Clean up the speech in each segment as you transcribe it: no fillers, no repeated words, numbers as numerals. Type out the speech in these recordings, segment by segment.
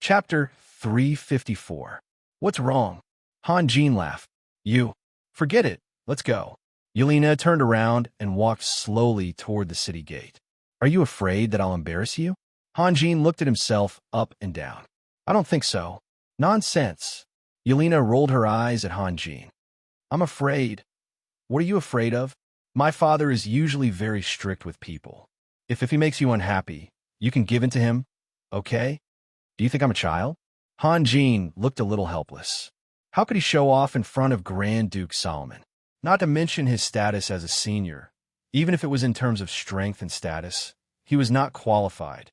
Chapter 354. What's wrong? Han Jin laughed. You. Forget it. Let's go. Yelena turned around and walked slowly toward the city gate. Are you afraid that I'll embarrass you? Han Jin looked at himself up and down. I don't think so. Nonsense. Yelena rolled her eyes at Han Jin. I'm afraid. What are you afraid of? My father is usually very strict with people. If he makes you unhappy, you can give in to him, okay? Do you think I'm a child? Han Jin looked a little helpless. How could he show off in front of Grand Duke Solomon? Not to mention his status as a senior. Even if it was in terms of strength and status, he was not qualified.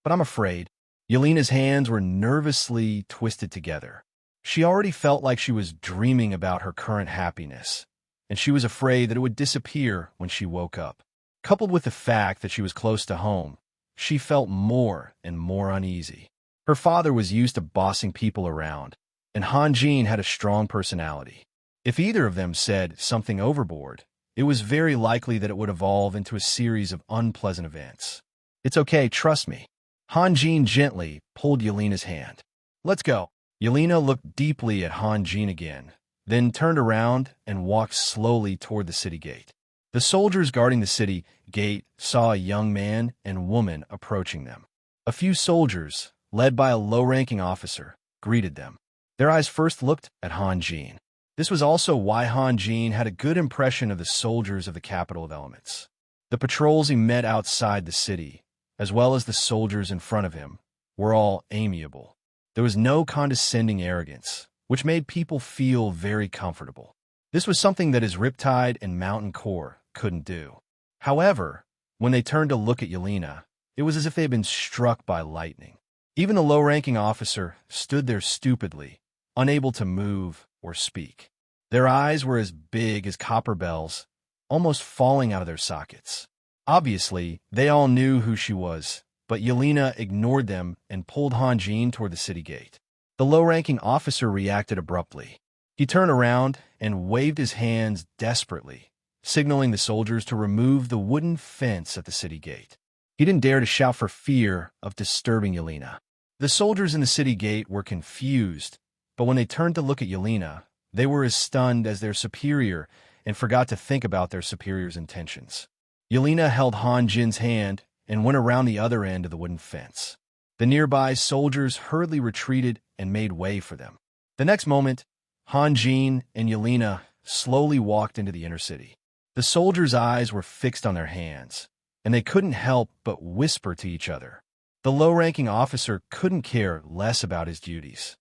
But I'm afraid. Yelena's hands were nervously twisted together. She already felt like she was dreaming about her current happiness, and she was afraid that it would disappear when she woke up. Coupled with the fact that she was close to home, she felt more and more uneasy. Her father was used to bossing people around, and Han Jin had a strong personality. If either of them said something overboard, it was very likely that it would evolve into a series of unpleasant events. It's okay, trust me. Han Jin gently pulled Yelena's hand. Let's go. Yelena looked deeply at Han Jin again, then turned around and walked slowly toward the city gate. The soldiers guarding the city gate saw a young man and woman approaching them. A few soldiers, led by a low-ranking officer, greeted them. Their eyes first looked at Han Jin. This was also why Han Jin had a good impression of the soldiers of the capital of elements. The patrols he met outside the city, as well as the soldiers in front of him, were all amiable. There was no condescending arrogance, which made people feel very comfortable. This was something that his Riptide and Mountain Core couldn't do. However, when they turned to look at Yelena, it was as if they had been struck by lightning. Even the low-ranking officer stood there stupidly, unable to move or speak. Their eyes were as big as copper bells, almost falling out of their sockets. Obviously, they all knew who she was, but Yelena ignored them and pulled Han Jin toward the city gate. The low-ranking officer reacted abruptly. He turned around and waved his hands desperately, signaling the soldiers to remove the wooden fence at the city gate. He didn't dare to shout for fear of disturbing Yelena. The soldiers in the city gate were confused, but when they turned to look at Yelena, they were as stunned as their superior and forgot to think about their superior's intentions. Yelena held Han Jin's hand and went around the other end of the wooden fence. The nearby soldiers hurriedly retreated and made way for them. The next moment, Han Jin and Yelena slowly walked into the inner city. The soldiers' eyes were fixed on their hands, and they couldn't help but whisper to each other. The low-ranking officer couldn't care less about his duties.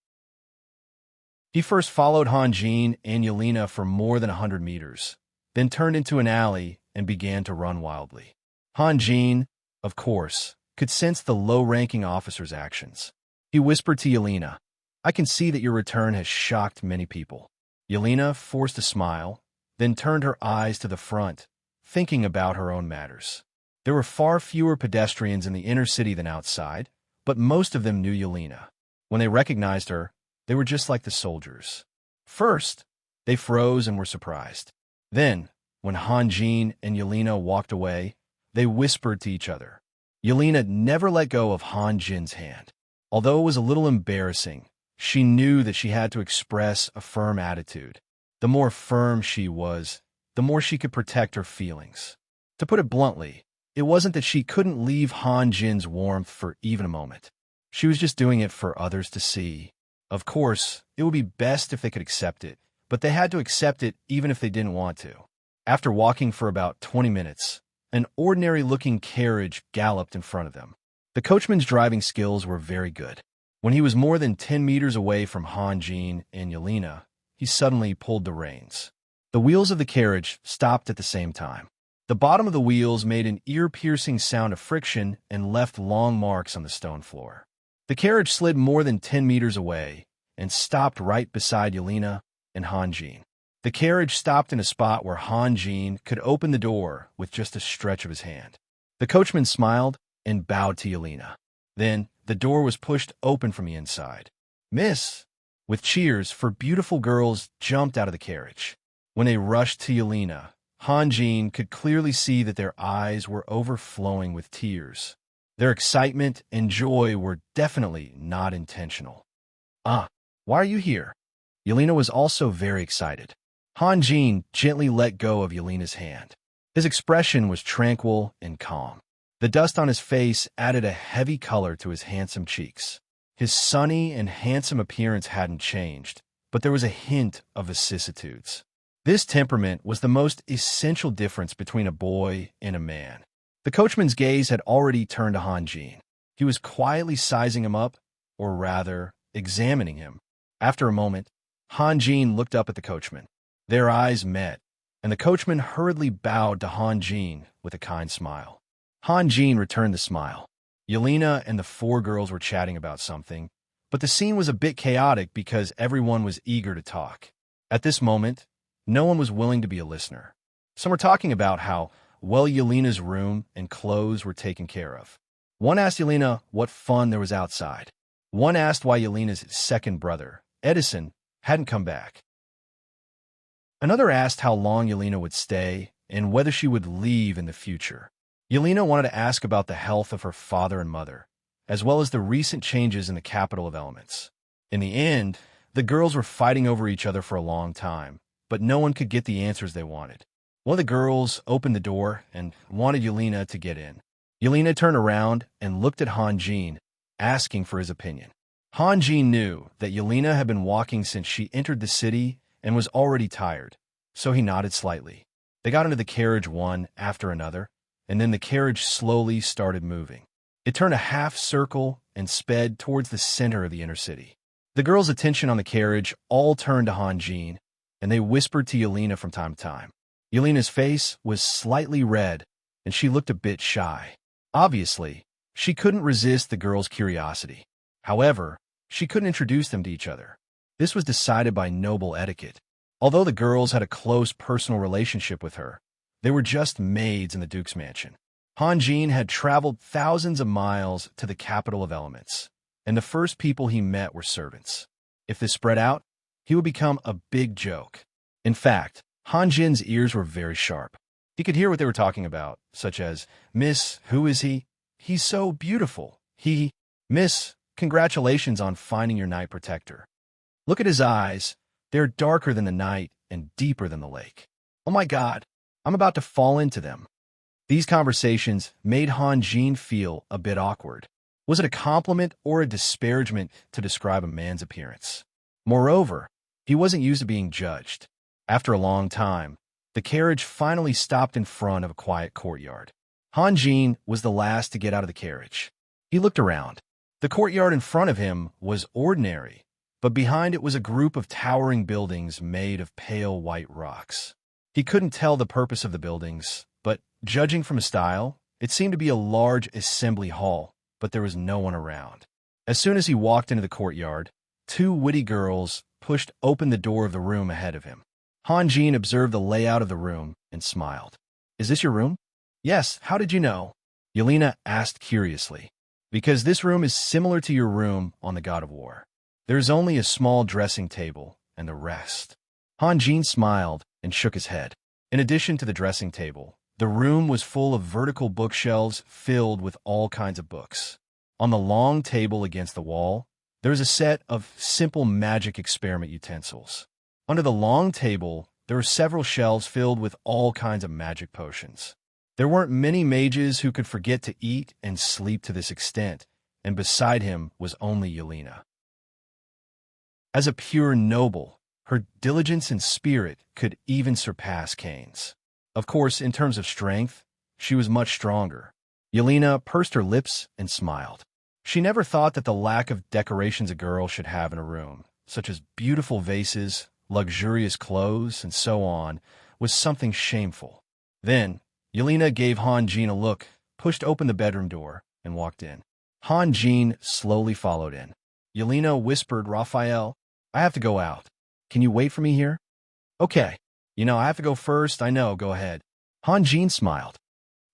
He first followed Han Jin and Yelena for more than 100 meters, then turned into an alley and began to run wildly. Han Jin, of course, could sense the low-ranking officer's actions. He whispered to Yelena, I can see that your return has shocked many people. Yelena forced a smile, then turned her eyes to the front, thinking about her own matters. There were far fewer pedestrians in the inner city than outside, but most of them knew Yelena. When they recognized her, they were just like the soldiers. First, they froze and were surprised. Then, when Han Jin and Yelena walked away, they whispered to each other. Yelena never let go of Han Jin's hand. Although it was a little embarrassing, she knew that she had to express a firm attitude. The more firm she was, the more she could protect her feelings. To put it bluntly, it wasn't that she couldn't leave Han Jin's warmth for even a moment. She was just doing it for others to see. Of course, it would be best if they could accept it, but they had to accept it even if they didn't want to. After walking for about 20 minutes, an ordinary-looking carriage galloped in front of them. The coachman's driving skills were very good. When he was more than 10 meters away from Han Jin and Yelena, he suddenly pulled the reins. The wheels of the carriage stopped at the same time. The bottom of the wheels made an ear-piercing sound of friction and left long marks on the stone floor. The carriage slid more than 10 meters away and stopped right beside Yelena and Han Jin. The carriage stopped in a spot where Han Jin could open the door with just a stretch of his hand. The coachman smiled and bowed to Yelena. Then, the door was pushed open from the inside. Miss! With cheers for beautiful girls jumped out of the carriage. When they rushed to Yelena, Han Jin could clearly see that their eyes were overflowing with tears. Their excitement and joy were definitely not intentional. Ah, why are you here? Yelena was also very excited. Hanjin gently let go of Yelena's hand. His expression was tranquil and calm. The dust on his face added a heavy color to his handsome cheeks. His sunny and handsome appearance hadn't changed, but there was a hint of vicissitudes. This temperament was the most essential difference between a boy and a man. The coachman's gaze had already turned to Hanjin. He was quietly sizing him up, or rather, examining him. After a moment, Hanjin looked up at the coachman. Their eyes met, and the coachman hurriedly bowed to Hanjin with a kind smile. Hanjin returned the smile. Yelena and the four girls were chatting about something, but the scene was a bit chaotic because everyone was eager to talk. At this moment, no one was willing to be a listener. Some were talking about how well Yelena's room and clothes were taken care of. One asked Yelena what fun there was outside. One asked why Yelena's second brother, Edison, hadn't come back. Another asked how long Yelena would stay and whether she would leave in the future. Yelena wanted to ask about the health of her father and mother, as well as the recent changes in the capital of elements. In the end, the girls were fighting over each other for a long time, but no one could get the answers they wanted. One of the girls opened the door and wanted Yelena to get in. Yelena turned around and looked at Hanjin, asking for his opinion. Hanjin knew that Yelena had been walking since she entered the city and was already tired, so he nodded slightly. They got into the carriage one after another, and then the carriage slowly started moving. It turned a half circle and sped towards the center of the inner city. The girls' attention on the carriage all turned to Hanjin, and they whispered to Yelena from time to time. Yelena's face was slightly red, and she looked a bit shy. Obviously, she couldn't resist the girls' curiosity. However, she couldn't introduce them to each other. This was decided by noble etiquette. Although the girls had a close personal relationship with her, they were just maids in the Duke's mansion. Hanjin had traveled thousands of miles to the capital of elements, and the first people he met were servants. If this spread out, he would become a big joke. In fact, Hanjin's ears were very sharp. He could hear what they were talking about, such as, "Miss, who is he? He's so beautiful. Miss, congratulations on finding your night protector. Look at his eyes. They're darker than the night and deeper than the lake. Oh my God, I'm about to fall into them." These conversations made Hanjin feel a bit awkward. Was it a compliment or a disparagement to describe a man's appearance? Moreover, he wasn't used to being judged. After a long time, the carriage finally stopped in front of a quiet courtyard. Hanjin was the last to get out of the carriage. He looked around. The courtyard in front of him was ordinary, but behind it was a group of towering buildings made of pale white rocks. He couldn't tell the purpose of the buildings, but judging from his style, it seemed to be a large assembly hall, but there was no one around. As soon as he walked into the courtyard, two witty girls pushed open the door of the room ahead of him. Hanjin observed the layout of the room and smiled. "Is this your room?" "Yes, how did you know?" Yelena asked curiously. "Because this room is similar to your room on the God of War. There's only a small dressing table and the rest." Hanjin smiled and shook his head. In addition to the dressing table, the room was full of vertical bookshelves filled with all kinds of books. On the long table against the wall, there was a set of simple magic experiment utensils. Under the long table, there were several shelves filled with all kinds of magic potions. There weren't many mages who could forget to eat and sleep to this extent, and beside him was only Yelena. As a pure noble, her diligence and spirit could even surpass Cain's. Of course, in terms of strength, she was much stronger. Yelena pursed her lips and smiled. She never thought that the lack of decorations a girl should have in a room, such as beautiful vases, luxurious clothes, and so on, was something shameful. Then, Yelena gave Hanjin a look, pushed open the bedroom door, and walked in. Hanjin slowly followed in. Yelena whispered, "Raphael, I have to go out. Can you wait for me here?" "Okay. I have to go first. I know. Go ahead." Hanjin smiled.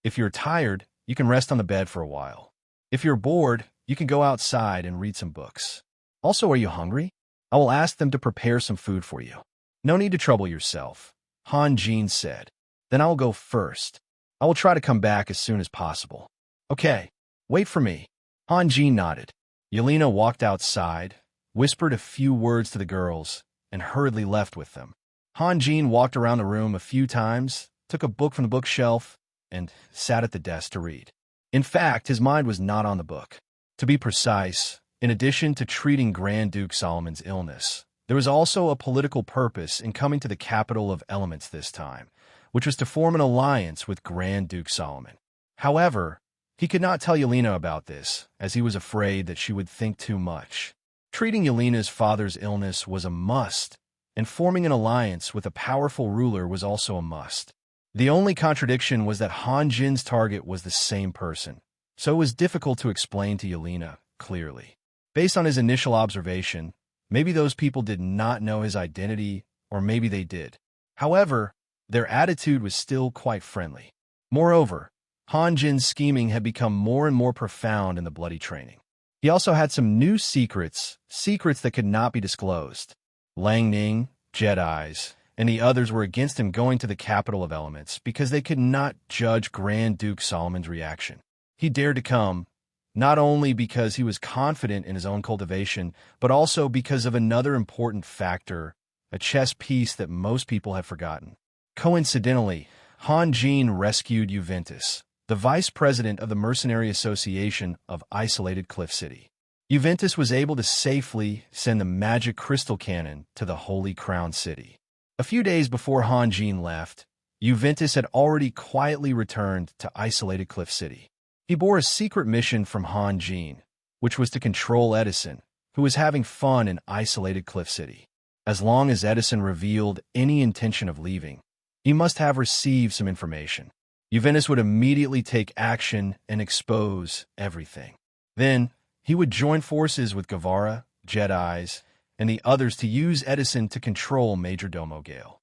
"If you're tired, you can rest on the bed for a while. If you're bored, you can go outside and read some books. Also, are you hungry? I will ask them to prepare some food for you." "No need to trouble yourself," Hanjin said. "Then I will go first. I will try to come back as soon as possible." "Okay." Wait for me. Hanjin nodded. Yelena walked outside, whispered a few words to the girls, and hurriedly left with them. Hanjin walked around the room a few times, took a book from the bookshelf, and sat at the desk to read. In fact, his mind was not on the book. To be precise, in addition to treating Grand Duke Solomon's illness, there was also a political purpose in coming to the capital of elements this time, which was to form an alliance with Grand Duke Solomon. However, he could not tell Yelena about this, as he was afraid that she would think too much. Treating Yelena's father's illness was a must, and forming an alliance with a powerful ruler was also a must. The only contradiction was that Hanjin's target was the same person, so it was difficult to explain to Yelena clearly. Based on his initial observation, maybe those people did not know his identity, or maybe they did. However, their attitude was still quite friendly. Moreover, Hanjin's scheming had become more and more profound in the bloody training. He also had some new secrets that could not be disclosed. Lang Ning, Jedis, and the others were against him going to the capital of elements because they could not judge Grand Duke Solomon's reaction. He dared to come, not only because he was confident in his own cultivation, but also because of another important factor, a chess piece that most people have forgotten. Coincidentally, Hanjin rescued Juventus, the vice president of the Mercenary Association of Isolated Cliff City. Juventus was able to safely send the magic crystal cannon to the Holy Crown City. A few days before Hanjin left, Juventus had already quietly returned to Isolated Cliff City. He bore a secret mission from Hanjin, which was to control Edison, who was having fun in Isolated Cliff City. As long as Edison revealed any intention of leaving, he must have received some information. Juventus would immediately take action and expose everything. Then, he would join forces with Guevara, Jedis, and the others to use Edison to control Major Domo Gale.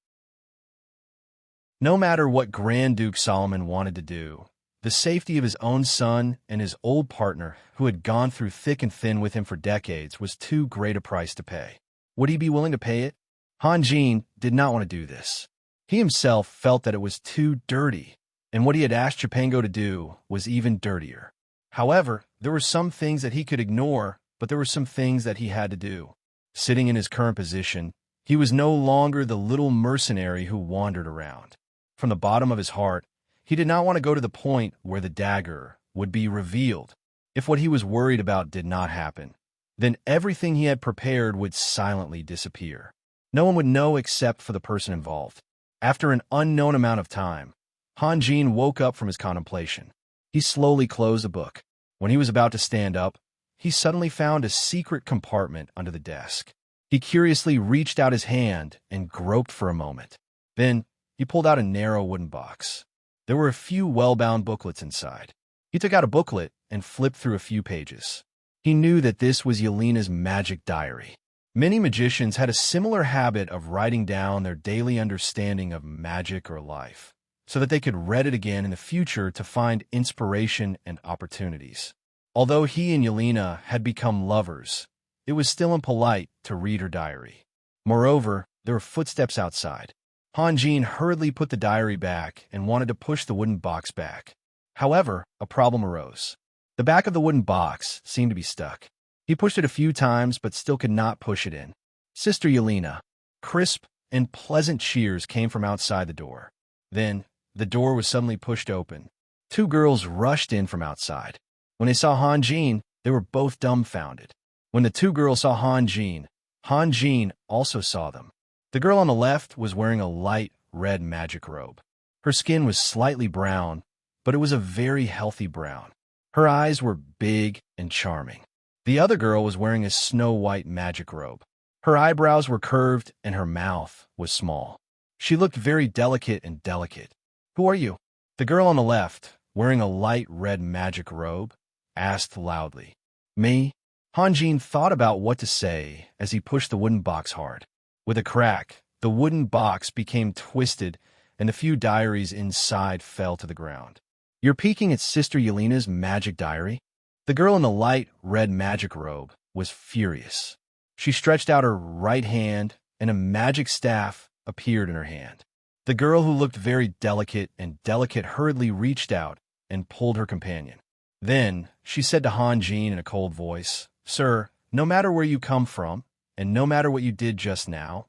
No matter what Grand Duke Solomon wanted to do, the safety of his own son and his old partner, who had gone through thick and thin with him for decades, was too great a price to pay. Would he be willing to pay it? Hanjin did not want to do this. He himself felt that it was too dirty, and what he had asked Chupango to do was even dirtier. However, there were some things that he could ignore, but there were some things that he had to do. Sitting in his current position, he was no longer the little mercenary who wandered around. From the bottom of his heart, he did not want to go to the point where the dagger would be revealed. If what he was worried about did not happen, then everything he had prepared would silently disappear. No one would know except for the person involved. After an unknown amount of time, Hanjin woke up from his contemplation. He slowly closed the book. When he was about to stand up, he suddenly found a secret compartment under the desk. He curiously reached out his hand and groped for a moment. Then, he pulled out a narrow wooden box. There were a few well-bound booklets inside. He took out a booklet and flipped through a few pages. He knew that this was Yelena's magic diary. Many magicians had a similar habit of writing down their daily understanding of magic or life, so that they could read it again in the future to find inspiration and opportunities. Although he and Yelena had become lovers, it was still impolite to read her diary. Moreover, there were footsteps outside. Hanjin hurriedly put the diary back and wanted to push the wooden box back. However, a problem arose. The back of the wooden box seemed to be stuck. He pushed it a few times but still could not push it in. Sister Yelena. Crisp and pleasant cheers came from outside the door. Then, the door was suddenly pushed open. Two girls rushed in from outside. When they saw Hanjin, they were both dumbfounded. When the two girls saw Hanjin, Hanjin also saw them. The girl on the left was wearing a light red magic robe. Her skin was slightly brown, but it was a very healthy brown. Her eyes were big and charming. The other girl was wearing a snow-white magic robe. Her eyebrows were curved and her mouth was small. She looked very delicate and delicate. "Who are you?" The girl on the left, wearing a light red magic robe, asked loudly. "Me?" Hanjin thought about what to say as he pushed the wooden box hard. With a crack, the wooden box became twisted and the few diaries inside fell to the ground. "You're peeking at Sister Yelena's magic diary?" The girl in the light red magic robe was furious. She stretched out her right hand and a magic staff appeared in her hand. The girl, who looked very delicate hurriedly reached out and pulled her companion. Then she said to Han Jin in a cold voice, "Sir, no matter where you come from, and no matter what you did just now,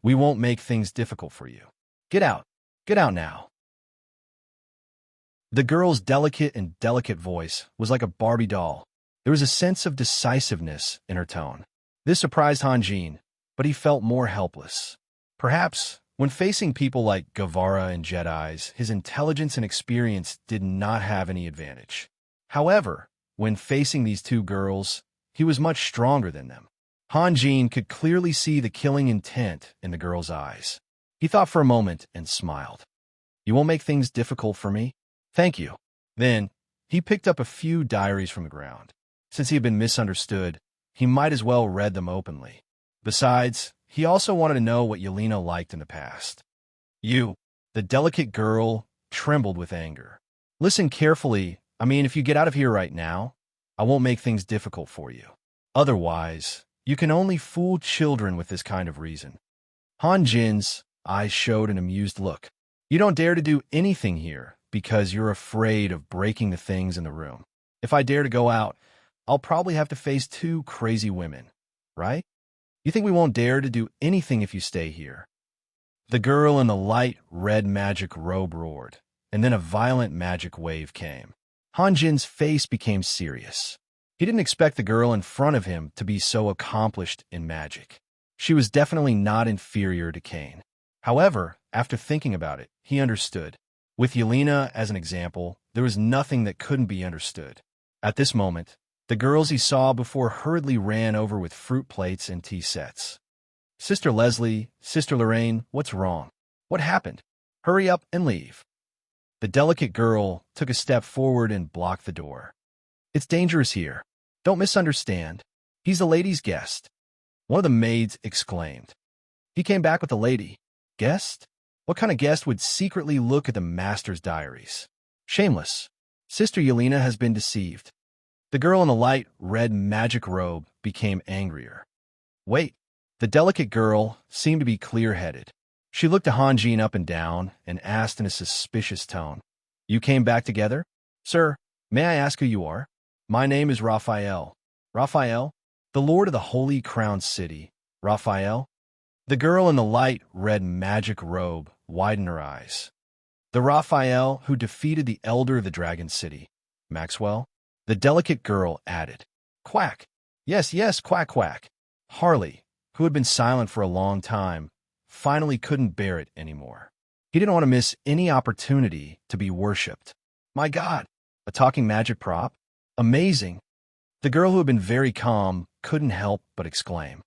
we won't make things difficult for you. Get out. Get out now." The girl's delicate voice was like a Barbie doll. There was a sense of decisiveness in her tone. This surprised Han Jin, but he felt more helpless. Perhaps, when facing people like Guevara and Jedis, his intelligence and experience did not have any advantage. However, when facing these two girls, he was much stronger than them. Han Jin could clearly see the killing intent in the girl's eyes. He thought for a moment and smiled. "You won't make things difficult for me? Thank you." Then, he picked up a few diaries from the ground. Since he had been misunderstood, he might as well read them openly. Besides, he also wanted to know what Yelena liked in the past. "You," the delicate girl trembled with anger. "Listen carefully. I mean, if you get out of here right now, I won't make things difficult for you. Otherwise, you can only fool children with this kind of reason." Han Jin's eyes showed an amused look. "You don't dare to do anything here because you're afraid of breaking the things in the room. If I dare to go out, I'll probably have to face two crazy women, right? You think we won't dare to do anything if you stay here?" The girl in the light red magic robe roared, and then a violent magic wave came. Han Jin's face became serious. He didn't expect the girl in front of him to be so accomplished in magic. She was definitely not inferior to Cain. However, after thinking about it, he understood. With Yelena as an example, there was nothing that couldn't be understood. At this moment, the girls he saw before hurriedly ran over with fruit plates and tea sets. "Sister Leslie, Sister Lorraine, what's wrong? What happened? Hurry up and leave." The delicate girl took a step forward and blocked the door. "It's dangerous here. Don't misunderstand. He's the lady's guest." One of the maids exclaimed. "He came back with the lady. Guest? What kind of guest would secretly look at the master's diaries? Shameless. Sister Yelena has been deceived." The girl in the light red magic robe became angrier. "Wait." The delicate girl seemed to be clear-headed. She looked at Han Jin up and down and asked in a suspicious tone, "You came back together? Sir, may I ask who you are?" "My name is Raphael." "Raphael? The Lord of the Holy Crown City. Raphael?" The girl in the light red magic robe widened her eyes. "The Raphael who defeated the Elder of the Dragon City. Maxwell?" The delicate girl added. "Quack. Yes, yes, quack, quack." Harley, who had been silent for a long time, finally couldn't bear it anymore. He didn't want to miss any opportunity to be worshipped. My God, a talking magic prop? Amazing. The girl, who had been very calm, couldn't help but exclaim.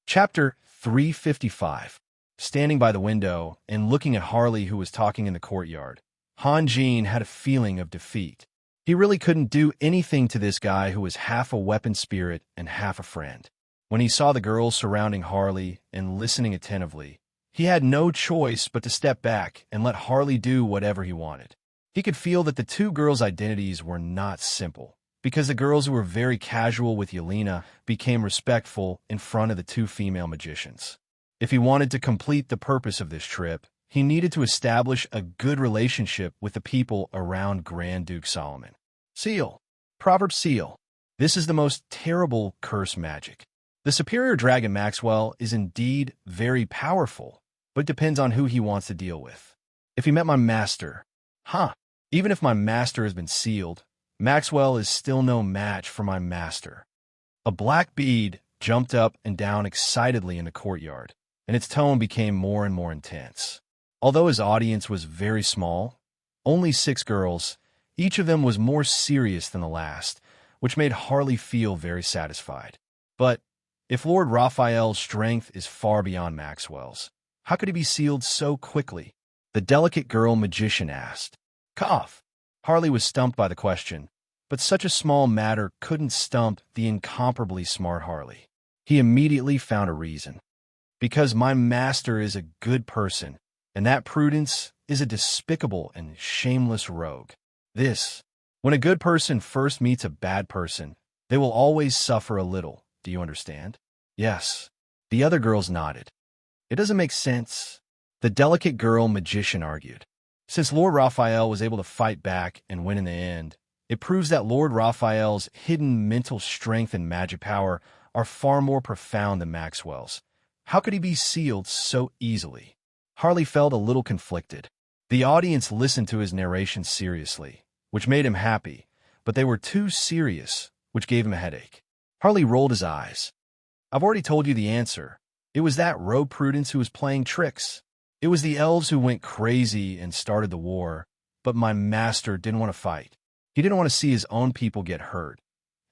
Chapter 355. Standing by the window and looking at Harley, who was talking in the courtyard, Han Jin had a feeling of defeat. He really couldn't do anything to this guy who was half a weapon spirit and half a friend. When he saw the girls surrounding Harley and listening attentively, he had no choice but to step back and let Harley do whatever he wanted. He could feel that the two girls' identities were not simple, because the girls who were very casual with Yelena became respectful in front of the two female magicians. If he wanted to complete the purpose of this trip, he needed to establish a good relationship with the people around Grand Duke Solomon. Seal. Proverb seal. This is the most terrible curse magic. The superior dragon Maxwell is indeed very powerful, but depends on who he wants to deal with. If he met my master, even if my master has been sealed, Maxwell is still no match for my master. A black bead jumped up and down excitedly in the courtyard, and its tone became more and more intense. Although his audience was very small, only 6 girls, each of them was more serious than the last, which made Harley feel very satisfied. But if Lord Raphael's strength is far beyond Maxwell's, how could he be sealed so quickly? The delicate girl magician asked. Cough. Harley was stumped by the question, but such a small matter couldn't stump the incomparably smart Harley. He immediately found a reason. Because my master is a good person, and that Prudence is a despicable and shameless rogue. When a good person first meets a bad person, they will always suffer a little. Do you understand? Yes. The other girls nodded. It doesn't make sense, the delicate girl magician argued. Since Lord Raphael was able to fight back and win in the end, it proves that Lord Raphael's hidden mental strength and magic power are far more profound than Maxwell's. How could he be sealed so easily? Harley felt a little conflicted. The audience listened to his narration seriously, which made him happy, but they were too serious, which gave him a headache. Harley rolled his eyes. I've already told you the answer. It was that rogue Prudence who was playing tricks. It was the elves who went crazy and started the war, but my master didn't want to fight. He didn't want to see his own people get hurt,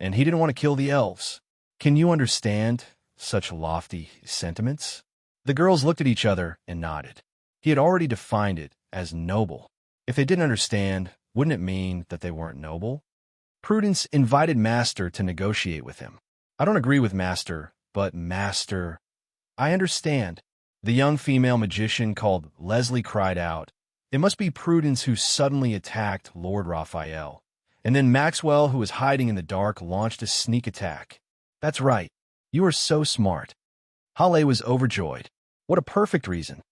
and he didn't want to kill the elves. Can you understand such lofty sentiments? The girls looked at each other and nodded. He had already defined it as noble. If they didn't understand, wouldn't it mean that they weren't noble? Prudence invited Master to negotiate with him. I don't agree with Master, but Master... I understand. The young female magician called Leslie cried out. It must be Prudence who suddenly attacked Lord Raphael. And then Maxwell, who was hiding in the dark, launched a sneak attack. That's right. You are so smart. Halle was overjoyed. What a perfect reason.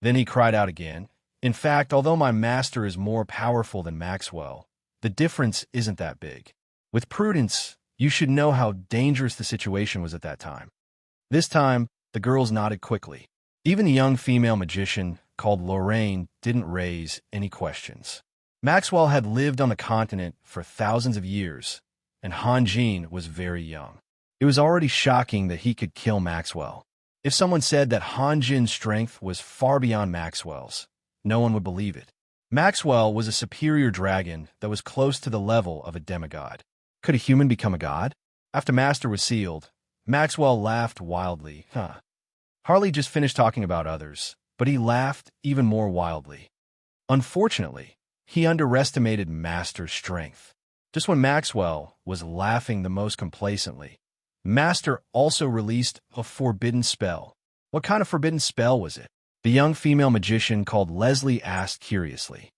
Then he cried out again. In fact, although my master is more powerful than Maxwell, the difference isn't that big. With Prudence, you should know how dangerous the situation was at that time. This time, the girls nodded quickly. Even the young female magician, called Lorraine, didn't raise any questions. Maxwell had lived on the continent for thousands of years, and Han Jin was very young. It was already shocking that he could kill Maxwell. If someone said that Han Jin's strength was far beyond Maxwell's, no one would believe it. Maxwell was a superior dragon that was close to the level of a demigod. Could a human become a god? After Master was sealed, Maxwell laughed wildly. Harley just finished talking about others, but he laughed even more wildly. Unfortunately, he underestimated Master's strength. Just when Maxwell was laughing the most complacently, Master also released a forbidden spell. What kind of forbidden spell was it? The young female magician called Leslie asked curiously.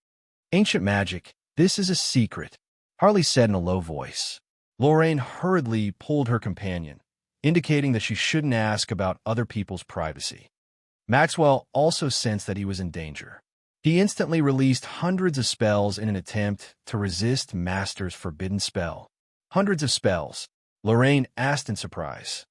Ancient magic, this is a secret, Harley said in a low voice. Lorraine hurriedly pulled her companion, indicating that she shouldn't ask about other people's privacy. Maxwell also sensed that he was in danger. He instantly released hundreds of spells in an attempt to resist Master's forbidden spell. Hundreds of spells, Lorraine asked in surprise.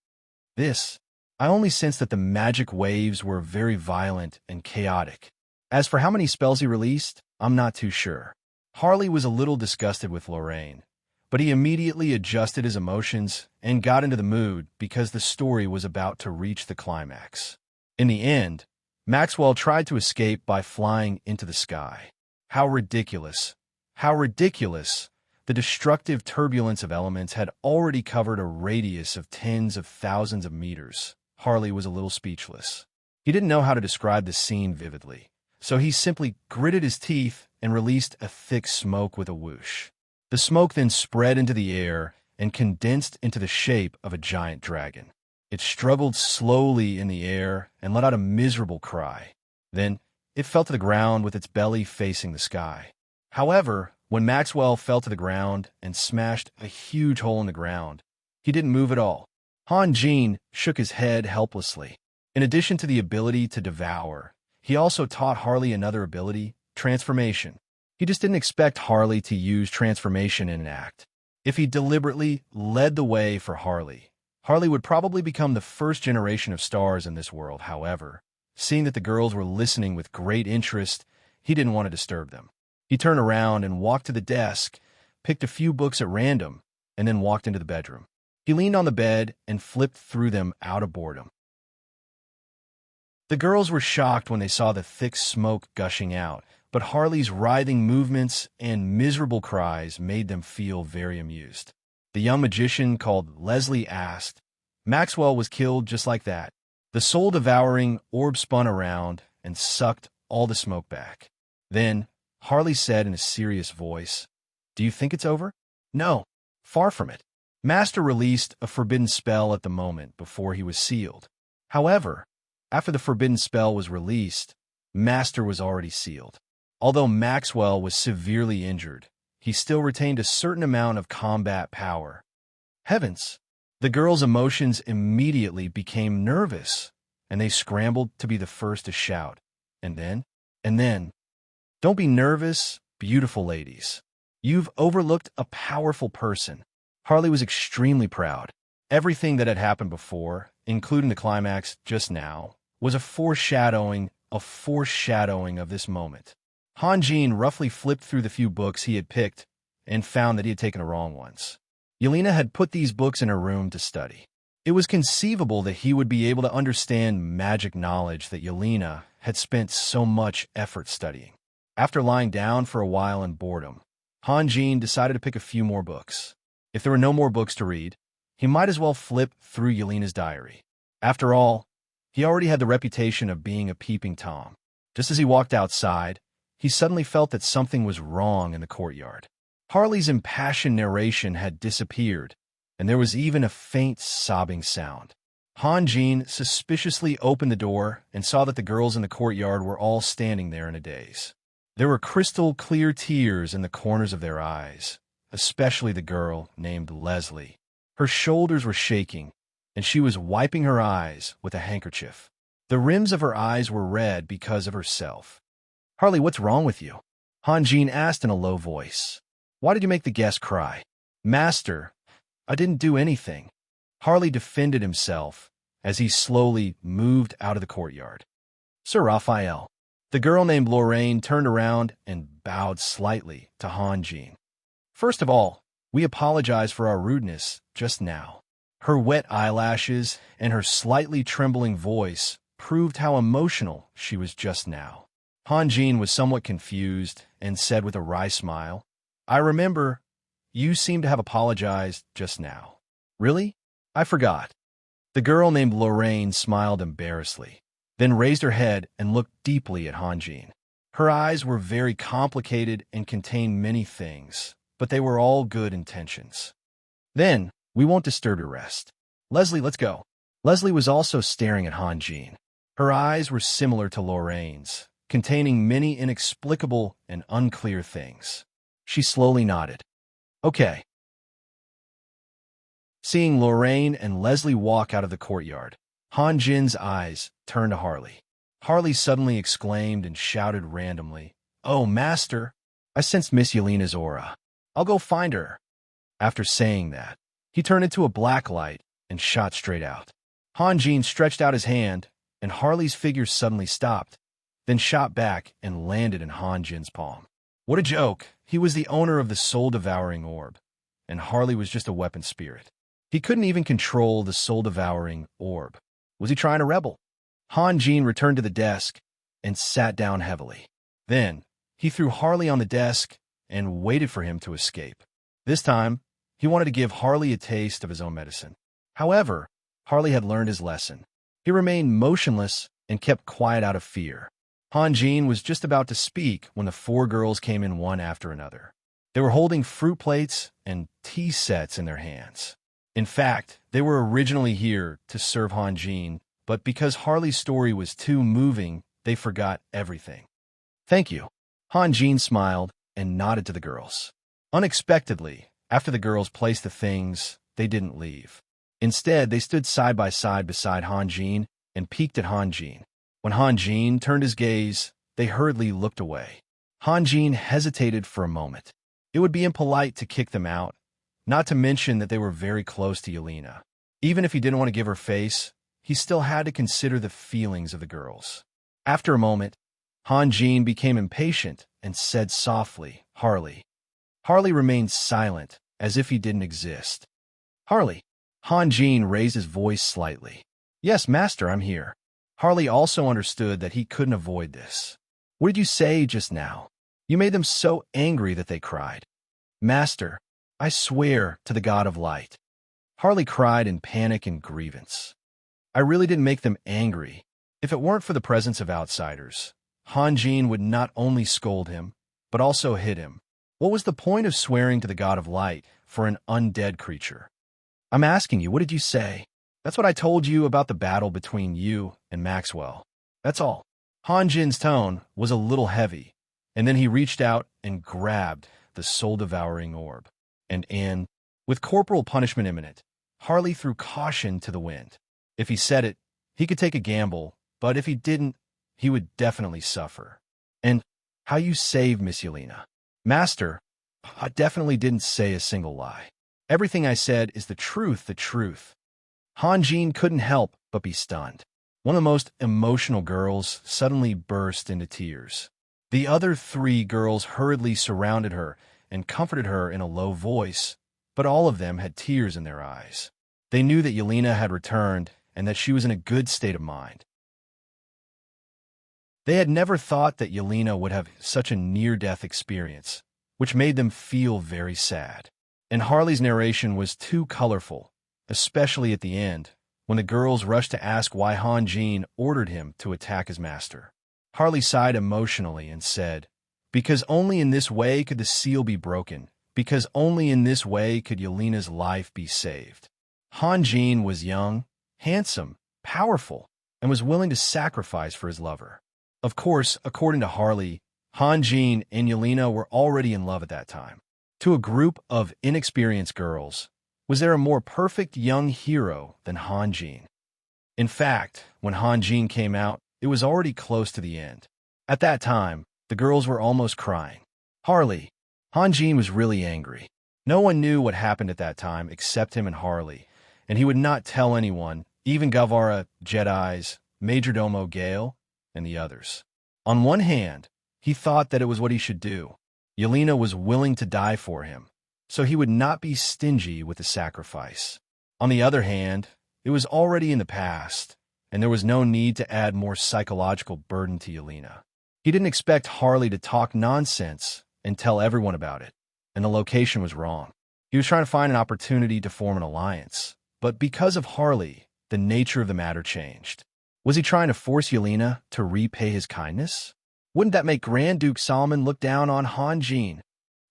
I only sensed that the magic waves were very violent and chaotic. As for how many spells he released, I'm not too sure. Harley was a little disgusted with Lorraine, but he immediately adjusted his emotions and got into the mood because the story was about to reach the climax. In the end, Maxwell tried to escape by flying into the sky. How ridiculous! How ridiculous! The destructive turbulence of elements had already covered a radius of tens of thousands of meters. Harley was a little speechless. He didn't know how to describe the scene vividly, so he simply gritted his teeth and released a thick smoke with a whoosh. The smoke then spread into the air and condensed into the shape of a giant dragon. It struggled slowly in the air and let out a miserable cry. Then, it fell to the ground with its belly facing the sky. However, when Maxwell fell to the ground and smashed a huge hole in the ground, he didn't move at all. Han Jin shook his head helplessly. In addition to the ability to devour, he also taught Harley another ability, transformation. He just didn't expect Harley to use transformation in an act. If he deliberately led the way for Harley, Harley would probably become the first generation of stars in this world. However, seeing that the girls were listening with great interest, he didn't want to disturb them. He turned around and walked to the desk, picked a few books at random, and then walked into the bedroom. He leaned on the bed and flipped through them out of boredom. The girls were shocked when they saw the thick smoke gushing out, but Harley's writhing movements and miserable cries made them feel very amused. The young magician called Leslie asked, Maxwell was killed just like that. The soul-devouring orb spun around and sucked all the smoke back. Then, Harley said in a serious voice, Do you think it's over? No, far from it. Master released a forbidden spell at the moment before he was sealed. However, after the forbidden spell was released, Master was already sealed. Although Maxwell was severely injured, he still retained a certain amount of combat power. Heavens! The girls' emotions immediately became nervous, and they scrambled to be the first to shout. And then, don't be nervous, beautiful ladies. You've overlooked a powerful person. Harley was extremely proud. Everything that had happened before, including the climax just now, was a foreshadowing of this moment. Hanjin roughly flipped through the few books he had picked and found that he had taken the wrong ones. Yelena had put these books in her room to study. It was conceivable that he would be able to understand magic knowledge that Yelena had spent so much effort studying. After lying down for a while in boredom, Hanjin decided to pick a few more books. If there were no more books to read, he might as well flip through Yelena's diary. After all, he already had the reputation of being a peeping Tom. Just as he walked outside, he suddenly felt that something was wrong in the courtyard. Harley's impassioned narration had disappeared, and there was even a faint sobbing sound. Hanjin suspiciously opened the door and saw that the girls in the courtyard were all standing there in a daze. There were crystal-clear tears in the corners of their eyes, especially the girl named Leslie. Her shoulders were shaking, and she was wiping her eyes with a handkerchief. The rims of her eyes were red because of herself. "Harley, what's wrong with you?" Hanjin asked in a low voice. "Why did you make the guest cry?" "Master, I didn't do anything." Harley defended himself as he slowly moved out of the courtyard. "Sir Raphael." The girl named Lorraine turned around and bowed slightly to Hanjin. "First of all, we apologize for our rudeness just now." Her wet eyelashes and her slightly trembling voice proved how emotional she was just now. Hanjin was somewhat confused and said with a wry smile, "I remember. You seem to have apologized just now." "Really? I forgot." The girl named Lorraine smiled embarrassedly, then raised her head and looked deeply at Hanjin. Her eyes were very complicated and contained many things, but they were all good intentions. "Then, we won't disturb your rest. Leslie, let's go." Leslie was also staring at Hanjin. Her eyes were similar to Lorraine's, containing many inexplicable and unclear things. She slowly nodded. "Okay." Seeing Lorraine and Leslie walk out of the courtyard, Hanjin's eyes turned to Harley. Harley suddenly exclaimed and shouted randomly, "Oh, Master! I sensed Miss Yelena's aura. I'll go find her." After saying that, he turned into a black light and shot straight out. Hanjin stretched out his hand, and Harley's figure suddenly stopped, then shot back and landed in Hanjin's palm. What a joke! He was the owner of the soul-devouring orb, and Harley was just a weapon spirit. He couldn't even control the soul-devouring orb. Was he trying to rebel? Hanjin returned to the desk and sat down heavily. Then, he threw Harley on the desk and waited for him to escape. This time, he wanted to give Harley a taste of his own medicine. However, Harley had learned his lesson. He remained motionless and kept quiet out of fear. Hanjin was just about to speak when the four girls came in one after another. They were holding fruit plates and tea sets in their hands. In fact, they were originally here to serve Hanjin, but because Harley's story was too moving, they forgot everything. "Thank you." Hanjin smiled and nodded to the girls. Unexpectedly, after the girls placed the things, they didn't leave. Instead, they stood side by side beside Hanjin and peeked at Hanjin. When Hanjin turned his gaze, they hurriedly looked away. Hanjin hesitated for a moment. It would be impolite to kick them out, not to mention that they were very close to Yelena. Even if he didn't want to give her face, he still had to consider the feelings of the girls. After a moment, Hanjin became impatient and said softly, "Harley." Harley remained silent, as if he didn't exist. "Harley." Hanjin raised his voice slightly. "Yes, Master, I'm here." Harley also understood that he couldn't avoid this. "What did you say just now? You made them so angry that they cried." "Master, I swear to the God of Light." Harley cried in panic and grievance. "I really didn't make them angry. If it weren't for the presence of outsiders, Hanjin would not only scold him, but also hit him. What was the point of swearing to the God of Light for an undead creature?" "I'm asking you, what did you say?" "That's what I told you about the battle between you and Maxwell. That's all." Hanjin's tone was a little heavy, and then he reached out and grabbed the soul-devouring orb. And with corporal punishment imminent, Harley threw caution to the wind. If he said it, he could take a gamble, but if he didn't, he would definitely suffer. And how you saved Miss Yelena. Master, I definitely didn't say a single lie. Everything I said is the truth, the truth. Hanjin couldn't help but be stunned. One of the most emotional girls suddenly burst into tears. The other three girls hurriedly surrounded her and comforted her in a low voice, but all of them had tears in their eyes. They knew that Yelena had returned and that she was in a good state of mind. They had never thought that Yelena would have such a near-death experience, which made them feel very sad. And Harley's narration was too colorful, especially at the end, when the girls rushed to ask why Hanjin ordered him to attack his master. Harley sighed emotionally and said, "Because only in this way could the seal be broken, because only in this way could Yelena's life be saved." Hanjin was young, handsome, powerful, and was willing to sacrifice for his lover. Of course, according to Harley, Hanjin and Yelena were already in love at that time. To a group of inexperienced girls, was there a more perfect young hero than Hanjin? In fact, when Hanjin came out, it was already close to the end. At that time, the girls were almost crying. Hanjin was really angry. No one knew what happened at that time except him and Harley, and he would not tell anyone, even Gavara, Jedi's, Majordomo Gale, and the others. On one hand, he thought that it was what he should do. Yelena was willing to die for him, so he would not be stingy with the sacrifice. On the other hand, it was already in the past, and there was no need to add more psychological burden to Yelena. He didn't expect Harley to talk nonsense and tell everyone about it, and the location was wrong. He was trying to find an opportunity to form an alliance, but because of Harley, the nature of the matter changed. Was he trying to force Yelena to repay his kindness? Wouldn't that make Grand Duke Solomon look down on Hanjin?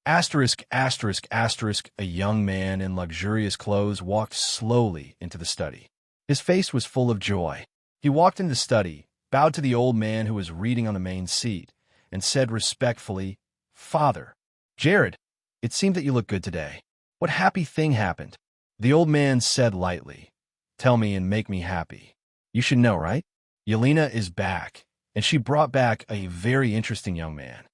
A young man in luxurious clothes walked slowly into the study. His face was full of joy. He walked into the study, bowed to the old man who was reading on the main seat, and said respectfully, "Father, Jared, it seemed that you look good today. What happy thing happened?" The old man said lightly, "Tell me and make me happy. You should know, right? Yelena is back, and she brought back a very interesting young man."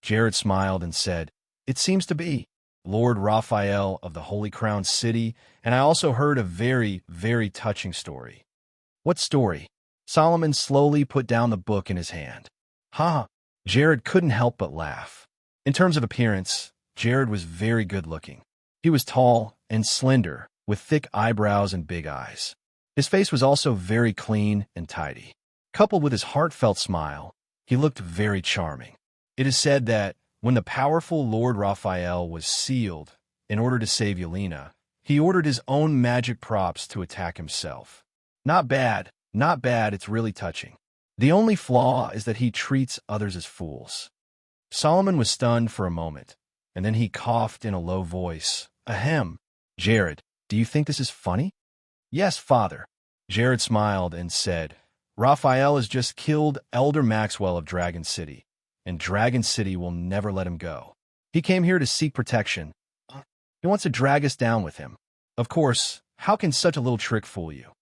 Jared smiled and said, "It seems to be Lord Raphael of the Holy Crown City, and I also heard a very, very touching story." "What story?" Solomon slowly put down the book in his hand. "Ha!" Jared couldn't help but laugh. In terms of appearance, Jared was very good-looking. He was tall and slender, with thick eyebrows and big eyes. His face was also very clean and tidy. Coupled with his heartfelt smile, he looked very charming. It is said that when the powerful Lord Raphael was sealed in order to save Yelena, he ordered his own magic props to attack himself. Not bad, it's really touching. The only flaw is that he treats others as fools. Solomon was stunned for a moment, and then he coughed in a low voice. "Ahem. Jared, do you think this is funny?" "Yes, father." Jared smiled and said, "Raphael has just killed Elder Maxwell of Dragon City, and Dragon City will never let him go. He came here to seek protection. He wants to drag us down with him. Of course, how can such a little trick fool you?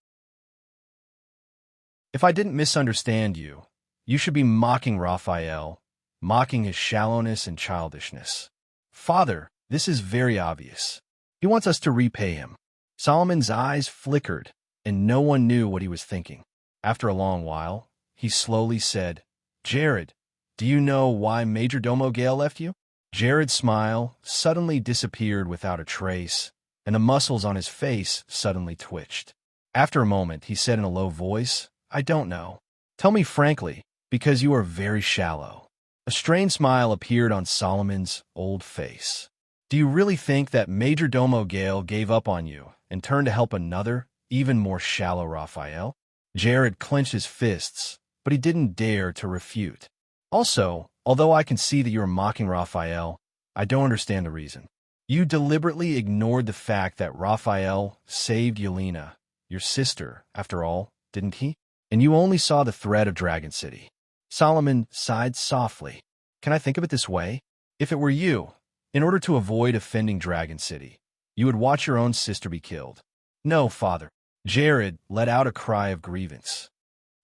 If I didn't misunderstand you, you should be mocking Raphael, mocking his shallowness and childishness. Father, this is very obvious. He wants us to repay him." Solomon's eyes flickered, and no one knew what he was thinking. After a long while, he slowly said, "Jared, do you know why Majordomo Gale left you?" Jared's smile suddenly disappeared without a trace, and the muscles on his face suddenly twitched. After a moment, he said in a low voice, "I don't know. Tell me frankly, because you are very shallow." A strained smile appeared on Solomon's old face. "Do you really think that Majordomo Gale gave up on you and turned to help another, even more shallow Raphael?" Jared clenched his fists, but he didn't dare to refute. "Also, although I can see that you are mocking Raphael, I don't understand the reason. You deliberately ignored the fact that Raphael saved Yelena, your sister, after all, didn't he? And you only saw the threat of Dragon City." Solomon sighed softly. "Can I think of it this way? If it were you, in order to avoid offending Dragon City, you would watch your own sister be killed." "No, father." Jared let out a cry of grievance.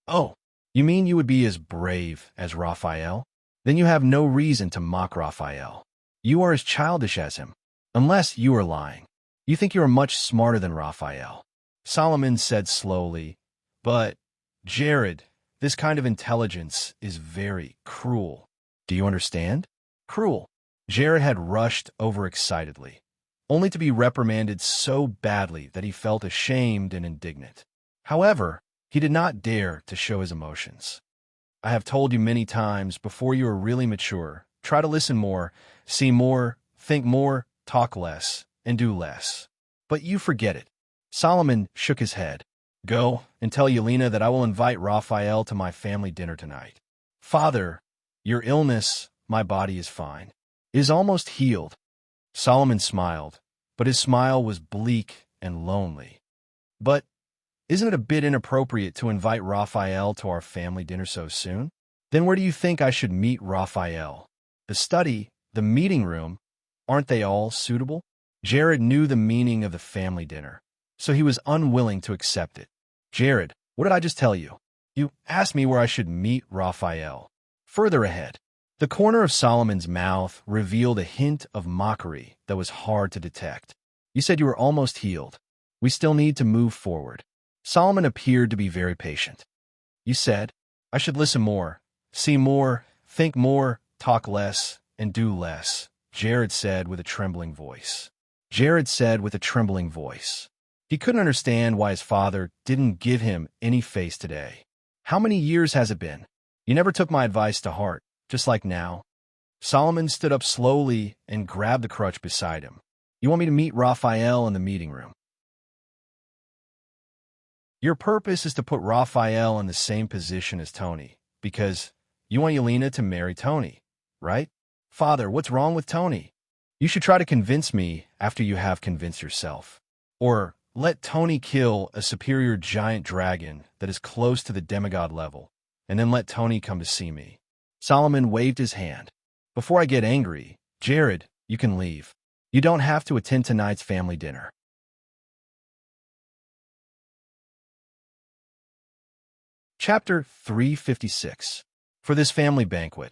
"Oh, You mean you would be as brave as Raphael? Then you have no reason to mock Raphael. You are as childish as him, unless you are lying. You think you are much smarter than Raphael. Solomon said slowly, but, Jared, this kind of intelligence is very cruel. Do you understand? Cruel. Jared had rushed overexcitedly, only to be reprimanded so badly that he felt ashamed and indignant. However, he did not dare to show his emotions. I have told you many times, before you are really mature, try to listen more, see more, think more, talk less, and do less. But you forget it. Solomon shook his head. Go and tell Yelena that I will invite Raphael to my family dinner tonight. Father, your illness, my body is fine. It is almost healed. Solomon smiled, but his smile was bleak and lonely. But isn't it a bit inappropriate to invite Raphael to our family dinner so soon? Then where do you think I should meet Raphael? The study, the meeting room, aren't they all suitable? Jared knew the meaning of the family dinner, so he was unwilling to accept it. Jared, what did I just tell you? You asked me where I should meet Raphael. Further ahead, the corner of Solomon's mouth revealed a hint of mockery that was hard to detect. You said you were almost healed. We still need to move forward. Solomon appeared to be very patient. You said, I should listen more, see more, think more, talk less, and do less, Jared said with a trembling voice. Jared said with a trembling voice. He couldn't understand why his father didn't give him any face today. How many years has it been? You never took my advice to heart, just like now. Solomon stood up slowly and grabbed the crutch beside him. You want me to meet Raphael in the meeting room? Your purpose is to put Raphael in the same position as Tony, because you want Yelena to marry Tony, right? Father, what's wrong with Tony? You should try to convince me after you have convinced yourself. Or let Tony kill a superior giant dragon that is close to the demigod level, and then let Tony come to see me. Solomon waved his hand. Before I get angry, Jared, you can leave. You don't have to attend tonight's family dinner. Chapter 356. For this family banquet,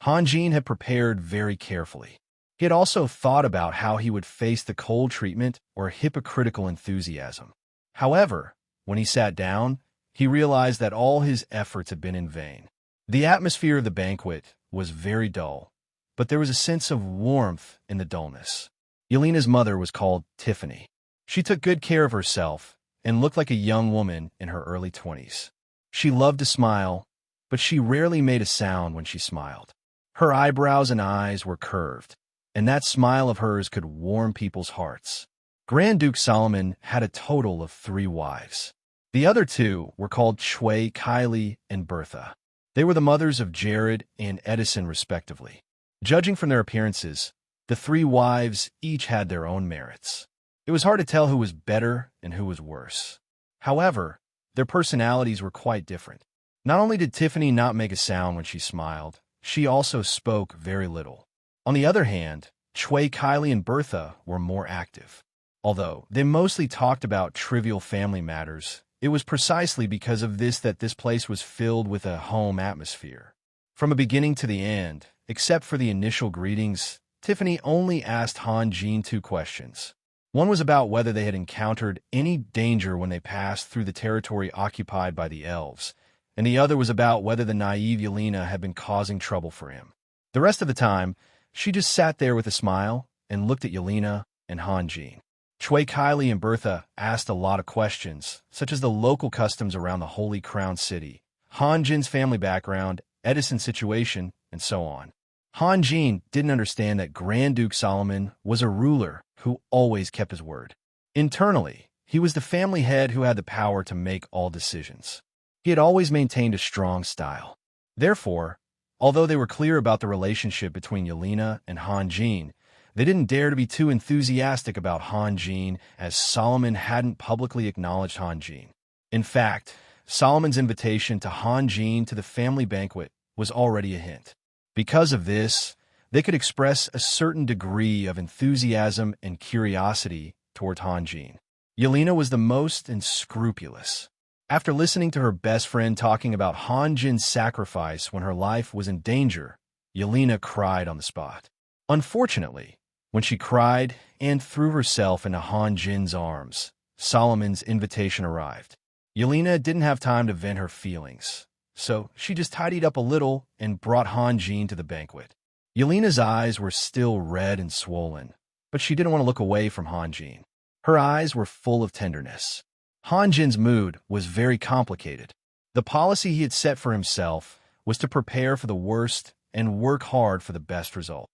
Hanjin had prepared very carefully. He had also thought about how he would face the cold treatment or hypocritical enthusiasm. However, when he sat down, he realized that all his efforts had been in vain. The atmosphere of the banquet was very dull, but there was a sense of warmth in the dullness. Yelena's mother was called Tiffany. She took good care of herself and looked like a young woman in her early 20s. She loved to smile, but she rarely made a sound when she smiled. Her eyebrows and eyes were curved, and that smile of hers could warm people's hearts. Grand Duke Solomon had a total of 3 wives. The other 2 were called Shui, Kylie, and Bertha. They were the mothers of Jared and Edison, respectively. Judging from their appearances, the 3 wives each had their own merits. It was hard to tell who was better and who was worse. However, their personalities were quite different. Not only did Tiffany not make a sound when she smiled, she also spoke very little. On the other hand, Shui, Kylie, and Bertha were more active. Although they mostly talked about trivial family matters, it was precisely because of this that this place was filled with a home atmosphere. From the beginning to the end, except for the initial greetings, Tiffany only asked Hanjin 2 questions. One was about whether they had encountered any danger when they passed through the territory occupied by the elves, and the other was about whether the naive Yelena had been causing trouble for him. The rest of the time, she just sat there with a smile and looked at Yelena and Hanjin. Shui, Kylie, and Bertha asked a lot of questions, such as the local customs around the Holy Crown City, Hanjin's family background, Edison's situation, and so on. Hanjin didn't understand that Grand Duke Solomon was a ruler who always kept his word. Internally, he was the family head who had the power to make all decisions. He had always maintained a strong style. Therefore, although they were clear about the relationship between Yelena and Hanjin, they didn't dare to be too enthusiastic about Hanjin, as Solomon hadn't publicly acknowledged Hanjin. In fact, Solomon's invitation to Hanjin to the family banquet was already a hint. Because of this, they could express a certain degree of enthusiasm and curiosity toward Hanjin. Yelena was the most unscrupulous. After listening to her best friend talking about Han Jin's sacrifice when her life was in danger, Yelena cried on the spot. Unfortunately, when she cried and threw herself into Han Jin's arms, Solomon's invitation arrived. Yelena didn't have time to vent her feelings, so she just tidied up a little and brought Han Jin to the banquet. Yelena's eyes were still red and swollen, but she didn't want to look away from Han Jin. Her eyes were full of tenderness. Han Jin's mood was very complicated. The policy he had set for himself was to prepare for the worst and work hard for the best result.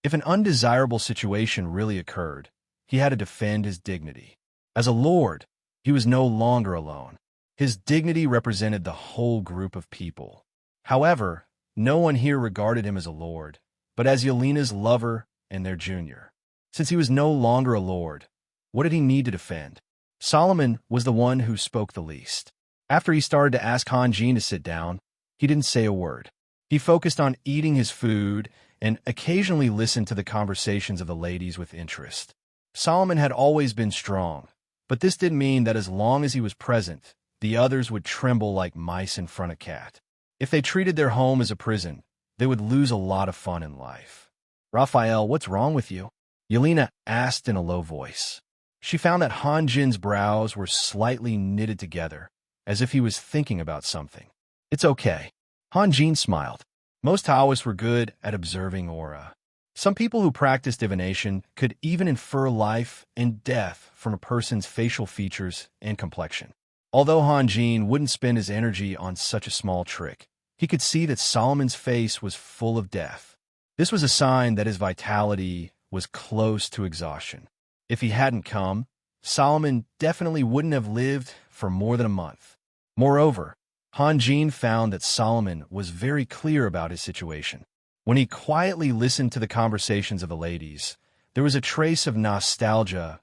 If an undesirable situation really occurred, he had to defend his dignity. As a lord, he was no longer alone. His dignity represented the whole group of people. However, no one here regarded him as a lord, but as Yelena's lover and their junior. Since he was no longer a lord, what did he need to defend? Solomon was the one who spoke the least. After he started to ask Han Jin to sit down, he didn't say a word. He focused on eating his food and occasionally listened to the conversations of the ladies with interest. Solomon had always been strong, but this didn't mean that as long as he was present, the others would tremble like mice in front of a cat. If they treated their home as a prison, they would lose a lot of fun in life. Raphael, what's wrong with you? Yelena asked in a low voice. She found that Han Jin's brows were slightly knitted together, as if he was thinking about something. It's okay. Han Jin smiled. Most Taoists were good at observing aura. Some people who practiced divination could even infer life and death from a person's facial features and complexion. Although Han Jin wouldn't spend his energy on such a small trick, he could see that Solomon's face was full of death. This was a sign that his vitality was close to exhaustion. If he hadn't come, Solomon definitely wouldn't have lived for more than a month. Moreover, Han Jin found that Solomon was very clear about his situation. When he quietly listened to the conversations of the ladies, there was a trace of nostalgia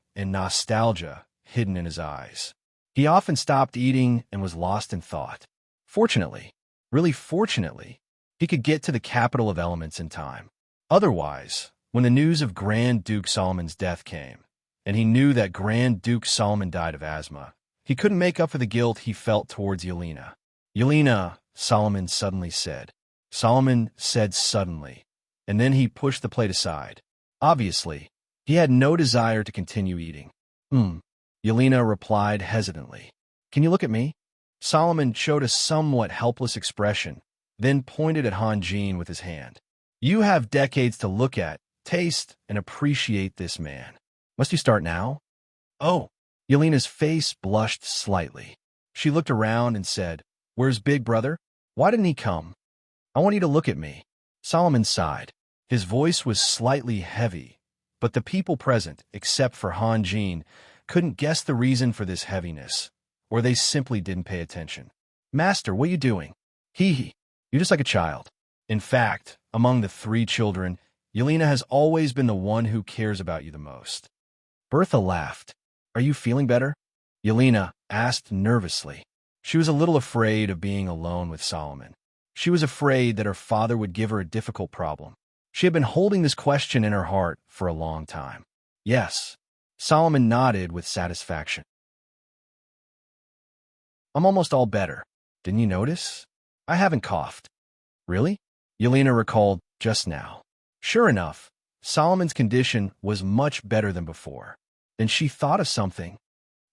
hidden in his eyes. He often stopped eating and was lost in thought. Fortunately, really fortunately, he could get to the capital of elements in time. Otherwise, when the news of Grand Duke Solomon's death came, and he knew that Grand Duke Solomon died of asthma, he couldn't make up for the guilt he felt towards Yelena. Yelena, Solomon suddenly said. Solomon said suddenly, and then he pushed the plate aside. Obviously, he had no desire to continue eating. Yelena replied hesitantly. Can you look at me? Solomon showed a somewhat helpless expression, then pointed at Han Jin with his hand. You have decades to look at, taste, and appreciate this man. Must you start now? Oh. Yelena's face blushed slightly. She looked around and said, Where's Big Brother? Why didn't he come? I want you to look at me. Solomon sighed. His voice was slightly heavy, but the people present, except for Han Jin, couldn't guess the reason for this heaviness, or they simply didn't pay attention. Master, what are you doing? Hee. You're just like a child. In fact, among the 3 children, Yelena has always been the one who cares about you the most. Bertha laughed. Are you feeling better? Yelena asked nervously. She was a little afraid of being alone with Solomon. She was afraid that her father would give her a difficult problem. She had been holding this question in her heart for a long time. Yes. Solomon nodded with satisfaction. I'm almost all better. Didn't you notice? I haven't coughed. Really? Yelena recalled just now. Sure enough, Solomon's condition was much better than before. Then she thought of something.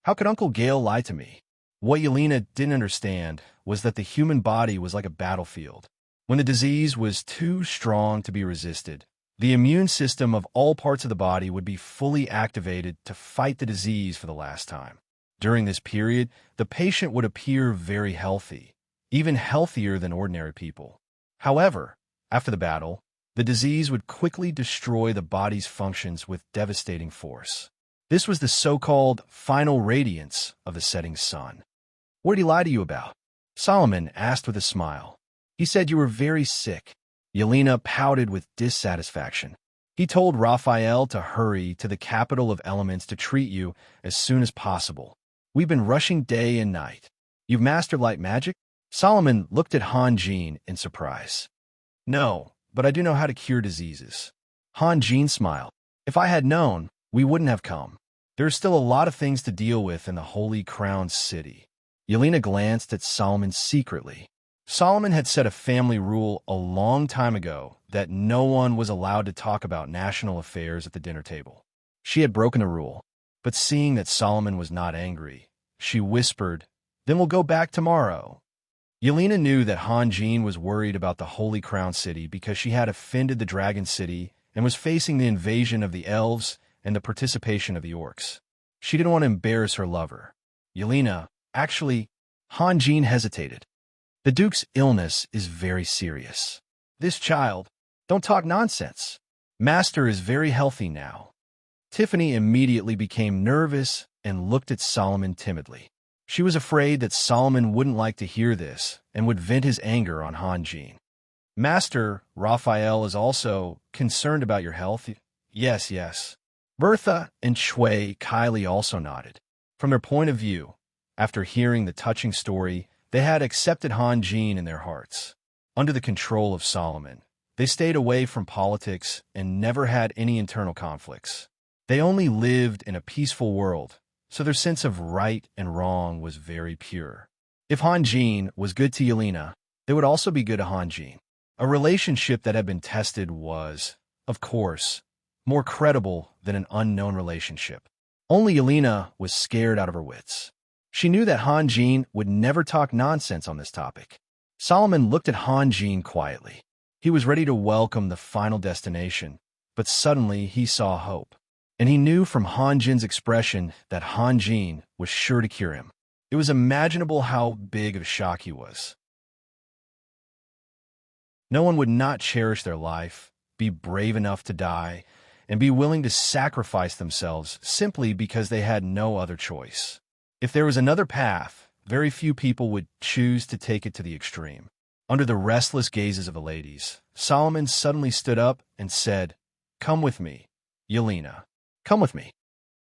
How could Uncle Gale lie to me? What Yelena didn't understand was that the human body was like a battlefield. When the disease was too strong to be resisted, the immune system of all parts of the body would be fully activated to fight the disease for the last time. During this period, the patient would appear very healthy, even healthier than ordinary people. However, after the battle, the disease would quickly destroy the body's functions with devastating force. This was the so-called final radiance of the setting sun. What did he lie to you about? Solomon asked with a smile. He said you were very sick. Yelena pouted with dissatisfaction. He told Raphael to hurry to the capital of elements to treat you as soon as possible. We've been rushing day and night. You've mastered light magic? Solomon looked at Han Jin in surprise. No, but I do know how to cure diseases. Han Jin smiled. If I had known, we wouldn't have come. There's still a lot of things to deal with in the Holy Crown City. Yelena glanced at Solomon secretly. Solomon had set a family rule a long time ago that no one was allowed to talk about national affairs at the dinner table. She had broken the rule, but seeing that Solomon was not angry, she whispered, "Then we'll go back tomorrow." Yelena knew that Hanjin was worried about the Holy Crown City because she had offended the Dragon City and was facing the invasion of the elves and the participation of the orcs. She didn't want to embarrass her lover. Yelena, actually, Hanjin hesitated. The Duke's illness is very serious. This child, don't talk nonsense. Master is very healthy now. Tiffany immediately became nervous and looked at Solomon timidly. She was afraid that Solomon wouldn't like to hear this and would vent his anger on Hanjin. Master, Raphael is also concerned about your health. Yes, yes. Bertha and Shui Kylie also nodded. From their point of view, after hearing the touching story, they had accepted Hanjin in their hearts. Under the control of Solomon, they stayed away from politics and never had any internal conflicts. They only lived in a peaceful world, so their sense of right and wrong was very pure. If Hanjin was good to Yelena, they would also be good to Hanjin. A relationship that had been tested was, of course, more credible than an unknown relationship. Only Yelena was scared out of her wits. She knew that Hanjin would never talk nonsense on this topic. Solomon looked at Hanjin quietly. He was ready to welcome the final destination, but suddenly he saw hope. And he knew from Hanjin's expression that Hanjin was sure to cure him. It was imaginable how big of a shock he was. No one would not cherish their life, be brave enough to die, and be willing to sacrifice themselves simply because they had no other choice. If there was another path, very few people would choose to take it to the extreme. Under the restless gazes of the ladies, Solomon suddenly stood up and said, "Come with me, Yelena. Come with me."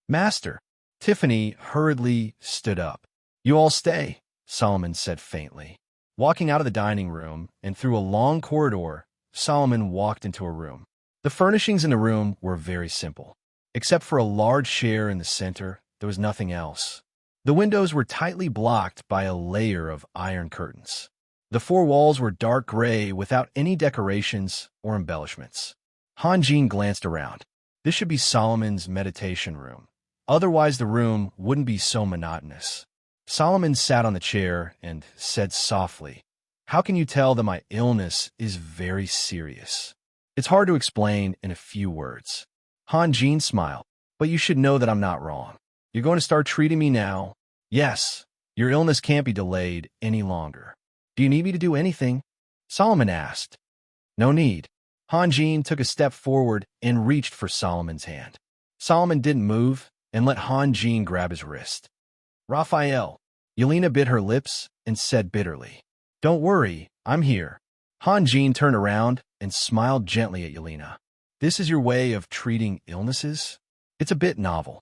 "Master." Tiffany hurriedly stood up. "You all stay," Solomon said faintly. Walking out of the dining room and through a long corridor, Solomon walked into a room. The furnishings in the room were very simple. Except for a large chair in the center, there was nothing else. The windows were tightly blocked by a layer of iron curtains. The four walls were dark gray without any decorations or embellishments. Hanjin glanced around. This should be Solomon's meditation room. Otherwise, the room wouldn't be so monotonous. Solomon sat on the chair and said softly, "How can you tell that my illness is very serious? It's hard to explain in a few words." Hanjin smiled, "But you should know that I'm not wrong. You're going to start treating me now." "Yes, your illness can't be delayed any longer." "Do you need me to do anything?" Solomon asked. "No need." Hanjin took a step forward and reached for Solomon's hand. Solomon didn't move and let Hanjin grab his wrist. "Raphael." Yelena bit her lips and said bitterly, "Don't worry, I'm here." Hanjin turned around and smiled gently at Yelena. "This is your way of treating illnesses? It's a bit novel."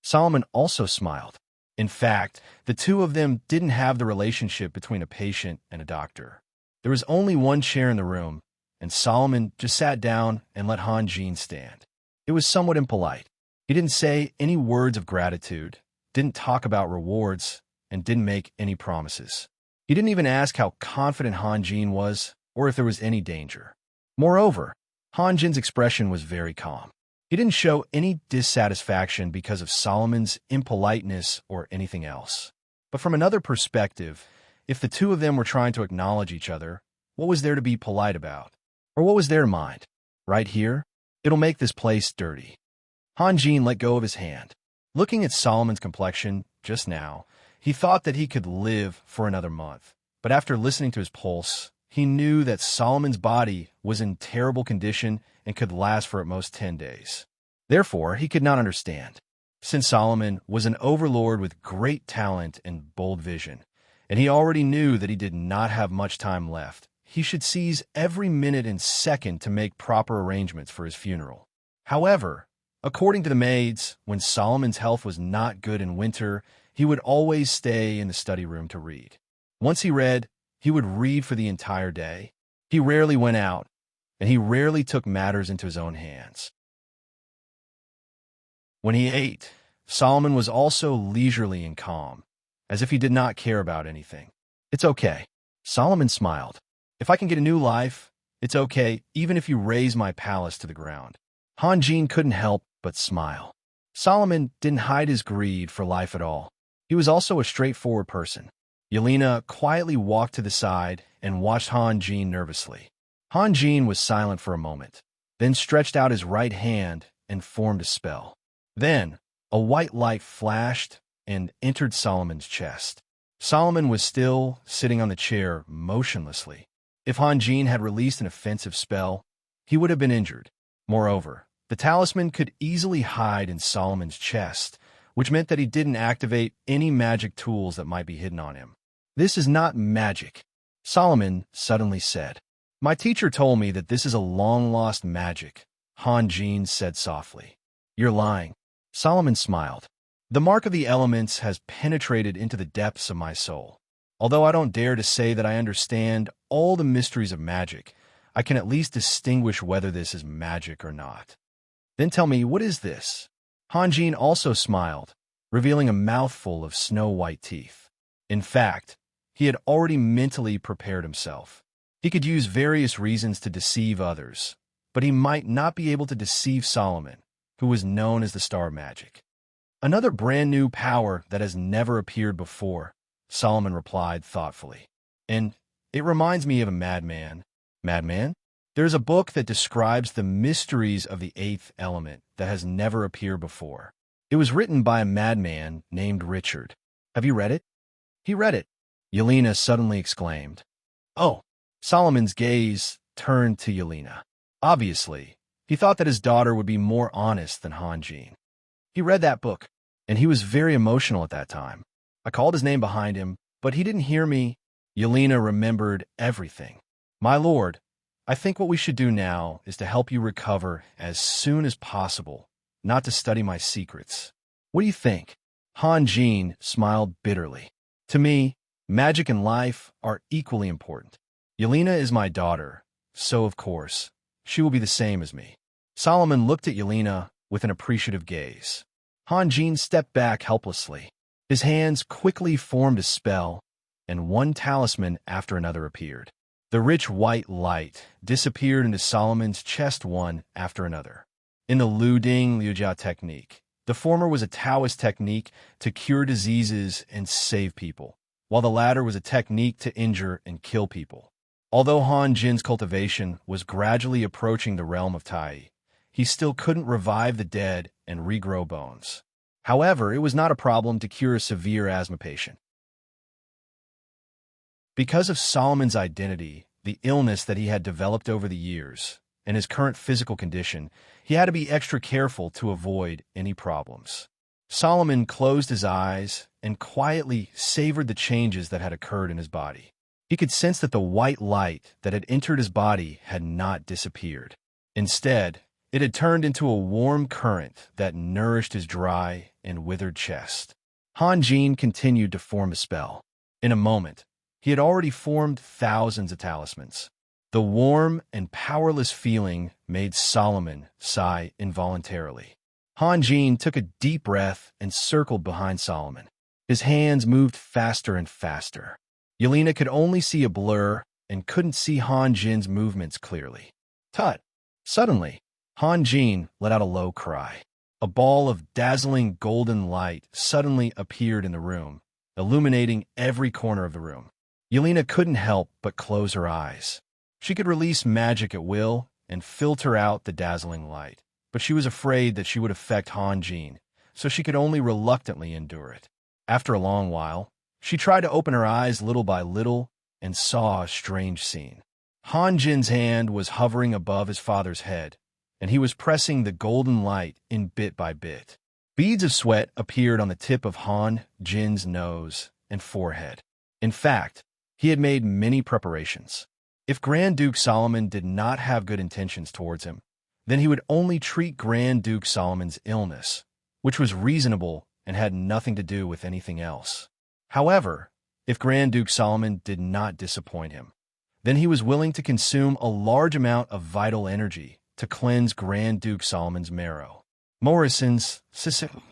Solomon also smiled. In fact, the two of them didn't have the relationship between a patient and a doctor. There was only one chair in the room, and Solomon just sat down and let Hanjin stand. It was somewhat impolite. He didn't say any words of gratitude, didn't talk about rewards, and didn't make any promises. He didn't even ask how confident Hanjin was or if there was any danger. Moreover, Hanjin's expression was very calm. He didn't show any dissatisfaction because of Solomon's impoliteness or anything else. But from another perspective, if the two of them were trying to acknowledge each other, what was there to be polite about? Or what was there to mind? Right here? It'll make this place dirty. Hanjin let go of his hand. Looking at Solomon's complexion just now, he thought that he could live for another month. But after listening to his pulse, he knew that Solomon's body was in terrible condition and could last for at most 10 days. Therefore, he could not understand. Since Solomon was an overlord with great talent and bold vision, and he already knew that he did not have much time left, he should seize every minute and second to make proper arrangements for his funeral. However, according to the maids, when Solomon's health was not good in winter, he would always stay in the study room to read. Once he read, he would read for the entire day. He rarely went out, and he rarely took matters into his own hands. When he ate, Solomon was also leisurely and calm, as if he did not care about anything. It's okay. Solomon smiled. If I can get a new life, it's okay, even if you raise my palace to the ground. Hanjin couldn't help but smile. Solomon didn't hide his greed for life at all. He was also a straightforward person. Yelena quietly walked to the side and watched Hanjin nervously. Hanjin was silent for a moment, then stretched out his right hand and formed a spell. Then, a white light flashed and entered Solomon's chest. Solomon was still sitting on the chair motionlessly. If Hanjin had released an offensive spell, he would have been injured. Moreover, the talisman could easily hide in Solomon's chest, which meant that he didn't activate any magic tools that might be hidden on him. This is not magic, Solomon suddenly said. My teacher told me that this is a long-lost magic, Hanjin said softly. You're lying. Solomon smiled. The mark of the elements has penetrated into the depths of my soul. Although I don't dare to say that I understand all the mysteries of magic, I can at least distinguish whether this is magic or not. Then tell me, what is this? Hanjin also smiled, revealing a mouthful of snow-white teeth. In fact, he had already mentally prepared himself. He could use various reasons to deceive others, but he might not be able to deceive Solomon, who was known as the Star of Magic. Another brand new power that has never appeared before, Solomon replied thoughtfully. And it reminds me of a madman. Madman? There's a book that describes the mysteries of the eighth element that has never appeared before. It was written by a madman named Richard. Have you read it? He read it, Yelena suddenly exclaimed. Oh, Solomon's gaze turned to Yelena. Obviously, he thought that his daughter would be more honest than Hanjin. He read that book, and he was very emotional at that time. I called his name behind him, but he didn't hear me. Yelena remembered everything. My lord, I think what we should do now is to help you recover as soon as possible, not to study my secrets. What do you think? Hanjin smiled bitterly. To me, magic and life are equally important. Yelena is my daughter, so of course, she will be the same as me. Solomon looked at Yelena with an appreciative gaze. Hanjin stepped back helplessly. His hands quickly formed a spell, and one talisman after another appeared. The rich white light disappeared into Solomon's chest one after another. In the Lu Ding Liujia technique, the former was a Taoist technique to cure diseases and save people, while the latter was a technique to injure and kill people. Although Han Jin's cultivation was gradually approaching the realm of Tai, he still couldn't revive the dead and regrow bones. However, it was not a problem to cure a severe asthma patient. Because of Solomon's identity, the illness that he had developed over the years, and his current physical condition, he had to be extra careful to avoid any problems. Solomon closed his eyes and quietly savored the changes that had occurred in his body. He could sense that the white light that had entered his body had not disappeared. Instead, it had turned into a warm current that nourished his dry and withered chest. Hanjin continued to form a spell. In a moment, he had already formed thousands of talismans. The warm and powerless feeling made Solomon sigh involuntarily. Hanjin took a deep breath and circled behind Solomon. His hands moved faster and faster. Yelena could only see a blur and couldn't see Hanjin's movements clearly. Tut! Suddenly, Hanjin let out a low cry. A ball of dazzling golden light suddenly appeared in the room, illuminating every corner of the room. Yelena couldn't help but close her eyes. She could release magic at will and filter out the dazzling light, but she was afraid that she would affect Hanjin, so she could only reluctantly endure it. After a long while, she tried to open her eyes little by little and saw a strange scene. Hanjin's hand was hovering above his father's head, and he was pressing the golden light in bit by bit. Beads of sweat appeared on the tip of Hanjin's nose and forehead. In fact, he had made many preparations. If Grand Duke Solomon did not have good intentions towards him, then he would only treat Grand Duke Solomon's illness, which was reasonable and had nothing to do with anything else. However, if Grand Duke Solomon did not disappoint him, then he was willing to consume a large amount of vital energy to cleanse Grand Duke Solomon's marrow. Morrison's,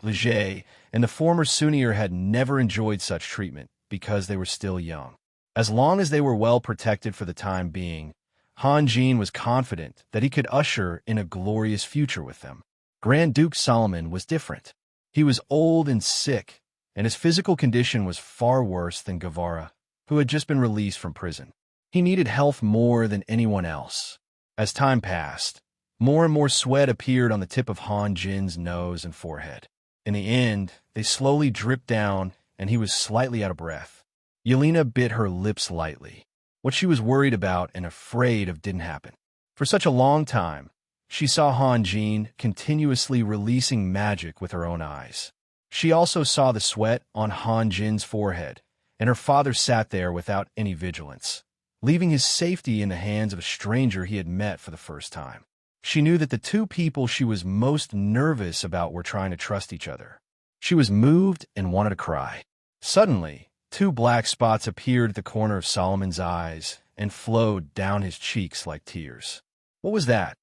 Leger, and the former Sunir had never enjoyed such treatment because they were still young. As long as they were well protected for the time being, Han Jin was confident that he could usher in a glorious future with them. Grand Duke Solomon was different. He was old and sick, and his physical condition was far worse than Guevara, who had just been released from prison. He needed health more than anyone else. As time passed, more and more sweat appeared on the tip of Han Jin's nose and forehead. In the end, they slowly dripped down, and he was slightly out of breath. Yelena bit her lips lightly. What she was worried about and afraid of didn't happen. For such a long time, she saw Han Jin continuously releasing magic with her own eyes. She also saw the sweat on Han Jin's forehead, and her father sat there without any vigilance, leaving his safety in the hands of a stranger he had met for the first time. She knew that the two people she was most nervous about were trying to trust each other. She was moved and wanted to cry. Suddenly, two black spots appeared at the corner of Solomon's eyes and flowed down his cheeks like tears. What was that?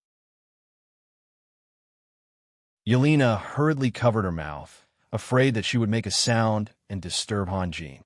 Yelena hurriedly covered her mouth, afraid that she would make a sound and disturb Han Jin.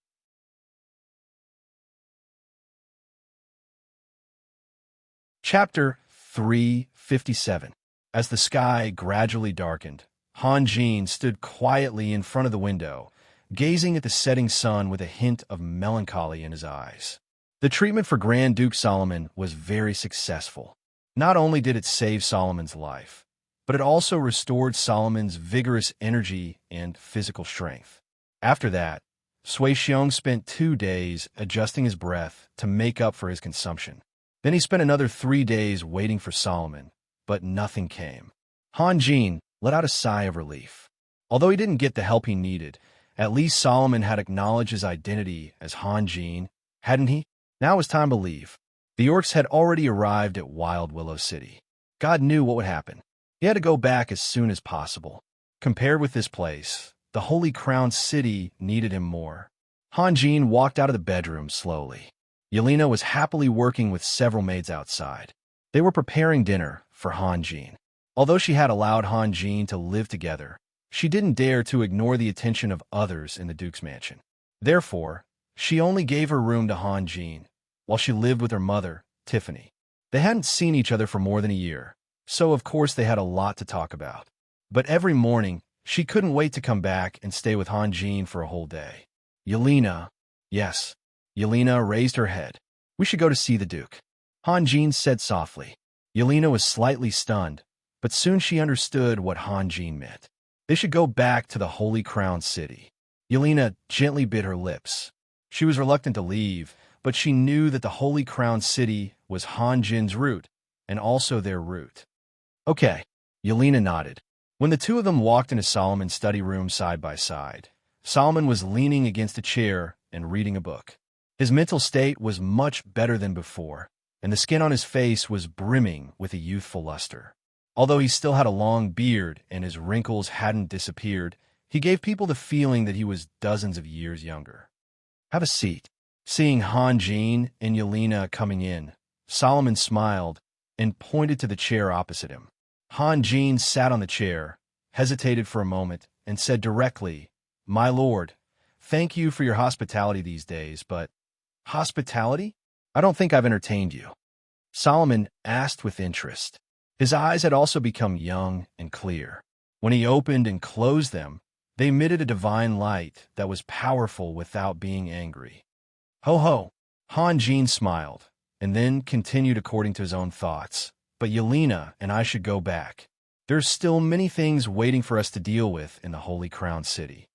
Chapter 357. As the sky gradually darkened, Han Jin stood quietly in front of the window, gazing at the setting sun with a hint of melancholy in his eyes. The treatment for Grand Duke Solomon was very successful. Not only did it save Solomon's life, but it also restored Solomon's vigorous energy and physical strength. After that, Sui Xiong spent 2 days adjusting his breath to make up for his consumption. Then he spent another 3 days waiting for Solomon, but nothing came. Han Jin let out a sigh of relief. Although he didn't get the help he needed, at least Solomon had acknowledged his identity as Han Jin, hadn't he? Now it was time to leave. The orcs had already arrived at Wild Willow City. God knew what would happen. He had to go back as soon as possible. Compared with this place, the Holy Crown City needed him more. Han Jin walked out of the bedroom slowly. Yelena was happily working with several maids outside. They were preparing dinner for Han Jin. Although she had allowed Han Jin to live together, she didn't dare to ignore the attention of others in the Duke's mansion. Therefore, she only gave her room to Han Jin, while she lived with her mother, Tiffany. They hadn't seen each other for more than a year, so of course they had a lot to talk about. But every morning, she couldn't wait to come back and stay with Han Jin for a whole day. Yelena, yes. Yelena raised her head. We should go to see the Duke. Han Jin said softly. Yelena was slightly stunned, but soon she understood what Han Jin meant. They should go back to the Holy Crown City. Yelena gently bit her lips. She was reluctant to leave, but she knew that the Holy Crown City was Han Jin's route, and also their route. Okay, Yelena nodded. When the two of them walked into Solomon's study room side by side, Solomon was leaning against a chair and reading a book. His mental state was much better than before, and the skin on his face was brimming with a youthful luster. Although he still had a long beard and his wrinkles hadn't disappeared, he gave people the feeling that he was dozens of years younger. Have a seat. Seeing Han Jin and Yelena coming in, Solomon smiled and pointed to the chair opposite him. Han Jin sat on the chair, hesitated for a moment, and said directly, "My lord, thank you for your hospitality these days, but..." "Hospitality? I don't think I've entertained you." Solomon asked with interest. His eyes had also become young and clear. When he opened and closed them, they emitted a divine light that was powerful without being angry. Ho ho! Han Jin smiled, and then continued according to his own thoughts. But Yelena and I should go back. There's still many things waiting for us to deal with in the Holy Crown City.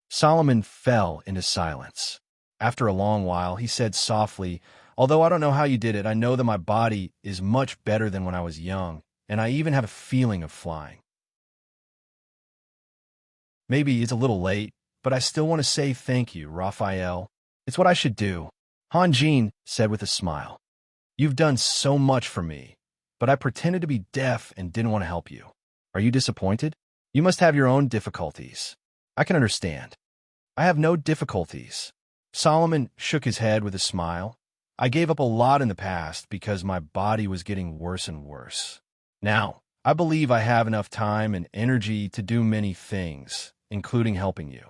Solomon fell into silence. After a long while, he said softly, "Although I don't know how you did it, I know that my body is much better than when I was young, and I even have a feeling of flying. Maybe it's a little late, but I still want to say thank you, Raphael. It's what I should do," Han Jin said with a smile. "You've done so much for me, but I pretended to be deaf and didn't want to help you. Are you disappointed? You must have your own difficulties. I can understand." "I have no difficulties." Solomon shook his head with a smile. "I gave up a lot in the past because my body was getting worse and worse. Now, I believe I have enough time and energy to do many things, including helping you.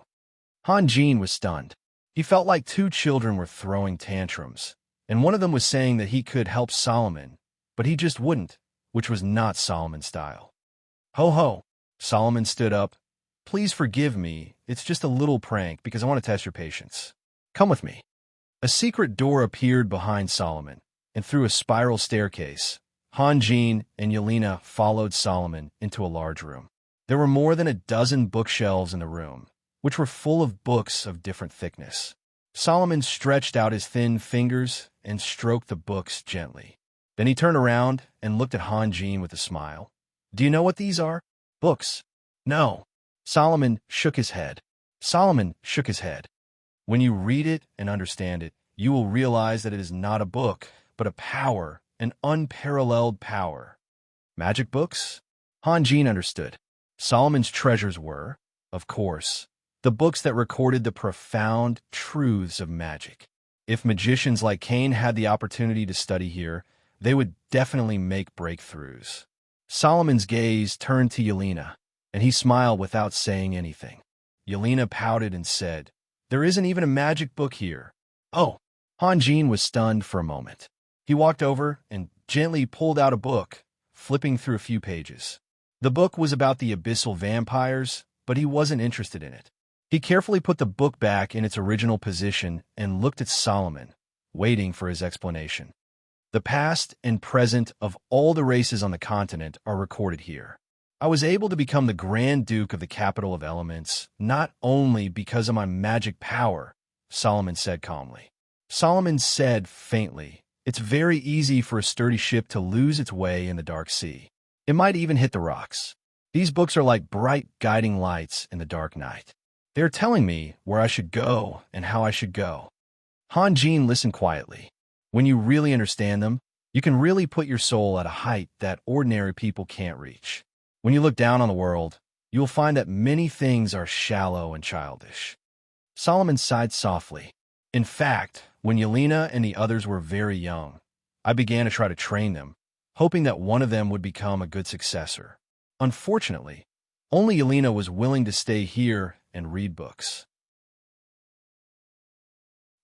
Han Jin was stunned. He felt like two children were throwing tantrums, and one of them was saying that he could help Solomon, but he just wouldn't, which was not Solomon's style. Ho ho! Solomon stood up. Please forgive me, it's just a little prank because I want to test your patience. Come with me. A secret door appeared behind Solomon, and through a spiral staircase, Han Jin and Yelena followed Solomon into a large room. There were more than a dozen bookshelves in the room, which were full of books of different thickness. Solomon stretched out his thin fingers and stroked the books gently. Then he turned around and looked at Han Jin with a smile. Do you know what these are? Books. No. Solomon shook his head. When you read it and understand it, you will realize that it is not a book, but a power, an unparalleled power. Magic books? Han Jin understood. Solomon's treasures were, of course, the books that recorded the profound truths of magic. If magicians like Cain had the opportunity to study here, they would definitely make breakthroughs. Solomon's gaze turned to Yelena, and he smiled without saying anything. Yelena pouted and said, There isn't even a magic book here. Oh, Han Jin was stunned for a moment. He walked over and gently pulled out a book, flipping through a few pages. The book was about the abyssal vampires, but he wasn't interested in it. He carefully put the book back in its original position and looked at Solomon, waiting for his explanation. The past and present of all the races on the continent are recorded here. I was able to become the Grand Duke of the capital of elements, not only because of my magic power, Solomon said calmly. Solomon said faintly, It's very easy for a sturdy ship to lose its way in the dark sea. It might even hit the rocks. These books are like bright guiding lights in the dark night. They are telling me where I should go and how I should go. Han Jin listened quietly. When you really understand them, you can really put your soul at a height that ordinary people can't reach. When you look down on the world, you will find that many things are shallow and childish. Solomon sighed softly. In fact, when Yelena and the others were very young, I began to try to train them, hoping that one of them would become a good successor. Unfortunately, only Yelena was willing to stay here and read books.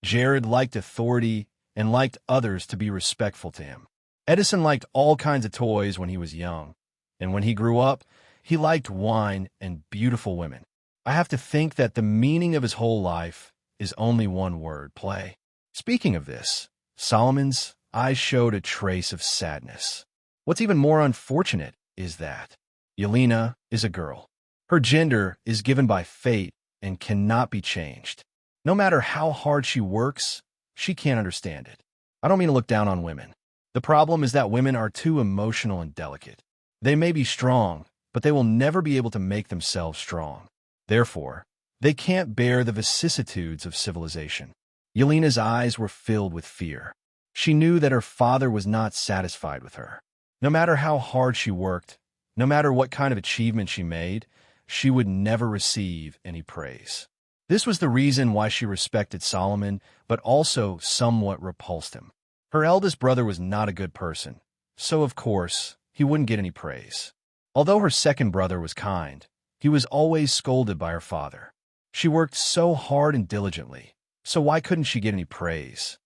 Jared liked authority and liked others to be respectful to him. Edison liked all kinds of toys when he was young, and when he grew up, he liked wine and beautiful women. I have to think that the meaning of his whole life is only one word: play. Speaking of this, Solomon's eyes showed a trace of sadness. What's even more unfortunate is that Yelena is a girl. Her gender is given by fate and cannot be changed. No matter how hard she works, she can't understand it. I don't mean to look down on women. The problem is that women are too emotional and delicate. They may be strong, but they will never be able to make themselves strong. Therefore, they can't bear the vicissitudes of civilization. Yelena's eyes were filled with fear. She knew that her father was not satisfied with her. No matter how hard she worked, no matter what kind of achievement she made, she would never receive any praise. This was the reason why she respected Solomon, but also somewhat repulsed him. Her eldest brother was not a good person, so of course, he wouldn't get any praise. Although her second brother was kind, he was always scolded by her father. She worked so hard and diligently, so why couldn't she get any praise?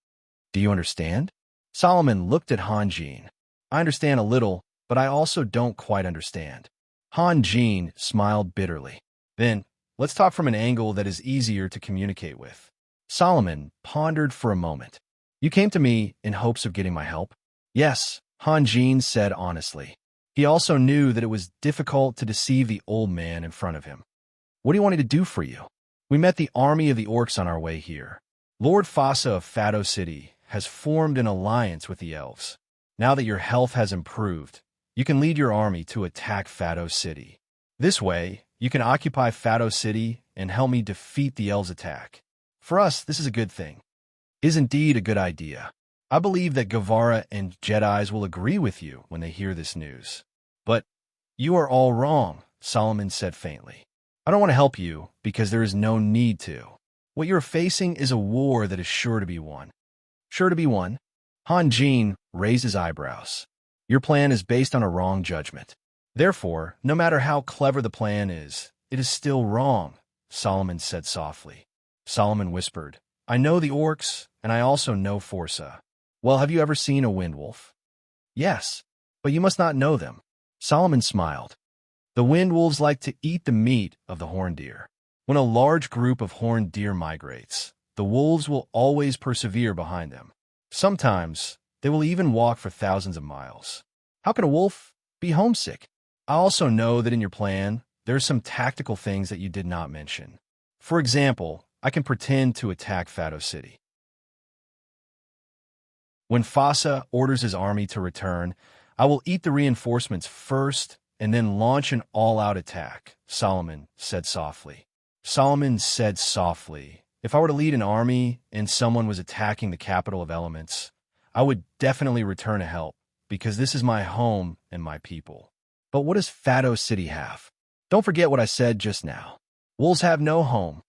Do you understand? Solomon looked at Han Jin. I understand a little, but I also don't quite understand. Han Jin smiled bitterly. Then, let's talk from an angle that is easier to communicate with. Solomon pondered for a moment. You came to me in hopes of getting my help? Yes, Han Jin said honestly. He also knew that it was difficult to deceive the old man in front of him. What do you want me to do for you? We met the army of the orcs on our way here. Lord Fasa of Fado City has formed an alliance with the elves. Now that your health has improved, you can lead your army to attack Fado City. This way, you can occupy Fado City and help me defeat the elves' attack. For us, this is a good thing. Is indeed a good idea. I believe that Guevara and Jedis will agree with you when they hear this news. But you are all wrong, Solomon said faintly. I don't want to help you because there is no need to. What you're facing is a war that is sure to be won. Sure to be won? Han Jin raised his eyebrows. Your plan is based on a wrong judgment. Therefore, no matter how clever the plan is, it is still wrong, Solomon said softly. Solomon whispered, I know the orcs, and I also know Forza. Well, have you ever seen a wind wolf? Yes, but you must not know them. Solomon smiled. The wind wolves like to eat the meat of the horned deer. When a large group of horned deer migrates, the wolves will always persevere behind them. Sometimes, they will even walk for thousands of miles. How can a wolf be homesick? I also know that in your plan, there are some tactical things that you did not mention. For example, I can pretend to attack Fado City. When Fasa orders his army to return, I will eat the reinforcements first and then launch an all-out attack, Solomon said softly. Solomon said softly, if I were to lead an army and someone was attacking the capital of elements, I would definitely return to help, because this is my home and my people. But what does Fado City have? Don't forget what I said just now. Wolves have no home.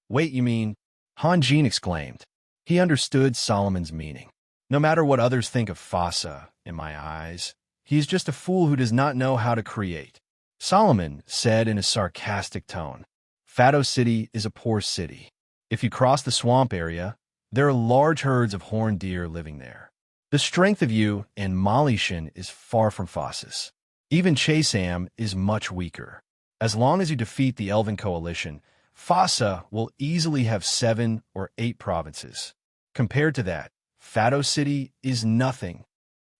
Wait, you mean? Hanjin exclaimed. He understood Solomon's meaning. No matter what others think of Fasa, in my eyes, he is just a fool who does not know how to create. Solomon said in a sarcastic tone, Fado City is a poor city. If you cross the swamp area, there are large herds of horned deer living there. The strength of you and Malishan is far from Fasa's. Even Chasam is much weaker. As long as you defeat the Elven Coalition, Fasa will easily have 7 or 8 provinces. Compared to that, Fado City is nothing.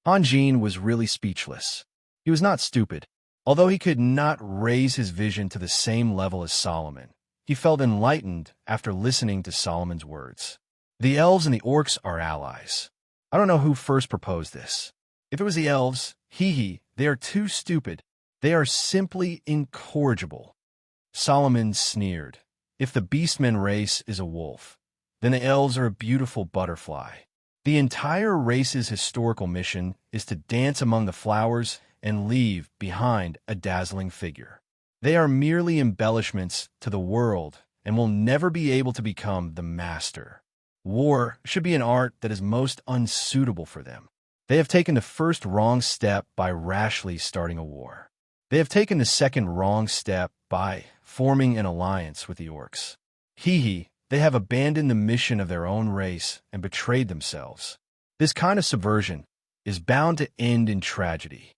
Hanjin was really speechless. He was not stupid. Although he could not raise his vision to the same level as Solomon, he felt enlightened after listening to Solomon's words. The elves and the orcs are allies. I don't know who first proposed this. If it was the elves, they are too stupid. They are simply incorrigible. Solomon sneered. If the beastmen race is a wolf, then the elves are a beautiful butterfly. The entire race's historical mission is to dance among the flowers and leave behind a dazzling figure. They are merely embellishments to the world and will never be able to become the master. War should be an art that is most unsuitable for them. They have taken the first wrong step by rashly starting a war. They have taken the second wrong step by forming an alliance with the orcs. They have abandoned the mission of their own race and betrayed themselves. This kind of subversion is bound to end in tragedy.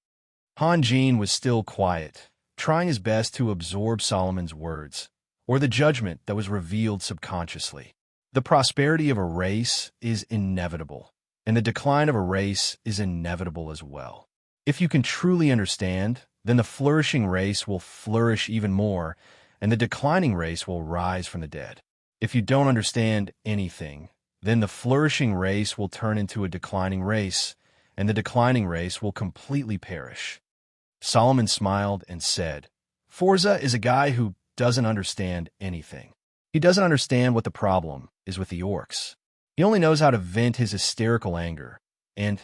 Hanjin was still quiet, trying his best to absorb Solomon's words, or the judgment that was revealed subconsciously. The prosperity of a race is inevitable, and the decline of a race is inevitable as well. If you can truly understand, then the flourishing race will flourish even more, and the declining race will rise from the dead. If you don't understand anything, then the flourishing race will turn into a declining race, and the declining race will completely perish. Solomon smiled and said, Forza is a guy who doesn't understand anything. He doesn't understand what the problem is with the orcs. He only knows how to vent his hysterical anger, and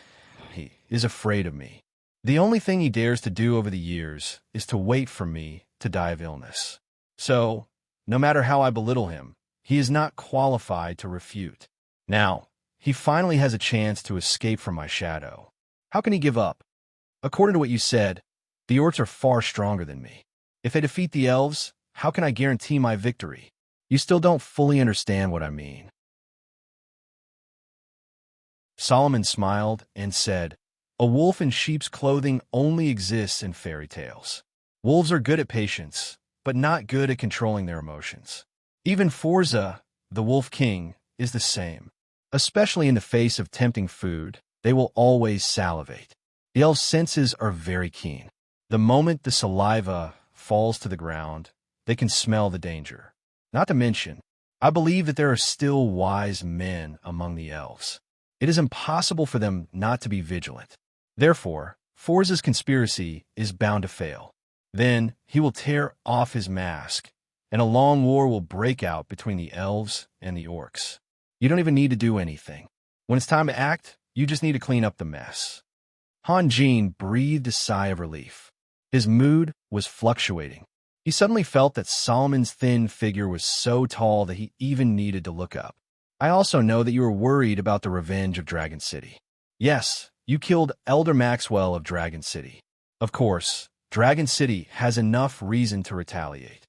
he is afraid of me. The only thing he dares to do over the years is to wait for me to die of illness. So, no matter how I belittle him, he is not qualified to refute. Now, he finally has a chance to escape from my shadow. How can he give up? According to what you said, the orcs are far stronger than me. If they defeat the elves, how can I guarantee my victory? You still don't fully understand what I mean. Solomon smiled and said, A wolf in sheep's clothing only exists in fairy tales. Wolves are good at patience, but not good at controlling their emotions. Even Forza, the Wolf King, is the same. Especially in the face of tempting food, they will always salivate. The elf's senses are very keen. The moment the saliva falls to the ground, they can smell the danger. Not to mention, I believe that there are still wise men among the elves. It is impossible for them not to be vigilant. Therefore, Forza's conspiracy is bound to fail. Then he will tear off his mask, and a long war will break out between the elves and the orcs. You don't even need to do anything. When it's time to act, you just need to clean up the mess. Hanjin breathed a sigh of relief. His mood was fluctuating. He suddenly felt that Solomon's thin figure was so tall that he even needed to look up. I also know that you were worried about the revenge of Dragon City. Yes, you killed Elder Maxwell of Dragon City. Of course, Dragon City has enough reason to retaliate.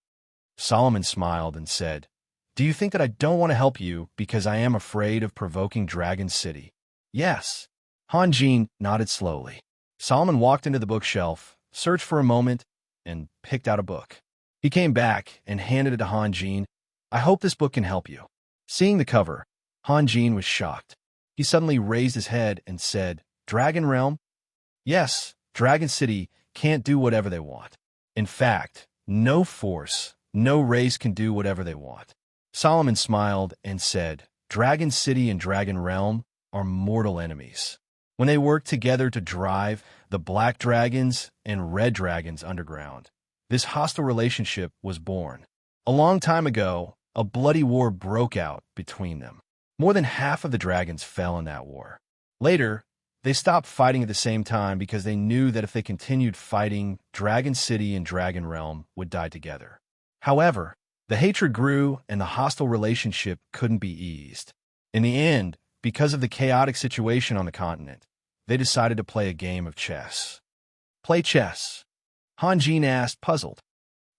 Solomon smiled and said, "Do you think that I don't want to help you because I am afraid of provoking Dragon City?" "Yes." Hanjin nodded slowly. Solomon walked into the bookshelf, searched for a moment, and picked out a book. He came back and handed it to Hanjin. "I hope this book can help you." Seeing the cover, Hanjin was shocked. He suddenly raised his head and said, "Dragon Realm?" "Yes, Dragon City can't do whatever they want. In fact, no force, no race can do whatever they want." Solomon smiled and said, "Dragon City and Dragon Realm are mortal enemies. When they worked together to drive the black dragons and red dragons underground, this hostile relationship was born. A long time ago, a bloody war broke out between them. More than half of the dragons fell in that war. Later, they stopped fighting at the same time because they knew that if they continued fighting, Dragon City and Dragon Realm would die together. However, the hatred grew and the hostile relationship couldn't be eased. In the end, because of the chaotic situation on the continent, they decided to play a game of chess." "Play chess?" Hanjin asked, puzzled.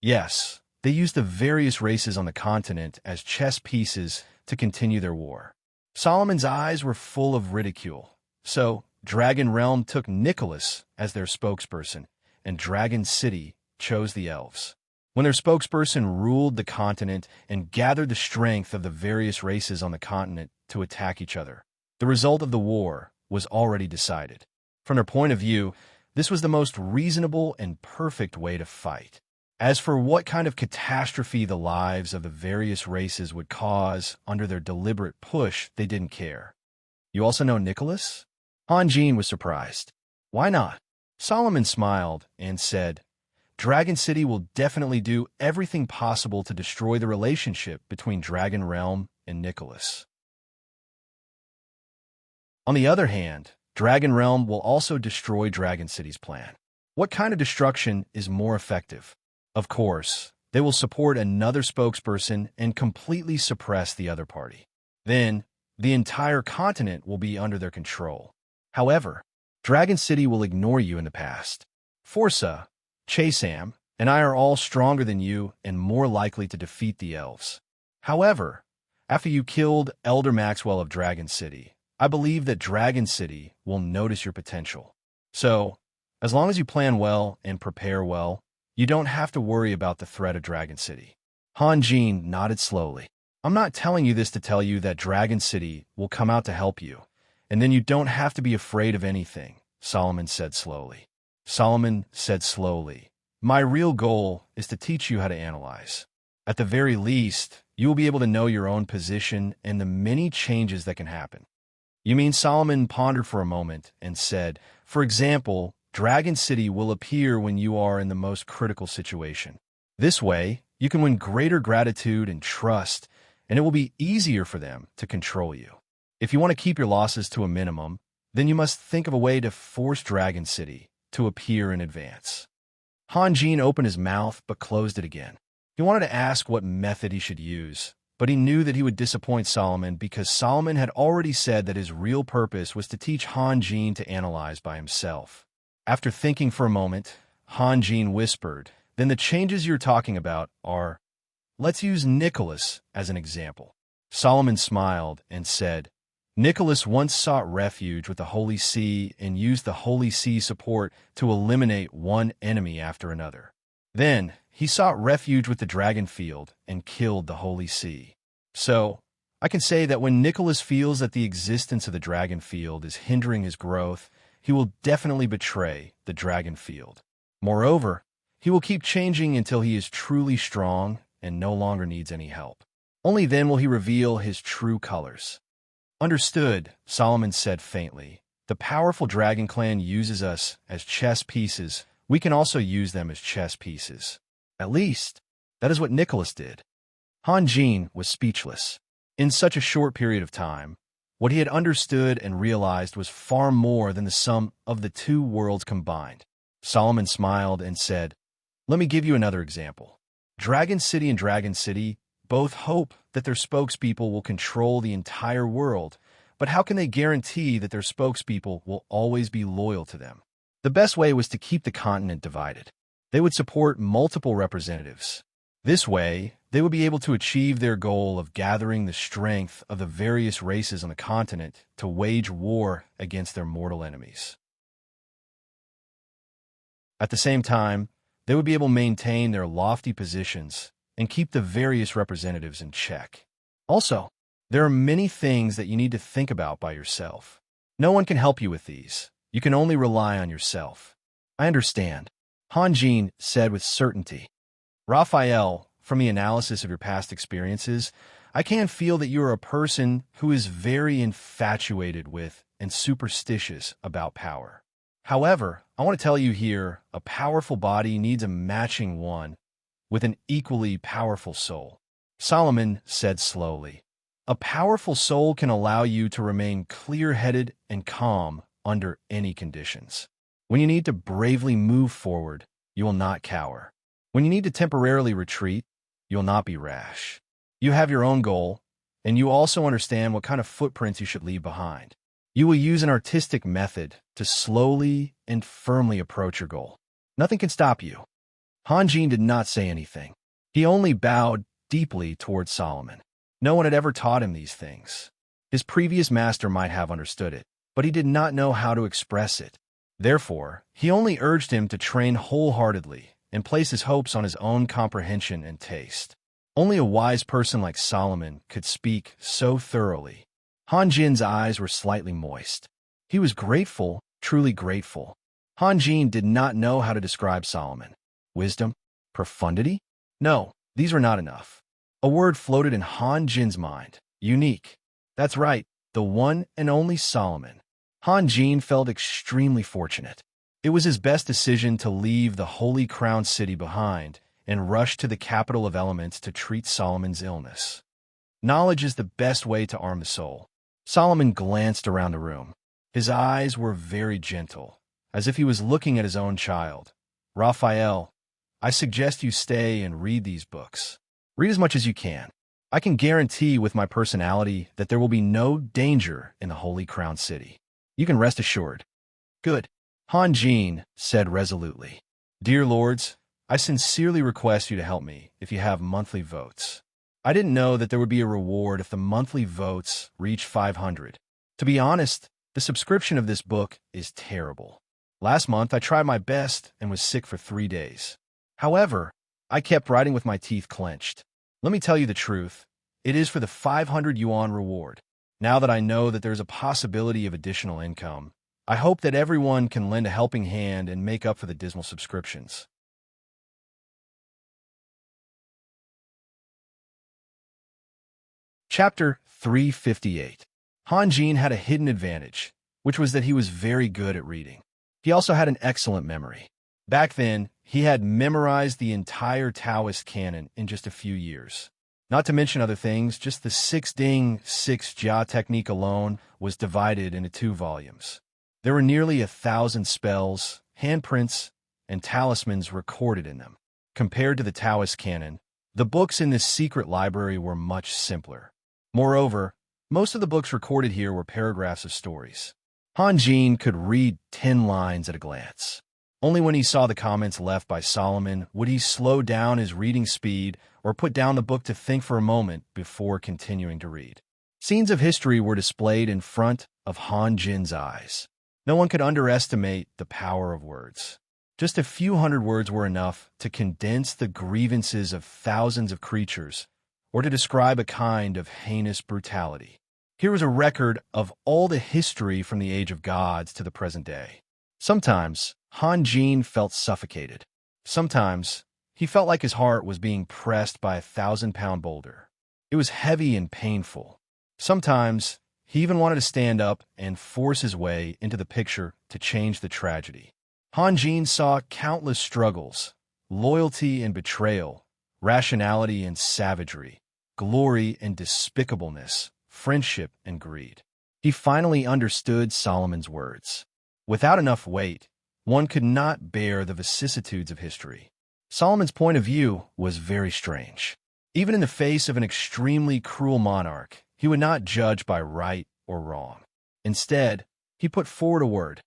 "Yes, they used the various races on the continent as chess pieces to continue their war." Solomon's eyes were full of ridicule. "So, Dragon Realm took Nicholas as their spokesperson, and Dragon City chose the elves. When their spokesperson ruled the continent and gathered the strength of the various races on the continent to attack each other, the result of the war was already decided. From their point of view, this was the most reasonable and perfect way to fight. As for what kind of catastrophe the lives of the various races would cause under their deliberate push, they didn't care." "You also know Nicholas?" Hanjin was surprised. "Why not?" Solomon smiled and said, "Dragon City will definitely do everything possible to destroy the relationship between Dragon Realm and Nicholas. On the other hand, Dragon Realm will also destroy Dragon City's plan. What kind of destruction is more effective? Of course, they will support another spokesperson and completely suppress the other party. Then, the entire continent will be under their control. However, Dragon City will ignore you in the past. Forza, Chasam, and I are all stronger than you and more likely to defeat the elves. However, after you killed Elder Maxwell of Dragon City, I believe that Dragon City will notice your potential. So, as long as you plan well and prepare well, you don't have to worry about the threat of Dragon City." Hanjin nodded slowly. "I'm not telling you this to tell you that Dragon City will come out to help you, and then you don't have to be afraid of anything," Solomon said slowly. "My real goal is to teach you how to analyze. At the very least, you will be able to know your own position and the many changes that can happen." "You mean?" Solomon pondered for a moment and said, "For example, Dragon City will appear when you are in the most critical situation. This way, you can win greater gratitude and trust, and it will be easier for them to control you. If you want to keep your losses to a minimum, then you must think of a way to force Dragon City to appear in advance." Hanjin opened his mouth but closed it again. He wanted to ask what method he should use, but he knew that he would disappoint Solomon because Solomon had already said that his real purpose was to teach Hanjin to analyze by himself. After thinking for a moment, Hanjin whispered, "Then the changes you're talking about are, let's use Nicholas as an example." Solomon smiled and said, "Nicholas once sought refuge with the Holy See and used the Holy See support to eliminate one enemy after another. Then, he sought refuge with the Dragon Field and killed the Holy See. So, I can say that when Nicholas feels that the existence of the Dragon Field is hindering his growth, he will definitely betray the Dragon Field. Moreover, he will keep changing until he is truly strong and no longer needs any help. Only then will he reveal his true colors." "Understood," Solomon said faintly. "The powerful Dragon Clan uses us as chess pieces. We can also use them as chess pieces. At least, that is what Nicholas did." Hanjin was speechless. In such a short period of time, what he had understood and realized was far more than the sum of the two worlds combined. Solomon smiled and said, "Let me give you another example. Dragon City and Dragon City both hope that their spokespeople will control the entire world, but how can they guarantee that their spokespeople will always be loyal to them? The best way was to keep the continent divided. They would support multiple representatives. This way, they would be able to achieve their goal of gathering the strength of the various races on the continent to wage war against their mortal enemies. At the same time, they would be able to maintain their lofty positions and keep the various representatives in check. Also, there are many things that you need to think about by yourself. No one can help you with these. You can only rely on yourself. I understand, Hanjin said with certainty. Raphael, from the analysis of your past experiences, I can feel that you are a person who is very infatuated with and superstitious about power. However, I want to tell you here, a powerful body needs a matching one with an equally powerful soul. Solomon said slowly, a powerful soul can allow you to remain clear-headed and calm under any conditions. When you need to bravely move forward, you will not cower. When you need to temporarily retreat, you will not be rash. You have your own goal, and you also understand what kind of footprints you should leave behind. You will use an artistic method to slowly and firmly approach your goal. Nothing can stop you. Hanjin did not say anything. He only bowed deeply towards Solomon. No one had ever taught him these things. His previous master might have understood it, but he did not know how to express it. Therefore, he only urged him to train wholeheartedly and place his hopes on his own comprehension and taste. Only a wise person like Solomon could speak so thoroughly. Hanjin's eyes were slightly moist. He was grateful, truly grateful. Hanjin did not know how to describe Solomon. Wisdom? Profundity? No, these were not enough. A word floated in Hanjin's mind. Unique. That's right, the one and only Solomon. Hanjin felt extremely fortunate. It was his best decision to leave the Holy Crown City behind and rush to the capital of elements to treat Solomon's illness. Knowledge is the best way to arm the soul. Solomon glanced around the room. His eyes were very gentle, as if he was looking at his own child. Raphael, I suggest you stay and read these books. Read as much as you can. I can guarantee with my personality that there will be no danger in the Holy Crown City. You can rest assured. Good. Hanjin said resolutely. Dear lords, I sincerely request you to help me if you have monthly votes. I didn't know that there would be a reward if the monthly votes reach 500. To be honest, the subscription of this book is terrible. Last month, I tried my best and was sick for 3 days. However, I kept writing with my teeth clenched. Let me tell you the truth. It is for the 500 yuan reward. Now that I know that there's a possibility of additional income, I hope that everyone can lend a helping hand and make up for the dismal subscriptions. Chapter 358. Hanjin had a hidden advantage, which was that he was very good at reading. He also had an excellent memory. Back then, he had memorized the entire Taoist canon in just a few years. Not to mention other things, just the 6-ding, 6-jia technique alone was divided into 2 volumes. There were nearly 1,000 spells, handprints, and talismans recorded in them. Compared to the Taoist canon, the books in this secret library were much simpler. Moreover, most of the books recorded here were paragraphs of stories. Hanjin could read 10 lines at a glance. Only when he saw the comments left by Solomon would he slow down his reading speed or put down the book to think for a moment before continuing to read. Scenes of history were displayed in front of Hanjin's eyes. No one could underestimate the power of words. Just a few hundred words were enough to condense the grievances of thousands of creatures or to describe a kind of heinous brutality. Here was a record of all the history from the age of gods to the present day. Sometimes, Hanjin felt suffocated. Sometimes, he felt like his heart was being pressed by a 1,000-pound boulder. It was heavy and painful. Sometimes, he even wanted to stand up and force his way into the picture to change the tragedy. Hanjin saw countless struggles, loyalty and betrayal, rationality and savagery, glory and despicableness, friendship and greed. He finally understood Solomon's words. Without enough weight, one could not bear the vicissitudes of history. Solomon's point of view was very strange. Even in the face of an extremely cruel monarch, he would not judge by right or wrong. Instead, he put forward a word: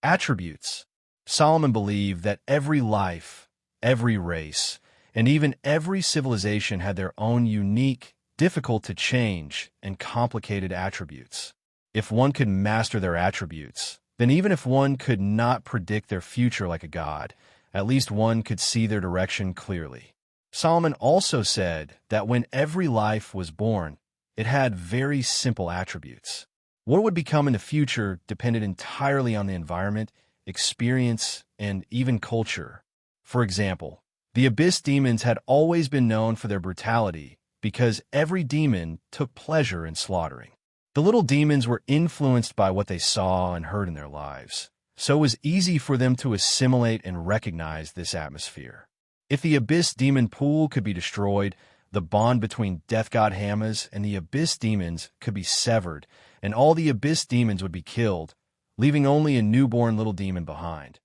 attributes. Solomon believed that every life, every race, and even every civilization had their own unique, difficult to change, and complicated attributes. If one could master their attributes, then even if one could not predict their future like a god, at least one could see their direction clearly. Solomon also said that when every life was born, it had very simple attributes. What would become in the future depended entirely on the environment, experience, and even culture. For example, the abyss demons had always been known for their brutality because every demon took pleasure in slaughtering. The little demons were influenced by what they saw and heard in their lives, so it was easy for them to assimilate and recognize this atmosphere. If the abyss demon pool could be destroyed, the bond between death god Hamas and the abyss demons could be severed, and all the abyss demons would be killed, leaving only a newborn little demon behind.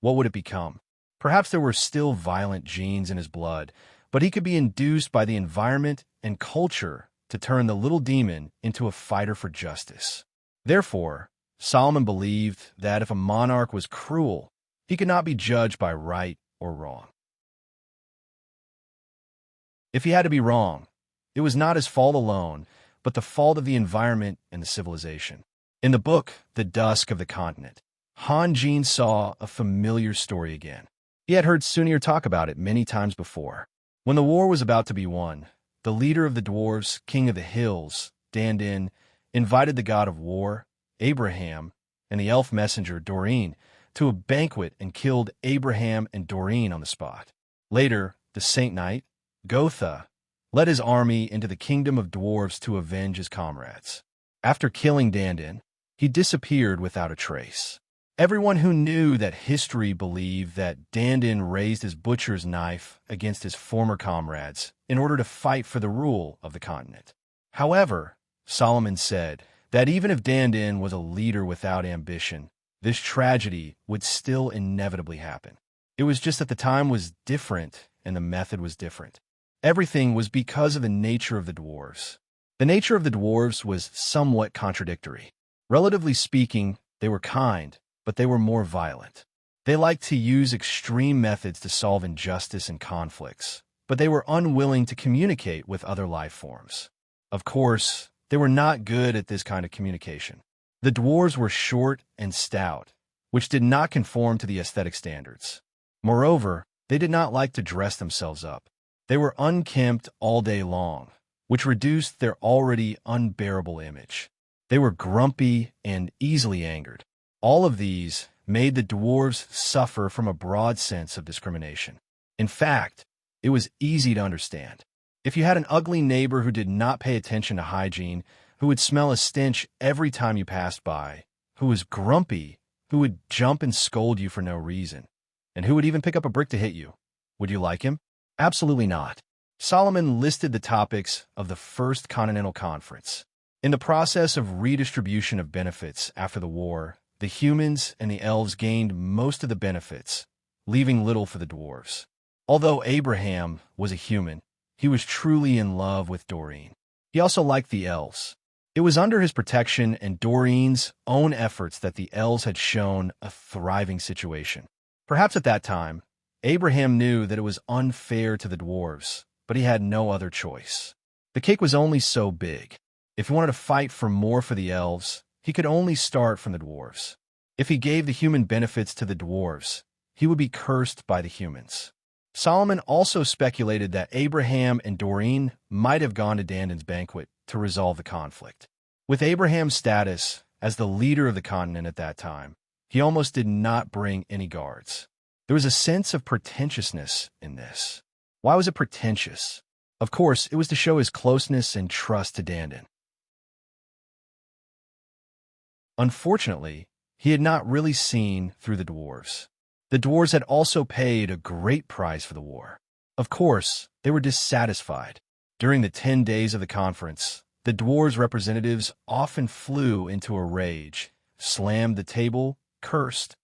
What would it become? Perhaps there were still violent genes in his blood, but he could be induced by the environment and culture to turn the little demon into a fighter for justice. Therefore, Solomon believed that if a monarch was cruel, he could not be judged by right or wrong. If he had to be wrong, it was not his fault alone, but the fault of the environment and the civilization. In the book, The Dusk of the Continent, Han Jin saw a familiar story again. He had heard Sunir talk about it many times before. When the war was about to be won, the leader of the dwarves, king of the hills, Dandin, invited the god of war, Abraham, and the elf messenger, Doreen, to a banquet and killed Abraham and Doreen on the spot. Later, the Saint Knight, Gotha, led his army into the kingdom of dwarves to avenge his comrades. After killing Dandin, he disappeared without a trace. Everyone who knew that history believed that Dandin raised his butcher's knife against his former comrades in order to fight for the rule of the continent. However, Solomon said that even if Dandin was a leader without ambition, this tragedy would still inevitably happen. It was just that the time was different and the method was different. Everything was because of the nature of the dwarves. The nature of the dwarves was somewhat contradictory. Relatively speaking, they were kind, but they were more violent. They liked to use extreme methods to solve injustice and conflicts, but they were unwilling to communicate with other life forms. Of course, they were not good at this kind of communication. The dwarves were short and stout, which did not conform to the aesthetic standards. Moreover, they did not like to dress themselves up. They were unkempt all day long, which reduced their already unbearable image. They were grumpy and easily angered. All of these made the dwarves suffer from a broad sense of discrimination. In fact, it was easy to understand. If you had an ugly neighbor who did not pay attention to hygiene, who would smell a stench every time you passed by, who was grumpy, who would jump and scold you for no reason, and who would even pick up a brick to hit you, would you like him? Absolutely not. Solomon listed the topics of the First Continental Conference. In the process of redistribution of benefits after the war, the humans and the elves gained most of the benefits, leaving little for the dwarves. Although Abraham was a human, he was truly in love with Doreen. He also liked the elves. It was under his protection and Doreen's own efforts that the elves had shown a thriving situation. Perhaps at that time, Abraham knew that it was unfair to the dwarves, but he had no other choice. The cake was only so big. If he wanted to fight for more for the elves, he could only start from the dwarves. If he gave the human benefits to the dwarves, he would be cursed by the humans. Solomon also speculated that Abraham and Doreen might have gone to Dandin's banquet to resolve the conflict. With Abraham's status as the leader of the continent at that time, he almost did not bring any guards. There was a sense of pretentiousness in this. Why was it pretentious? Of course, it was to show his closeness and trust to Dandin. Unfortunately, he had not really seen through the dwarves. The dwarves had also paid a great price for the war. Of course, they were dissatisfied. During the 10 days of the conference, the dwarves' representatives often flew into a rage, slammed the table, cursed,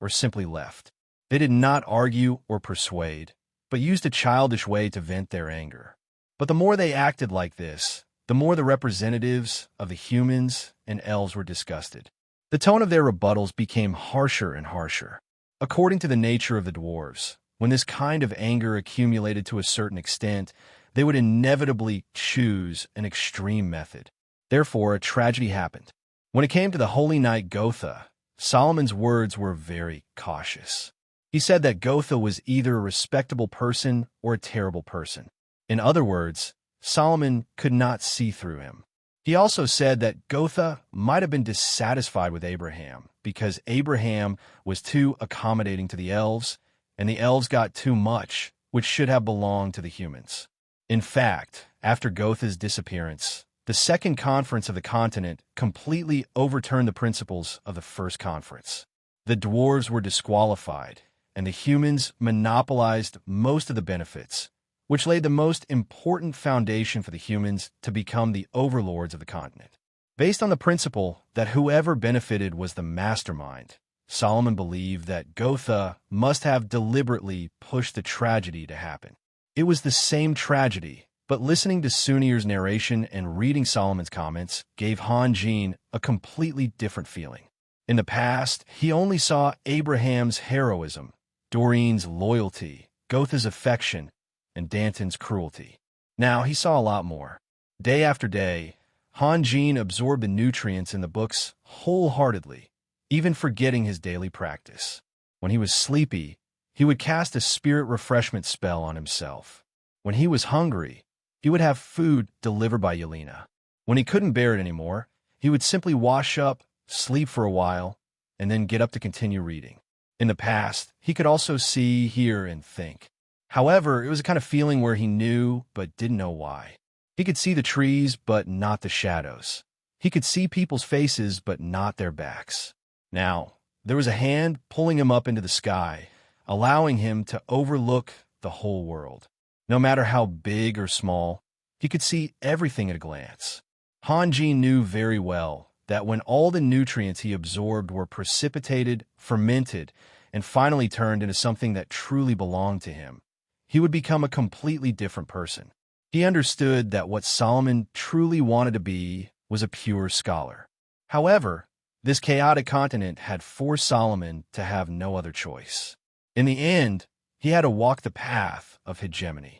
or simply left. They did not argue or persuade, but used a childish way to vent their anger. But the more they acted like this, the more the representatives of the humans and elves were disgusted. The tone of their rebuttals became harsher and harsher. According to the nature of the dwarves, When this kind of anger accumulated to a certain extent, they would inevitably choose an extreme method. Therefore, a tragedy happened. When it came to the holy knight Gotha, Solomon's words were very cautious. He said that Gotha was either a respectable person or a terrible person. In other words, Solomon could not see through him. He also said that Gotha might have been dissatisfied with Abraham because Abraham was too accommodating to the elves, and the elves got too much, which should have belonged to the humans. In fact, after Gotha's disappearance, the second conference of the continent completely overturned the principles of the first conference. The dwarves were disqualified, and the humans monopolized most of the benefits, which laid the most important foundation for the humans to become the overlords of the continent. Based on the principle that whoever benefited was the mastermind, Solomon believed that Gotha must have deliberately pushed the tragedy to happen. It was the same tragedy, but listening to Sunir's narration and reading Solomon's comments gave Hanjin a completely different feeling. In the past, he only saw Abraham's heroism, Doreen's loyalty, Gotha's affection, and Danton's cruelty. Now he saw a lot more. Day after day, Hanjin absorbed the nutrients in the books wholeheartedly, even forgetting his daily practice. When he was sleepy, he would cast a spirit refreshment spell on himself. When he was hungry, he would have food delivered by Yelena. When he couldn't bear it anymore, he would simply wash up, sleep for a while, and then get up to continue reading. In the past, he could also see, hear, and think. However, it was a kind of feeling where he knew but didn't know why. He could see the trees but not the shadows. He could see people's faces but not their backs. Now, there was a hand pulling him up into the sky, allowing him to overlook the whole world. No matter how big or small, he could see everything at a glance. Hanjin knew very well that when all the nutrients he absorbed were precipitated, fermented, and finally turned into something that truly belonged to him, he would become a completely different person. He understood that what Solomon truly wanted to be was a pure scholar. However, this chaotic continent had forced Solomon to have no other choice. In the end, he had to walk the path of hegemony.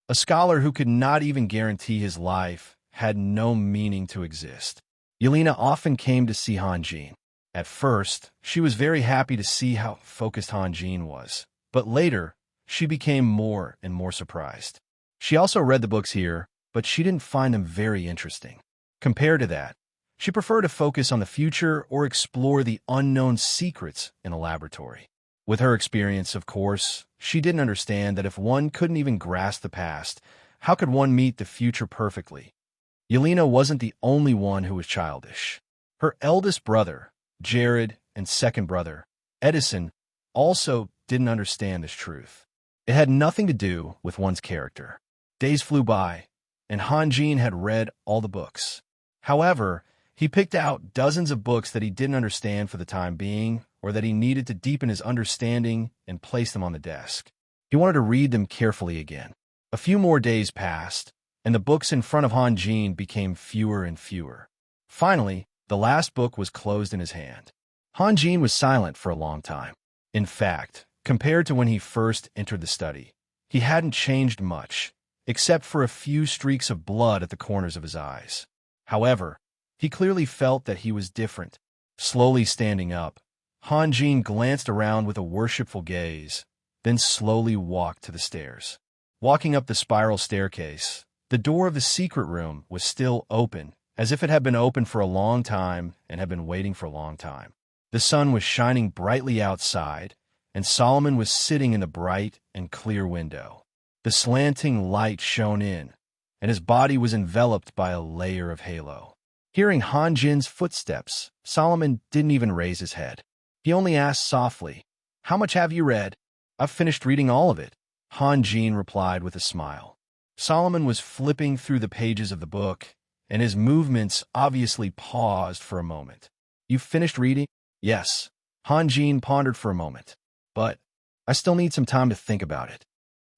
A scholar who could not even guarantee his life had no meaning to exist. Yelena often came to see Hanjin. At first, she was very happy to see how focused Hanjin was, but later, she became more and more surprised. She also read the books here, but she didn't find them very interesting. Compared to that, she preferred to focus on the future or explore the unknown secrets in a laboratory. With her experience, of course, she didn't understand that if one couldn't even grasp the past, how could one meet the future perfectly? Yelena wasn't the only one who was childish. Her eldest brother, Jared, and second brother, Edison, also didn't understand this truth. It had nothing to do with one's character. Days flew by, and Hanjin had read all the books. However, he picked out dozens of books that he didn't understand for the time being, or that he needed to deepen his understanding and place them on the desk. He wanted to read them carefully again. A few more days passed, and the books in front of Hanjin became fewer and fewer. Finally, the last book was closed in his hand. Hanjin was silent for a long time. In fact, compared to when he first entered the study, he hadn't changed much, except for a few streaks of blood at the corners of his eyes. However, he clearly felt that he was different. Slowly standing up, Hanjin glanced around with a worshipful gaze, then slowly walked to the stairs. Walking up the spiral staircase, the door of the secret room was still open, as if it had been open for a long time and had been waiting for a long time. The sun was shining brightly outside, and Solomon was sitting in the bright and clear window. The slanting light shone in, and his body was enveloped by a layer of halo. Hearing Hanjin's footsteps, Solomon didn't even raise his head. He only asked softly, "How much have you read?" "I've finished reading all of it," Hanjin replied with a smile. Solomon was flipping through the pages of the book, and his movements obviously paused for a moment. "You've finished reading?" "Yes." Hanjin pondered for a moment. "But I still need some time to think about it."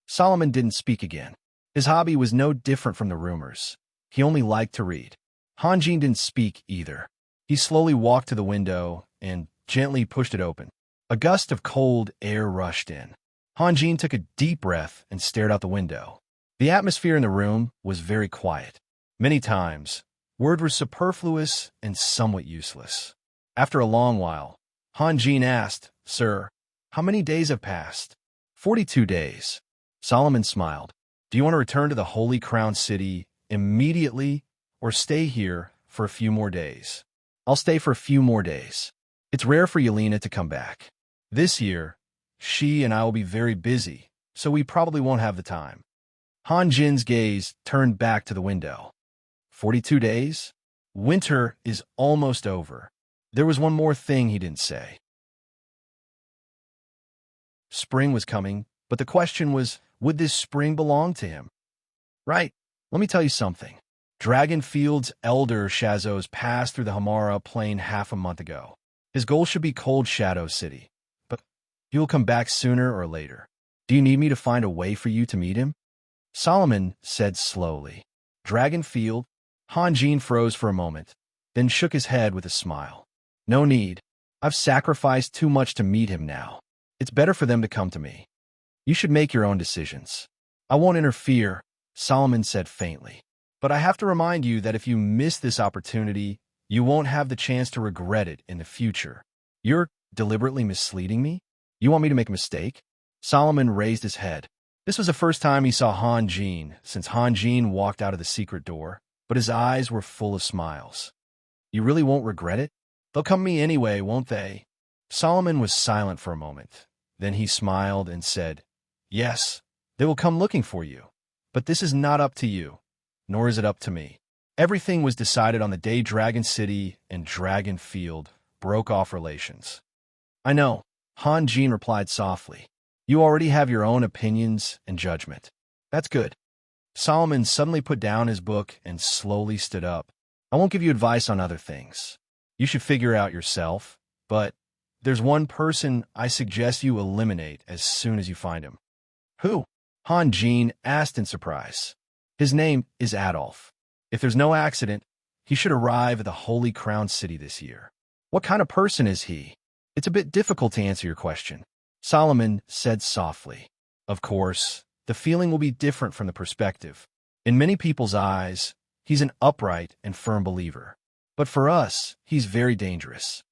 Solomon didn't speak again. His hobby was no different from the rumors. He only liked to read. Hanjin didn't speak either. He slowly walked to the window and gently pushed it open. A gust of cold air rushed in. Hanjin took a deep breath and stared out the window. The atmosphere in the room was very quiet. Many times, words were superfluous and somewhat useless. After a long while, Hanjin asked, "Sir, how many days have passed?" 42 days. Solomon smiled. "Do you want to return to the Holy Crown City immediately or stay here for a few more days?" "I'll stay for a few more days. It's rare for Yelena to come back. This year, she and I will be very busy, so we probably won't have the time." Hanjin's gaze turned back to the window. 42 days? Winter is almost over. There was one more thing he didn't say. Spring was coming, but the question was, would this spring belong to him? Right. Let me tell you something. Dragonfield's elder Shazos passed through the Hamara plain half a month ago. His goal should be Cold Shadow City, but he will come back sooner or later. Do you need me to find a way for you to meet him? Solomon said slowly. Dragonfield? Hanjin froze for a moment, then shook his head with a smile. No need. I've sacrificed too much to meet him now. It's better for them to come to me. You should make your own decisions. I won't interfere, Solomon said faintly. But I have to remind you that if you miss this opportunity, you won't have the chance to regret it in the future. You're deliberately misleading me? You want me to make a mistake? Solomon raised his head. This was the first time he saw Hanjin since Hanjin walked out of the secret door, but his eyes were full of smiles. You really won't regret it? They'll come to me anyway, won't they? Solomon was silent for a moment. Then he smiled and said, Yes, they will come looking for you. But this is not up to you, nor is it up to me. Everything was decided on the day Dragon City and Dragonfield broke off relations. I know, Hanjin replied softly. You already have your own opinions and judgment. That's good. Solomon suddenly put down his book and slowly stood up. I won't give you advice on other things. You should figure out yourself, but there's one person I suggest you eliminate as soon as you find him. Who? Hanjin asked in surprise. His name is Adolf. If there's no accident, he should arrive at the Holy Crown City this year. What kind of person is he? It's a bit difficult to answer your question. Solomon said softly. Of course, the feeling will be different from the perspective. In many people's eyes, he's an upright and firm believer. But for us, he's very dangerous.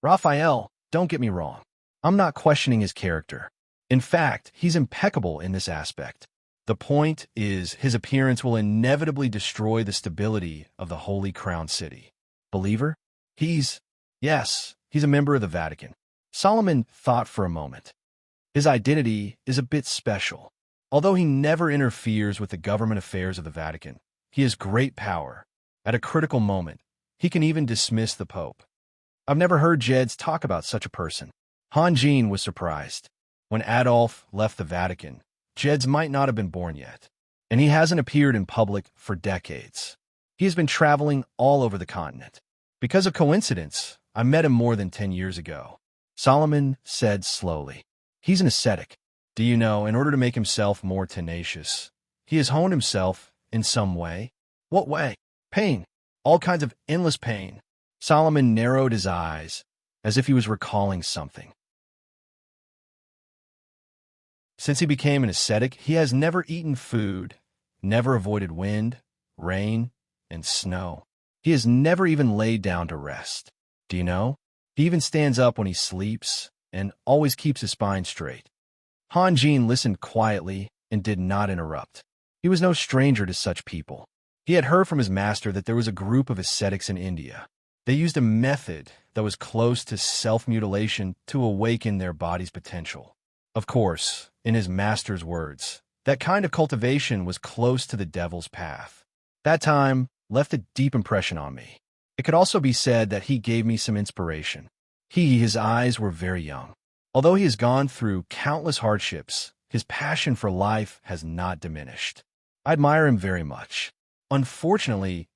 Raphael, don't get me wrong. I'm not questioning his character. In fact, he's impeccable in this aspect. The point is, his appearance will inevitably destroy the stability of the Holy Crown City. Believer? Yes, he's a member of the Vatican. Solomon thought for a moment. His identity is a bit special. Although he never interferes with the government affairs of the Vatican, he has great power. At a critical moment, he can even dismiss the Pope. I've never heard Jeds talk about such a person. Hanjin was surprised. When Adolf left the Vatican, Jeds might not have been born yet, and he hasn't appeared in public for decades. He has been traveling all over the continent. Because of coincidence, I met him more than 10 years ago. Solomon said slowly. He's an ascetic. Do you know, in order to make himself more tenacious, he has honed himself in some way? What way? Pain. All kinds of endless pain. Solomon narrowed his eyes, as if he was recalling something. Since he became an ascetic, he has never eaten food, never avoided wind, rain, and snow. He has never even laid down to rest. Do you know? He even stands up when he sleeps and always keeps his spine straight. Hanjin listened quietly and did not interrupt. He was no stranger to such people. He had heard from his master that there was a group of ascetics in India. They used a method that was close to self-mutilation to awaken their body's potential. Of course, in his master's words, that kind of cultivation was close to the devil's path. That time left a deep impression on me. It could also be said that he gave me some inspiration. His eyes were very young. Although he has gone through countless hardships, his passion for life has not diminished. I admire him very much. Unfortunately,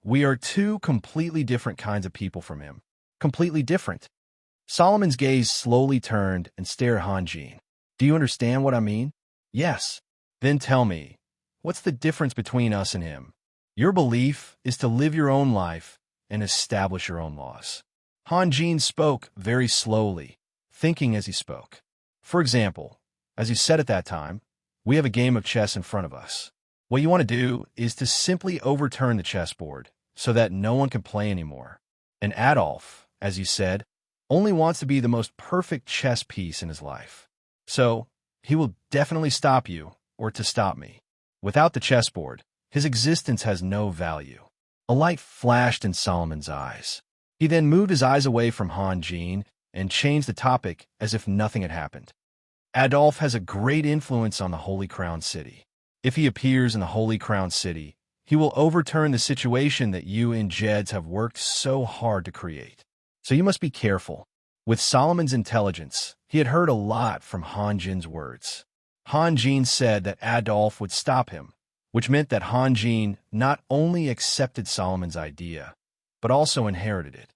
we are two completely different kinds of people from him. Completely different. Solomon's gaze slowly turned and stared at Hanjin. Do you understand what I mean? Yes. Then tell me, what's the difference between us and him? Your belief is to live your own life and establish your own laws. Hanjin spoke very slowly, thinking as he spoke. For example, as he said at that time, we have a game of chess in front of us. What you want to do is to simply overturn the chessboard so that no one can play anymore. And Adolf, as you said, only wants to be the most perfect chess piece in his life. So, he will definitely stop you, or to stop me. Without the chessboard, his existence has no value. A light flashed in Solomon's eyes. He then moved his eyes away from Han Jin and changed the topic as if nothing had happened. Adolf has a great influence on the Holy Crown City. If he appears in the Holy Crown City, he will overturn the situation that you and Jeds have worked so hard to create. So you must be careful. With Solomon's intelligence, he had heard a lot from Han Jin's words. Han Jin said that Adolf would stop him, which meant that Han Jin not only accepted Solomon's idea, but also inherited it.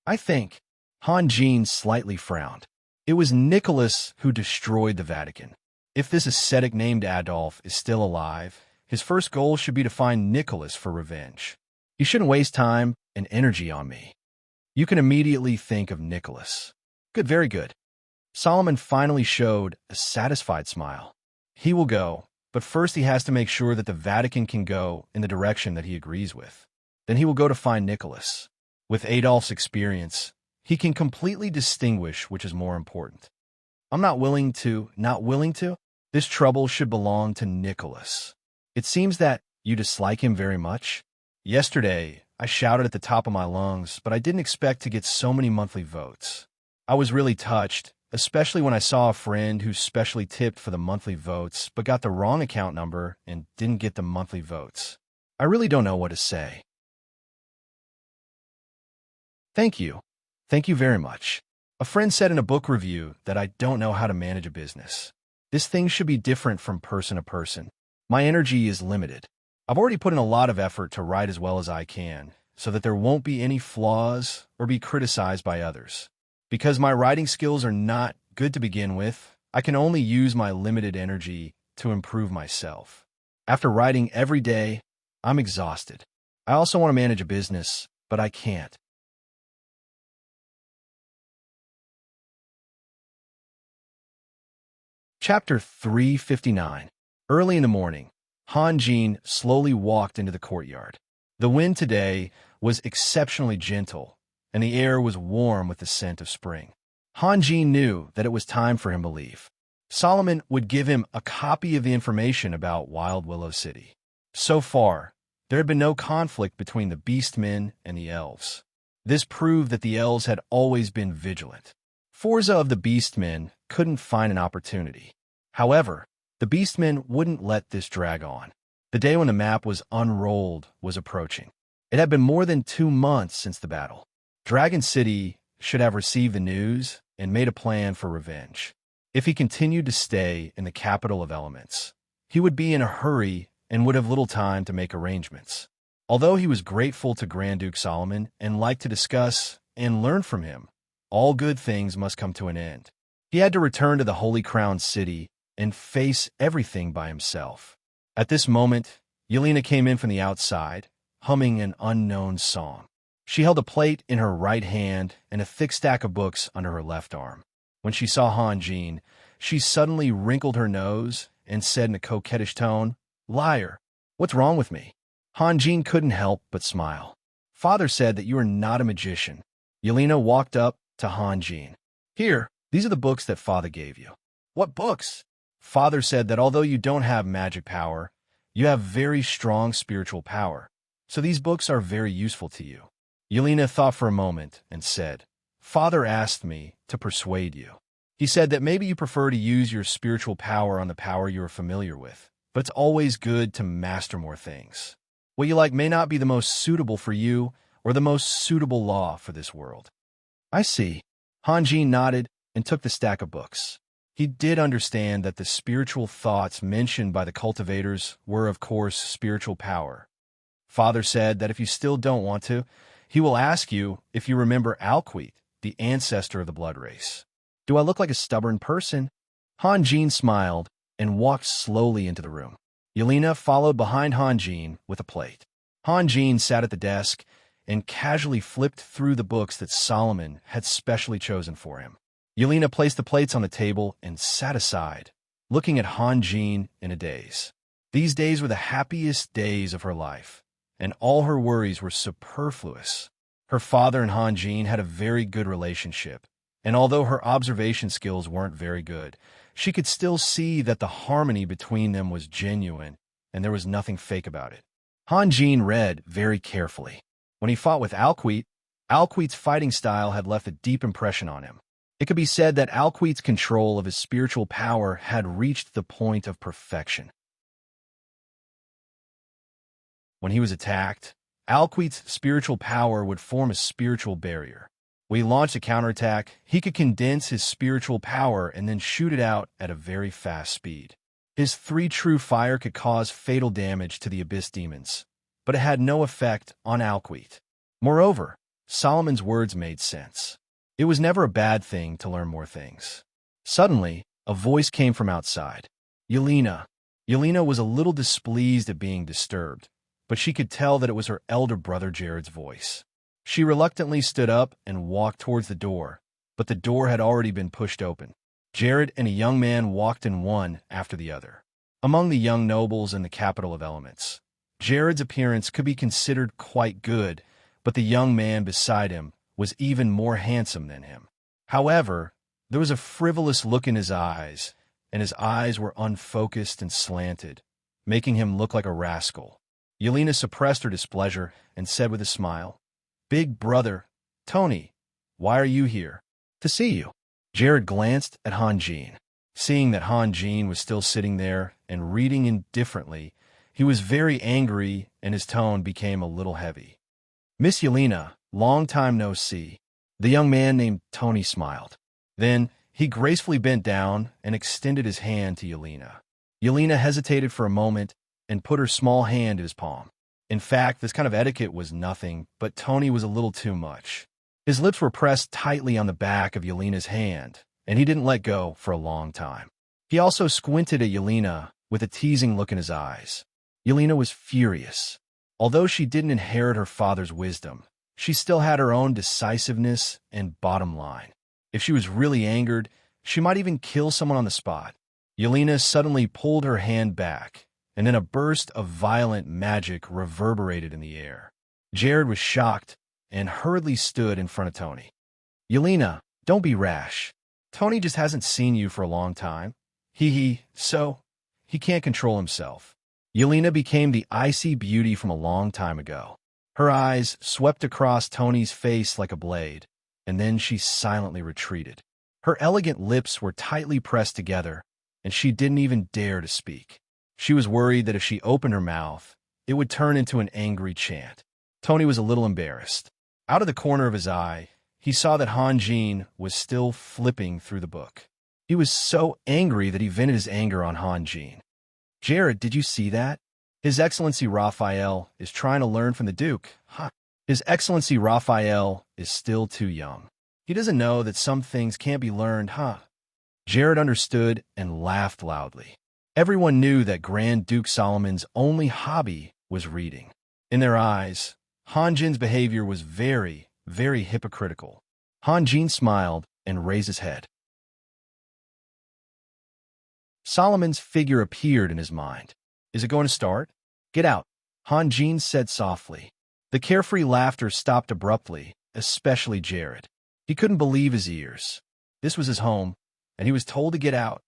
I think Han Jin slightly frowned. It was Nicholas who destroyed the Vatican. If this ascetic named Adolf is still alive, his first goal should be to find Nicholas for revenge. He shouldn't waste time and energy on me. You can immediately think of Nicholas. Good, very good. Solomon finally showed a satisfied smile. He will go, but first he has to make sure that the Vatican can go in the direction that he agrees with. Then he will go to find Nicholas. With Adolf's experience, he can completely distinguish which is more important. I'm not willing to. This trouble should belong to Nicholas. It seems that you dislike him very much. Yesterday, I shouted at the top of my lungs, but I didn't expect to get so many monthly votes. I was really touched, especially when I saw a friend who specially tipped for the monthly votes but got the wrong account number and didn't get the monthly votes. I really don't know what to say. Thank you. Thank you very much. A friend said in a book review that I don't know how to manage a business. This thing should be different from person to person. My energy is limited. I've already put in a lot of effort to write as well as I can, so that there won't be any flaws or be criticized by others. Because my writing skills are not good to begin with, I can only use my limited energy to improve myself. After writing every day, I'm exhausted. I also want to manage a business, but I can't. Chapter 359. Early in the morning, Han Jin slowly walked into the courtyard. The wind today was exceptionally gentle, and the air was warm with the scent of spring. Han Jin knew that it was time for him to leave. Solomon would give him a copy of the information about Wild Willow City. So far, there had been no conflict between the beastmen and the elves. This proved that the elves had always been vigilant. Forza of the beastmen couldn't find an opportunity. However, the beastmen wouldn't let this drag on. The day when the map was unrolled was approaching. It had been more than 2 months since the battle. Dragon City should have received the news and made a plan for revenge. If he continued to stay in the capital of elements, he would be in a hurry and would have little time to make arrangements. Although he was grateful to Grand Duke Solomon and liked to discuss and learn from him, all good things must come to an end. He had to return to the Holy Crown City and face everything by himself. At this moment, Yelena came in from the outside, humming an unknown song. She held a plate in her right hand and a thick stack of books under her left arm. When she saw Han Jin, she suddenly wrinkled her nose and said in a coquettish tone, "Liar, what's wrong with me?" Han Jin couldn't help but smile. "Father said that you are not a magician." Yelena walked up to Han Jin. "Here, these are the books that Father gave you." "What books?" "Father said that although you don't have magic power, you have very strong spiritual power, so these books are very useful to you." Yelena thought for a moment and said, "Father asked me to persuade you. He said that maybe you prefer to use your spiritual power on the power you are familiar with, but it's always good to master more things. What you like may not be the most suitable for you or the most suitable law for this world." "I see." Han Jin nodded and took the stack of books. He did understand that the spiritual thoughts mentioned by the cultivators were, of course, spiritual power. Father said that if you still don't want to, he will ask you if you remember Alquit, the ancestor of the blood race. "Do I look like a stubborn person?" Han Jin smiled and walked slowly into the room. Yelena followed behind Han Jin with a plate. Han Jin sat at the desk and casually flipped through the books that Solomon had specially chosen for him. Yelena placed the plates on the table and sat aside, looking at Han Jin in a daze. These days were the happiest days of her life, and all her worries were superfluous. Her father and Han Jin had a very good relationship, and although her observation skills weren't very good, she could still see that the harmony between them was genuine, and there was nothing fake about it. Han Jin read very carefully. When he fought with Alquite's fighting style had left a deep impression on him. It could be said that Alquite's control of his spiritual power had reached the point of perfection. When he was attacked, Alquite's spiritual power would form a spiritual barrier. When he launched a counterattack, he could condense his spiritual power and then shoot it out at a very fast speed. His 3 true fire could cause fatal damage to the Abyss demons, but it had no effect on Alquite. Moreover, Solomon's words made sense. It was never a bad thing to learn more things. Suddenly, a voice came from outside. Yelena. Yelena was a little displeased at being disturbed, but she could tell that it was her elder brother Jared's voice. She reluctantly stood up and walked towards the door, but the door had already been pushed open. Jared and a young man walked in one after the other. Among the young nobles in the capital of elements, Jared's appearance could be considered quite good, but the young man beside him was even more handsome than him. However, there was a frivolous look in his eyes, and his eyes were unfocused and slanted, making him look like a rascal. Yelena suppressed her displeasure and said with a smile, "Big brother, Tony, why are you here?" "To see you." Jared glanced at Han Jin. Seeing that Han Jin was still sitting there and reading indifferently, he was very angry and his tone became a little heavy. "Miss Yelena, long time no see." The young man named Tony smiled. Then he gracefully bent down and extended his hand to Yelena. Yelena hesitated for a moment and put her small hand in his palm. In fact, this kind of etiquette was nothing, but Tony was a little too much. His lips were pressed tightly on the back of Yelena's hand, and he didn't let go for a long time. He also squinted at Yelena with a teasing look in his eyes. Yelena was furious. Although she didn't inherit her father's wisdom, she still had her own decisiveness and bottom line. If she was really angered, she might even kill someone on the spot. Yelena suddenly pulled her hand back, and then a burst of violent magic reverberated in the air. Jared was shocked and hurriedly stood in front of Tony. "Yelena, don't be rash. Tony just hasn't seen you for a long time. So he can't control himself." Yelena became the icy beauty from a long time ago. Her eyes swept across Tony's face like a blade, and then she silently retreated. Her elegant lips were tightly pressed together, and she didn't even dare to speak. She was worried that if she opened her mouth, it would turn into an angry chant. Tony was a little embarrassed. Out of the corner of his eye, he saw that Han Jin was still flipping through the book. He was so angry that he vented his anger on Han Jin. "Jared, did you see that? His Excellency Raphael is trying to learn from the Duke. His Excellency Raphael is still too young. He doesn't know that some things can't be learned, Jared understood and laughed loudly. Everyone knew that Grand Duke Solomon's only hobby was reading. In their eyes, Han Jin's behavior was very, very hypocritical. Han Jin smiled and raised his head. Solomon's figure appeared in his mind. "Is it going to start? Get out," Han Jin said softly. The carefree laughter stopped abruptly, especially Jared. He couldn't believe his ears. This was his home, and he was told to get out.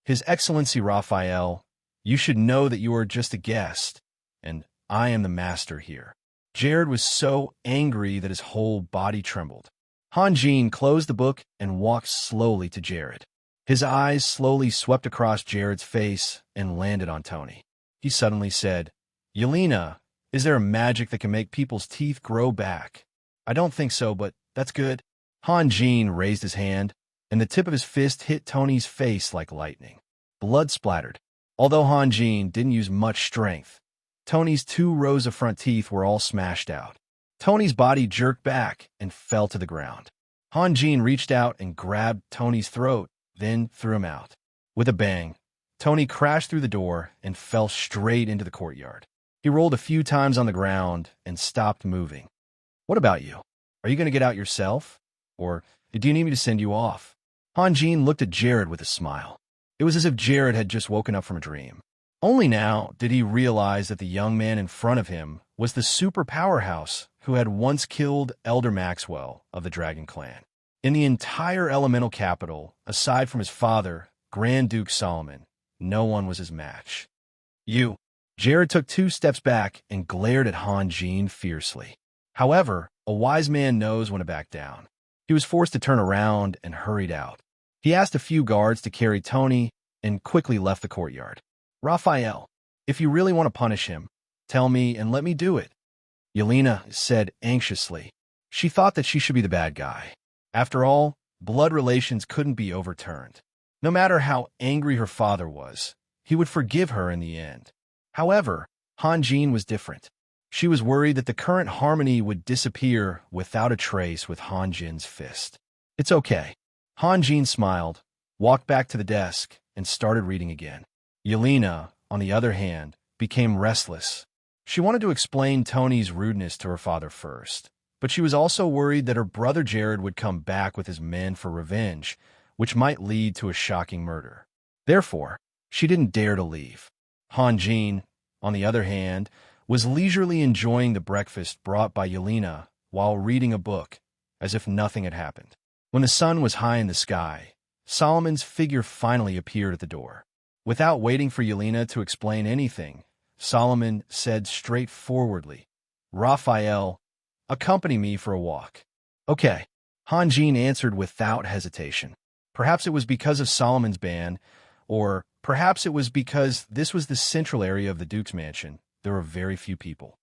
"His Excellency Raphael, you should know that you are just a guest, and I am the master here." Jared was so angry that his whole body trembled. Han Jin closed the book and walked slowly to Jared. His eyes slowly swept across Jared's face and landed on Tony. He suddenly said, "Yelena, is there a magic that can make people's teeth grow back?" "I don't think so, but that's good." Han Jin raised his hand, and the tip of his fist hit Tony's face like lightning. Blood splattered. Although Han Jin didn't use much strength, Tony's 2 rows of front teeth were all smashed out. Tony's body jerked back and fell to the ground. Han Jin reached out and grabbed Tony's throat, then threw him out. With a bang, Tony crashed through the door and fell straight into the courtyard. He rolled a few times on the ground and stopped moving. "What about you? Are you going to get out yourself? Or do you need me to send you off?" Hanjin looked at Jared with a smile. It was as if Jared had just woken up from a dream. Only now did he realize that the young man in front of him was the super powerhouse who had once killed Elder Maxwell of the Dragon Clan. In the entire elemental capital, aside from his father, Grand Duke Solomon, no one was his match. You. Jared took 2 steps back and glared at Hanjin fiercely. However, a wise man knows when to back down. He was forced to turn around and hurried out. He asked a few guards to carry Tony and quickly left the courtyard. Raphael, if you really want to punish him, tell me and let me do it, Yelena said anxiously. She thought that she should be the bad guy. After all, blood relations couldn't be overturned. No matter how angry her father was, he would forgive her in the end. However, Hanjin was different. She was worried that the current harmony would disappear without a trace with Hanjin's fist. It's okay. Hanjin smiled, walked back to the desk, and started reading again. Yelena, on the other hand, became restless. She wanted to explain Tony's rudeness to her father first, but she was also worried that her brother Jared would come back with his men for revenge, which might lead to a shocking murder. Therefore, she didn't dare to leave. Hanjin, on the other hand, was leisurely enjoying the breakfast brought by Yelena while reading a book, as if nothing had happened. When the sun was high in the sky, Solomon's figure finally appeared at the door. Without waiting for Yelena to explain anything, Solomon said straightforwardly, Raphael, accompany me for a walk. Okay, Hanjin answered without hesitation. Perhaps it was because of Solomon's ban, or perhaps it was because this was the central area of the Duke's mansion. There were very few people.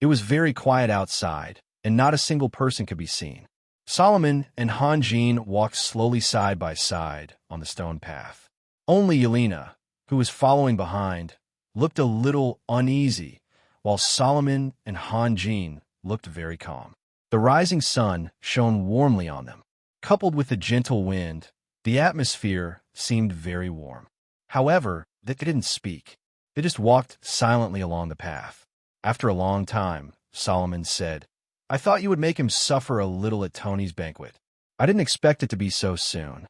It was very quiet outside, and not a single person could be seen. Solomon and Hanjin walked slowly side by side on the stone path. Only Yelena, who was following behind, looked a little uneasy, while Solomon and Hanjin looked very calm. The rising sun shone warmly on them. Coupled with the gentle wind, the atmosphere seemed very warm. However, they didn't speak. They just walked silently along the path. After a long time, Solomon said, I thought you would make him suffer a little at Tony's banquet. I didn't expect it to be so soon.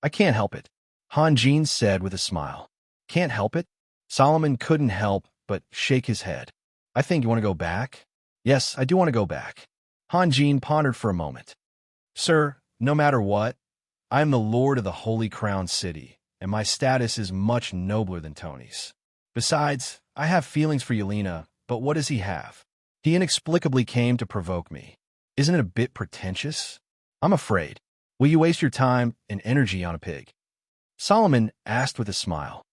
I can't help it, Hanjin said with a smile. Can't help it? Solomon couldn't help but shake his head. I think you want to go back? Yes, I do want to go back. Hanjin pondered for a moment. Sir, no matter what, I am the lord of the Holy Crown City, and my status is much nobler than Tony's. Besides, I have feelings for Yelena, but what does he have? He inexplicably came to provoke me. Isn't it a bit pretentious? I'm afraid. Will you waste your time and energy on a pig? Solomon asked with a smile.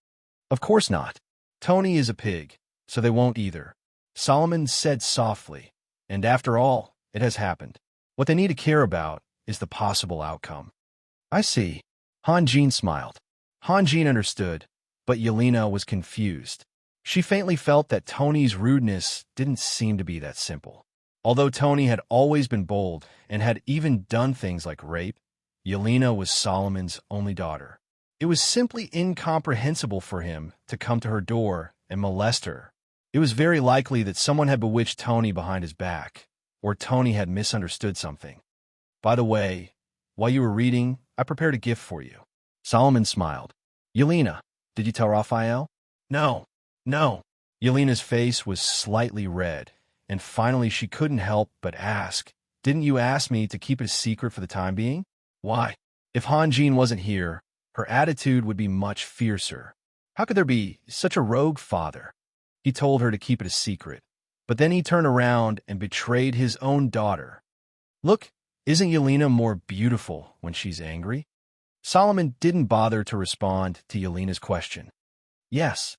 Of course not. Tony is a pig, so they won't either. Solomon said softly, and after all, it has happened. What they need to care about is the possible outcome. I see. Hanjin smiled. Hanjin understood, but Yelena was confused. She faintly felt that Tony's rudeness didn't seem to be that simple. Although Tony had always been bold and had even done things like rape, Yelena was Solomon's only daughter. It was simply incomprehensible for him to come to her door and molest her. It was very likely that someone had bewitched Tony behind his back, or Tony had misunderstood something. By the way, while you were reading, I prepared a gift for you. Solomon smiled. Yelena, did you tell Raphael? No. Yelena's face was slightly red, and finally she couldn't help but ask, didn't you ask me to keep it a secret for the time being? Why? If Hanjin wasn't here, her attitude would be much fiercer. How could there be such a rogue father? He told her to keep it a secret, but then he turned around and betrayed his own daughter. Look, isn't Yelena more beautiful when she's angry? Solomon didn't bother to respond to Yelena's question. Yes.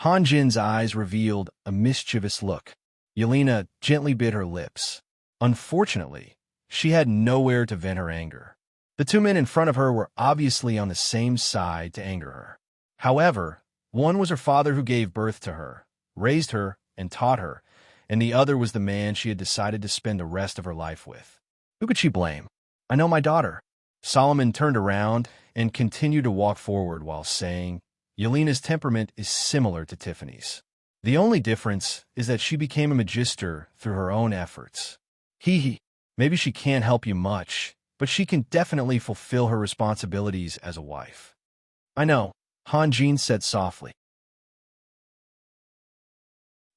Hanjin's eyes revealed a mischievous look. Yelena gently bit her lips. Unfortunately, she had nowhere to vent her anger. The 2 men in front of her were obviously on the same side to anger her. However, one was her father who gave birth to her, raised her, and taught her, and the other was the man she had decided to spend the rest of her life with. Who could she blame? I know my daughter. Solomon turned around and continued to walk forward while saying, Yelena's temperament is similar to Tiffany's. The only difference is that she became a magister through her own efforts. Hee hee. Maybe she can't help you much, but she can definitely fulfill her responsibilities as a wife. I know, Han Jin said softly.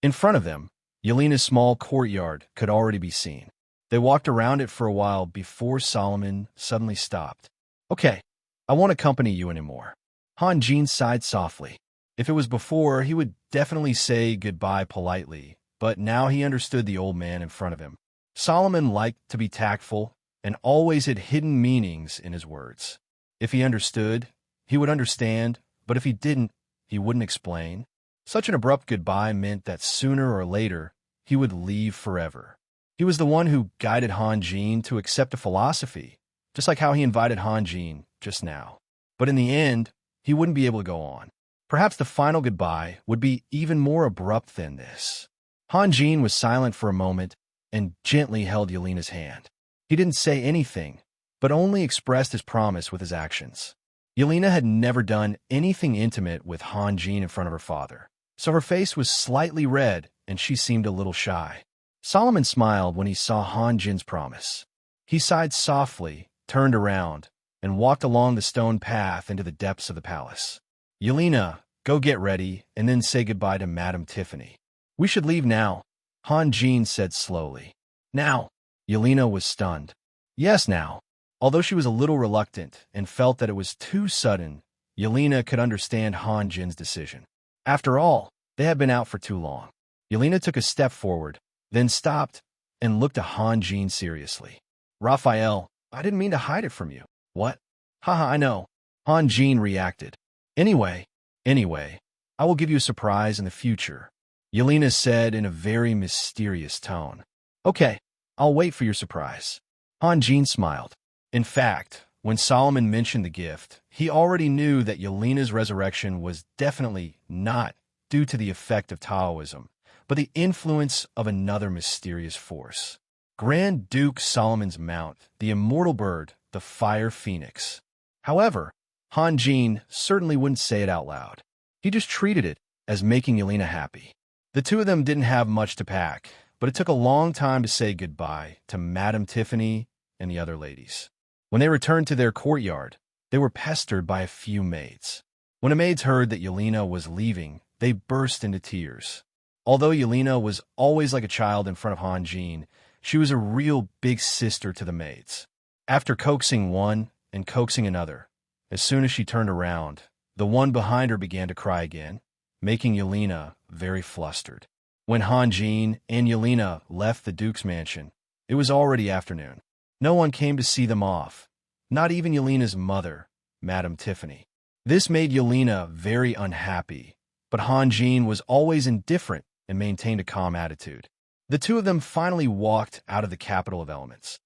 In front of them, Yelena's small courtyard could already be seen. They walked around it for a while before Solomon suddenly stopped. Okay, I won't accompany you anymore. Han Jin sighed softly. If it was before, he would definitely say goodbye politely, but now he understood the old man in front of him. Solomon liked to be tactful and always had hidden meanings in his words. If he understood, he would understand, but if he didn't, he wouldn't explain. Such an abrupt goodbye meant that sooner or later, he would leave forever. He was the one who guided Han Jin to accept a philosophy, just like how he invited Han Jin just now. But in the end, he wouldn't be able to go on. Perhaps the final goodbye would be even more abrupt than this. Han Jin was silent for a moment and gently held Yelena's hand. He didn't say anything, but only expressed his promise with his actions. Yelena had never done anything intimate with Han Jin in front of her father, so her face was slightly red and she seemed a little shy. Solomon smiled when he saw Han Jin's promise. He sighed softly, turned around, and walked along the stone path into the depths of the palace. Yelena, go get ready and then say goodbye to Madame Tiffany. We should leave now, Han Jin said slowly. Now? Yelena was stunned. Yes, now. Although she was a little reluctant and felt that it was too sudden, Yelena could understand Han Jin's decision. After all, they had been out for too long. Yelena took a step forward, then stopped and looked at Han Jin seriously. Raphael, I didn't mean to hide it from you. What? Haha, I know. Han Jin reacted. Anyway, I will give you a surprise in the future, Yelena said in a very mysterious tone. Okay, I'll wait for your surprise. Han Jin smiled. In fact, when Solomon mentioned the gift, he already knew that Yelena's resurrection was definitely not due to the effect of Taoism, but the influence of another mysterious force. Grand Duke Solomon's mount, the immortal bird, the fire phoenix. However, Han Jin certainly wouldn't say it out loud. He just treated it as making Yelena happy. The two of them didn't have much to pack, but it took a long time to say goodbye to Madame Tiffany and the other ladies. When they returned to their courtyard, they were pestered by a few maids. When the maids heard that Yelena was leaving, they burst into tears. Although Yelena was always like a child in front of Han Jin, she was a real big sister to the maids. After coaxing one and coaxing another, as soon as she turned around, the one behind her began to cry again, making Yelena very flustered. When Han Jin and Yelena left the Duke's mansion, it was already afternoon. No one came to see them off, not even Yelena's mother, Madame Tiffany. This made Yelena very unhappy, but Han Jin was always indifferent and maintained a calm attitude. The two of them finally walked out of the capital of elements.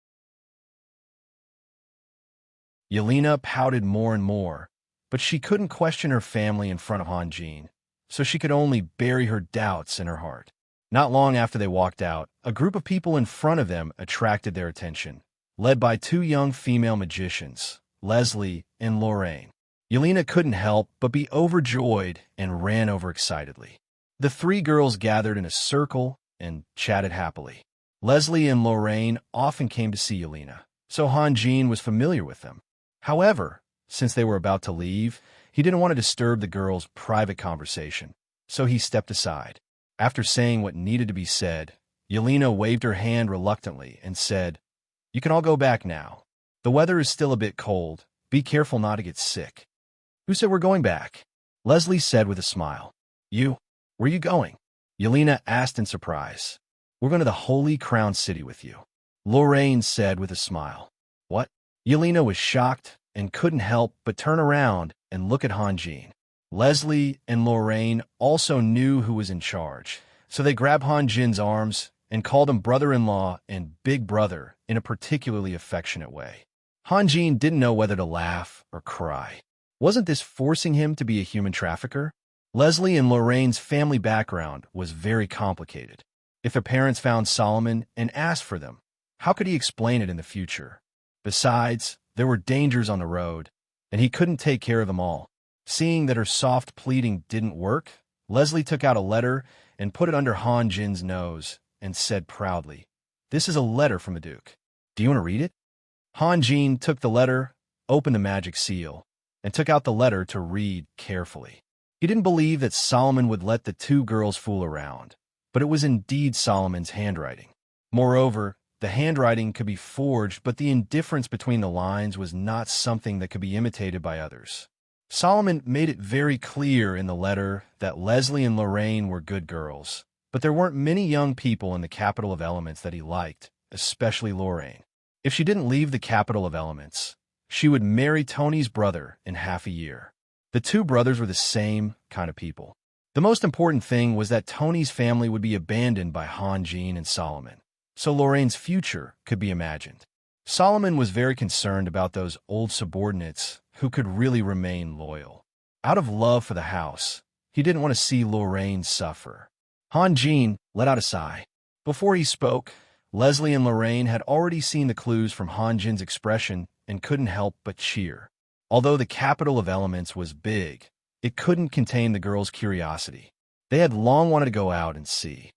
Yelena pouted more and more, but she couldn't question her family in front of Han Jin, so she could only bury her doubts in her heart. Not long after they walked out, a group of people in front of them attracted their attention, led by two young female magicians, Leslie and Lorraine. Yelena couldn't help but be overjoyed and ran over excitedly. The three girls gathered in a circle and chatted happily. Leslie and Lorraine often came to see Yelena, so Han Jin was familiar with them. However, since they were about to leave, he didn't want to disturb the girls' private conversation, so he stepped aside. After saying what needed to be said, Yelena waved her hand reluctantly and said, "You can all go back now. The weather is still a bit cold. Be careful not to get sick." "Who said we're going back?" Leslie said with a smile. "You? Where are you going?" Yelena asked in surprise. "We're going to the Holy Crown City with you," Lorraine said with a smile. "What?" Yelena was shocked and couldn't help but turn around and look at Han Jin. Leslie and Lorraine also knew who was in charge, so they grabbed Han Jin's arms and called him brother-in-law and big brother in a particularly affectionate way. Han Jin didn't know whether to laugh or cry. Wasn't this forcing him to be a human trafficker? Leslie and Lorraine's family background was very complicated. If their parents found Solomon and asked for them, how could he explain it in the future? Besides, there were dangers on the road, and he couldn't take care of them all. Seeing that her soft pleading didn't work, Leslie took out a letter and put it under Han Jin's nose and said proudly, "This is a letter from the Duke." Do you want to read it? Han Jin took the letter, opened the magic seal, and took out the letter to read carefully. He didn't believe that Solomon would let the two girls fool around, but it was indeed Solomon's handwriting. Moreover, the handwriting could be forged, but the indifference between the lines was not something that could be imitated by others. Solomon made it very clear in the letter that Leslie and Lorraine were good girls, but there weren't many young people in the capital of elements that he liked, especially Lorraine. If she didn't leave the capital of elements, she would marry Tony's brother in half a year. The two brothers were the same kind of people. The most important thing was that Tony's family would be abandoned by Han Jin and Solomon, so Lorraine's future could be imagined. Solomon was very concerned about those old subordinates who could really remain loyal. Out of love for the house, he didn't want to see Lorraine suffer. Han Jin let out a sigh. Before he spoke, Leslie and Lorraine had already seen the clues from Han Jin's expression and couldn't help but cheer. Although the capital of elements was big, it couldn't contain the girls' curiosity. They had long wanted to go out and see.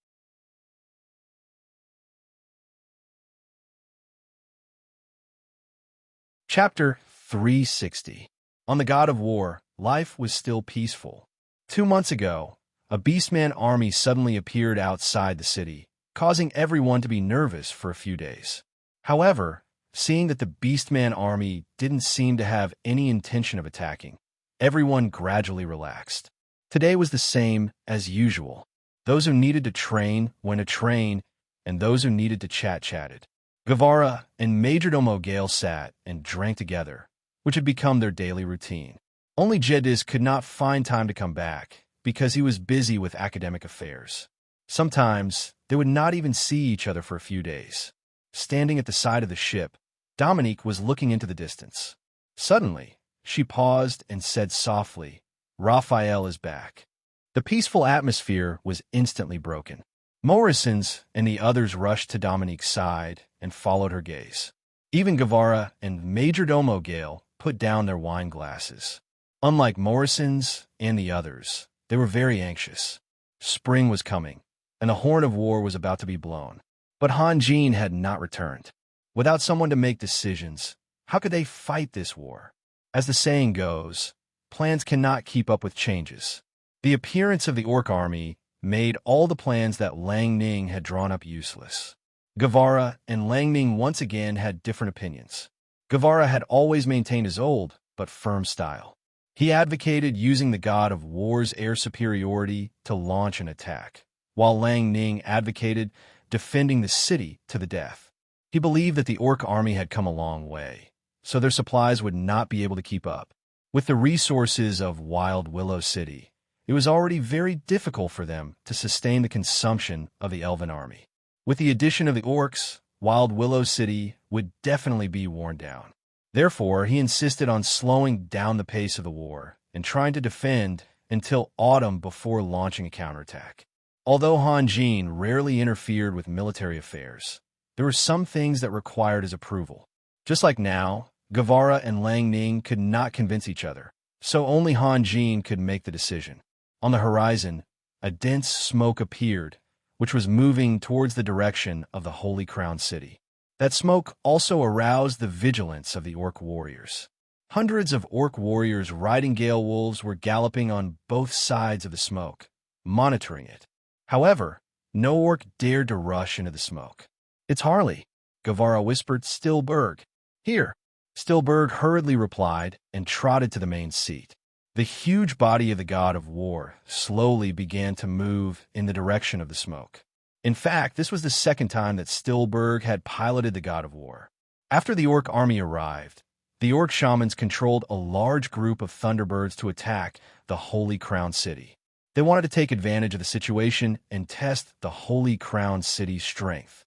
Chapter 360. On the God of War, life was still peaceful. 2 months ago, a Beastman army suddenly appeared outside the city, causing everyone to be nervous for a few days. However, seeing that the Beastman army didn't seem to have any intention of attacking, everyone gradually relaxed. Today was the same as usual. Those who needed to train went to train, and those who needed to chatted. Guevara and Majordomo Gale sat and drank together, which had become their daily routine. Only Jedis could not find time to come back, because he was busy with academic affairs. Sometimes, they would not even see each other for a few days. Standing at the side of the ship, Dominique was looking into the distance. Suddenly, she paused and said softly, "Raphael is back." The peaceful atmosphere was instantly broken. Morrison's and the others rushed to Dominique's side and followed her gaze. Even Guevara and Majordomo Gale put down their wine glasses. Unlike Morrison's and the others, they were very anxious. Spring was coming, and the horn of war was about to be blown. But Han Jin had not returned. Without someone to make decisions, how could they fight this war? As the saying goes, plans cannot keep up with changes. The appearance of the Orc army made all the plans that Lang Ning had drawn up useless. Guevara and Lang Ning once again had different opinions. Guevara had always maintained his old but firm style. He advocated using the god of war's air superiority to launch an attack, while Lang Ning advocated defending the city to the death. He believed that the Orc army had come a long way, so their supplies would not be able to keep up. With the resources of Wild Willow City, it was already very difficult for them to sustain the consumption of the Elven army. With the addition of the Orcs, Wild Willow City would definitely be worn down. Therefore, he insisted on slowing down the pace of the war and trying to defend until autumn before launching a counterattack. Although Han Jin rarely interfered with military affairs, there were some things that required his approval. Just like now, Guevara and Lang Ning could not convince each other, so only Han Jin could make the decision. On the horizon, a dense smoke appeared, which was moving towards the direction of the Holy Crown City. That smoke also aroused the vigilance of the Orc warriors. Hundreds of Orc warriors riding Gale Wolves were galloping on both sides of the smoke, monitoring it. However, no Orc dared to rush into the smoke. "It's Harley," Guevara whispered Stillberg. "Here." Stillberg hurriedly replied and trotted to the main seat. The huge body of the god of war slowly began to move in the direction of the smoke. In fact, this was the second time that Stillberg had piloted the god of war. After the Orc army arrived, the Orc shamans controlled a large group of Thunderbirds to attack the Holy Crown City. They wanted to take advantage of the situation and test the Holy Crown City's strength.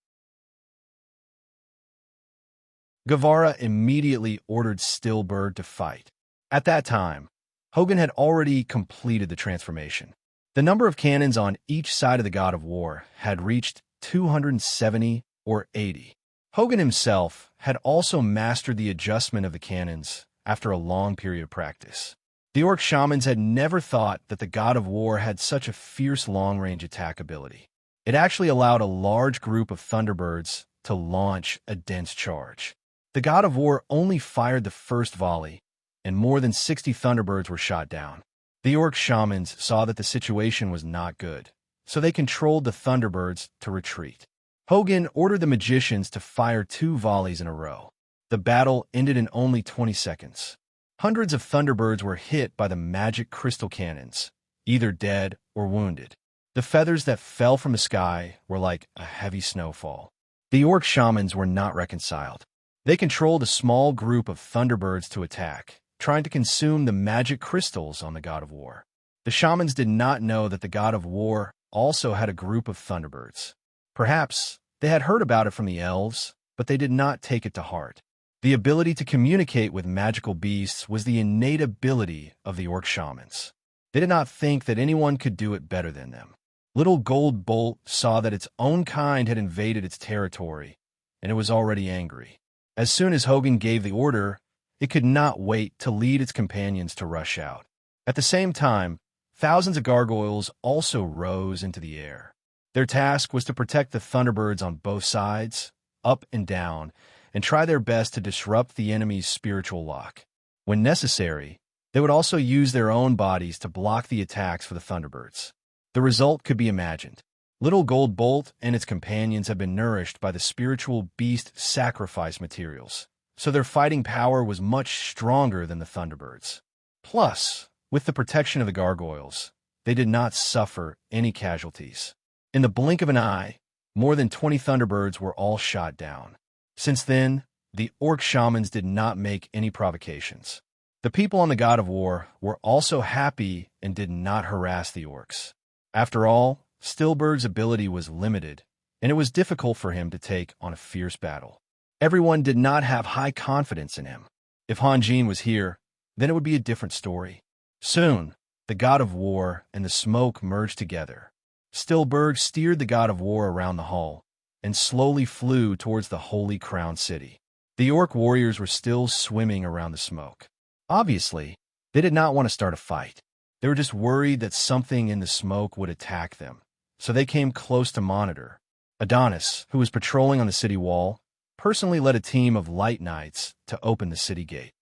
Guevara immediately ordered Stillberg to fight. At that time, Hogan had already completed the transformation. The number of cannons on each side of the god of war had reached 270 or 80. Hogan himself had also mastered the adjustment of the cannons after a long period of practice. The Orc shamans had never thought that the god of war had such a fierce long-range attack ability. It actually allowed a large group of Thunderbirds to launch a dense charge. The god of war only fired the first volley, and more than 60 thunderbirds were shot down. The orc shamans saw that the situation was not good, so they controlled the thunderbirds to retreat. Hogan ordered the magicians to fire 2 volleys in a row. The battle ended in only 20 seconds. Hundreds of thunderbirds were hit by the magic crystal cannons, either dead or wounded. The feathers that fell from the sky were like a heavy snowfall. The orc shamans were not reconciled. They controlled a small group of thunderbirds to attack, trying to consume the magic crystals on the god of war. The shamans did not know that the god of war also had a group of thunderbirds. Perhaps they had heard about it from the elves, but they did not take it to heart. The ability to communicate with magical beasts was the innate ability of the orc shamans. They did not think that anyone could do it better than them. Little Gold Bolt saw that its own kind had invaded its territory, and it was already angry. As soon as Hogan gave the order, it could not wait to lead its companions to rush out. At the same time, thousands of gargoyles also rose into the air. Their task was to protect the thunderbirds on both sides, up and down, and try their best to disrupt the enemy's spiritual lock. When necessary, they would also use their own bodies to block the attacks for the thunderbirds. The result could be imagined. Little Gold Bolt and its companions have been nourished by the spiritual beast sacrifice materials, so their fighting power was much stronger than the thunderbirds. Plus, with the protection of the gargoyles, they did not suffer any casualties. In the blink of an eye, more than 20 thunderbirds were all shot down. Since then, the orc shamans did not make any provocations. The people on the god of war were also happy and did not harass the orcs. After all, Stillberg's ability was limited, and it was difficult for him to take on a fierce battle. Everyone did not have high confidence in him. If Hanjin was here, then it would be a different story. Soon, the god of war and the smoke merged together. Stillberg steered the god of war around the hall and slowly flew towards the Holy Crown City. The orc warriors were still swimming around the smoke. Obviously, they did not want to start a fight. They were just worried that something in the smoke would attack them, so they came close to monitor. Adonis, who was patrolling on the city wall, personally led a team of light knights to open the city gate.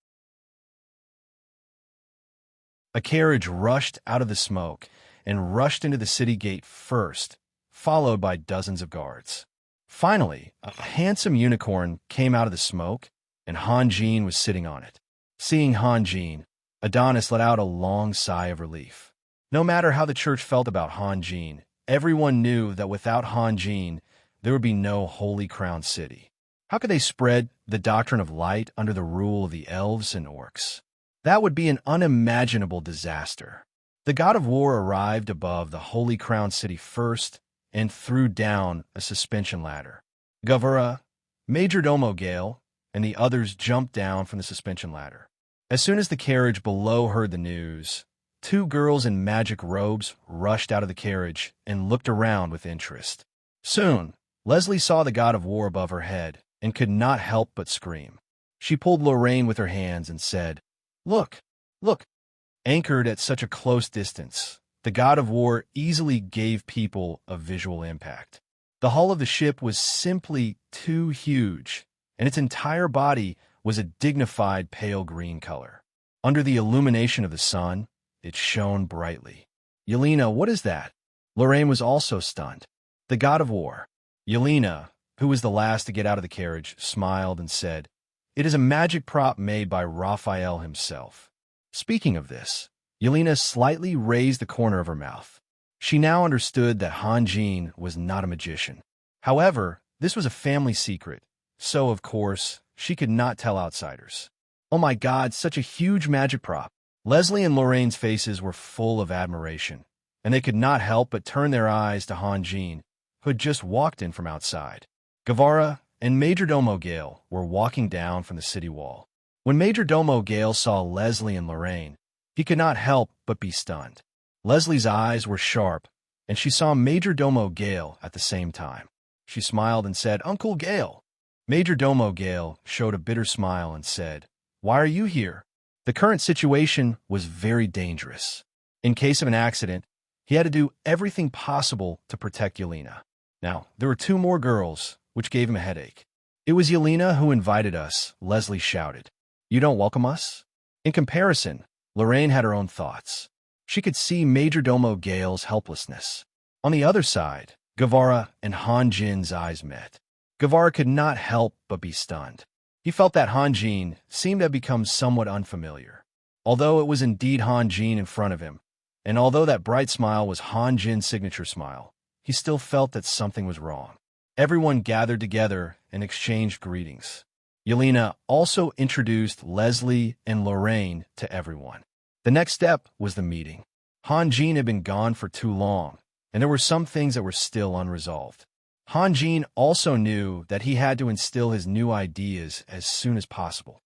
A carriage rushed out of the smoke and rushed into the city gate first, followed by dozens of guards. Finally, a handsome unicorn came out of the smoke, and Hanjin was sitting on it. Seeing Hanjin, Adonis let out a long sigh of relief. No matter how the church felt about Hanjin, everyone knew that without Hanjin, there would be no Holy Crown City. How could they spread the doctrine of light under the rule of the elves and orcs? That would be an unimaginable disaster. The god of war arrived above the Holy Crown City first and threw down a suspension ladder. Gavura, Majordomo Gale, and the others jumped down from the suspension ladder. As soon as the carriage below heard the news, 2 girls in magic robes rushed out of the carriage and looked around with interest. Soon, Leslie saw the god of war above her head and could not help but scream. She pulled Lorraine with her hands and said, "Look, look." Anchored at such a close distance, the god of war easily gave people a visual impact. The hull of the ship was simply too huge, and its entire body was a dignified pale green color. Under the illumination of the sun, it shone brightly. "Yelena, what is that?" Lorraine was also stunned. The god of war. Yelena, who was the last to get out of the carriage, smiled and said, "It is a magic prop made by Raphael himself." Speaking of this, Yelena slightly raised the corner of her mouth. She now understood that Hanjin was not a magician. However, this was a family secret, so, of course, she could not tell outsiders. Oh my God, such a huge magic prop. Leslie and Lorraine's faces were full of admiration, and they could not help but turn their eyes to Hanjin, who had just walked in from outside. Guevara and Majordomo Gale were walking down from the city wall. When Majordomo Gale saw Leslie and Lorraine, he could not help but be stunned. Leslie's eyes were sharp, and she saw Majordomo Gale at the same time. She smiled and said, "Uncle Gale." Majordomo Gale showed a bitter smile and said, "Why are you here?" The current situation was very dangerous. In case of an accident, he had to do everything possible to protect Yelena. Now, there were 2 more girls, which gave him a headache. "It was Yelena who invited us," Leslie shouted. "You don't welcome us?" In comparison, Lorraine had her own thoughts. She could see Majordomo Gale's helplessness. On the other side, Guevara and Hanjin's eyes met. Guevara could not help but be stunned. He felt that Hanjin seemed to have become somewhat unfamiliar. Although it was indeed Hanjin in front of him, and although that bright smile was Hanjin's signature smile, he still felt that something was wrong. Everyone gathered together and exchanged greetings. Yelena also introduced Leslie and Lorraine to everyone. The next step was the meeting. Hanjin had been gone for too long, and there were some things that were still unresolved. Hanjin also knew that he had to instill his new ideas as soon as possible.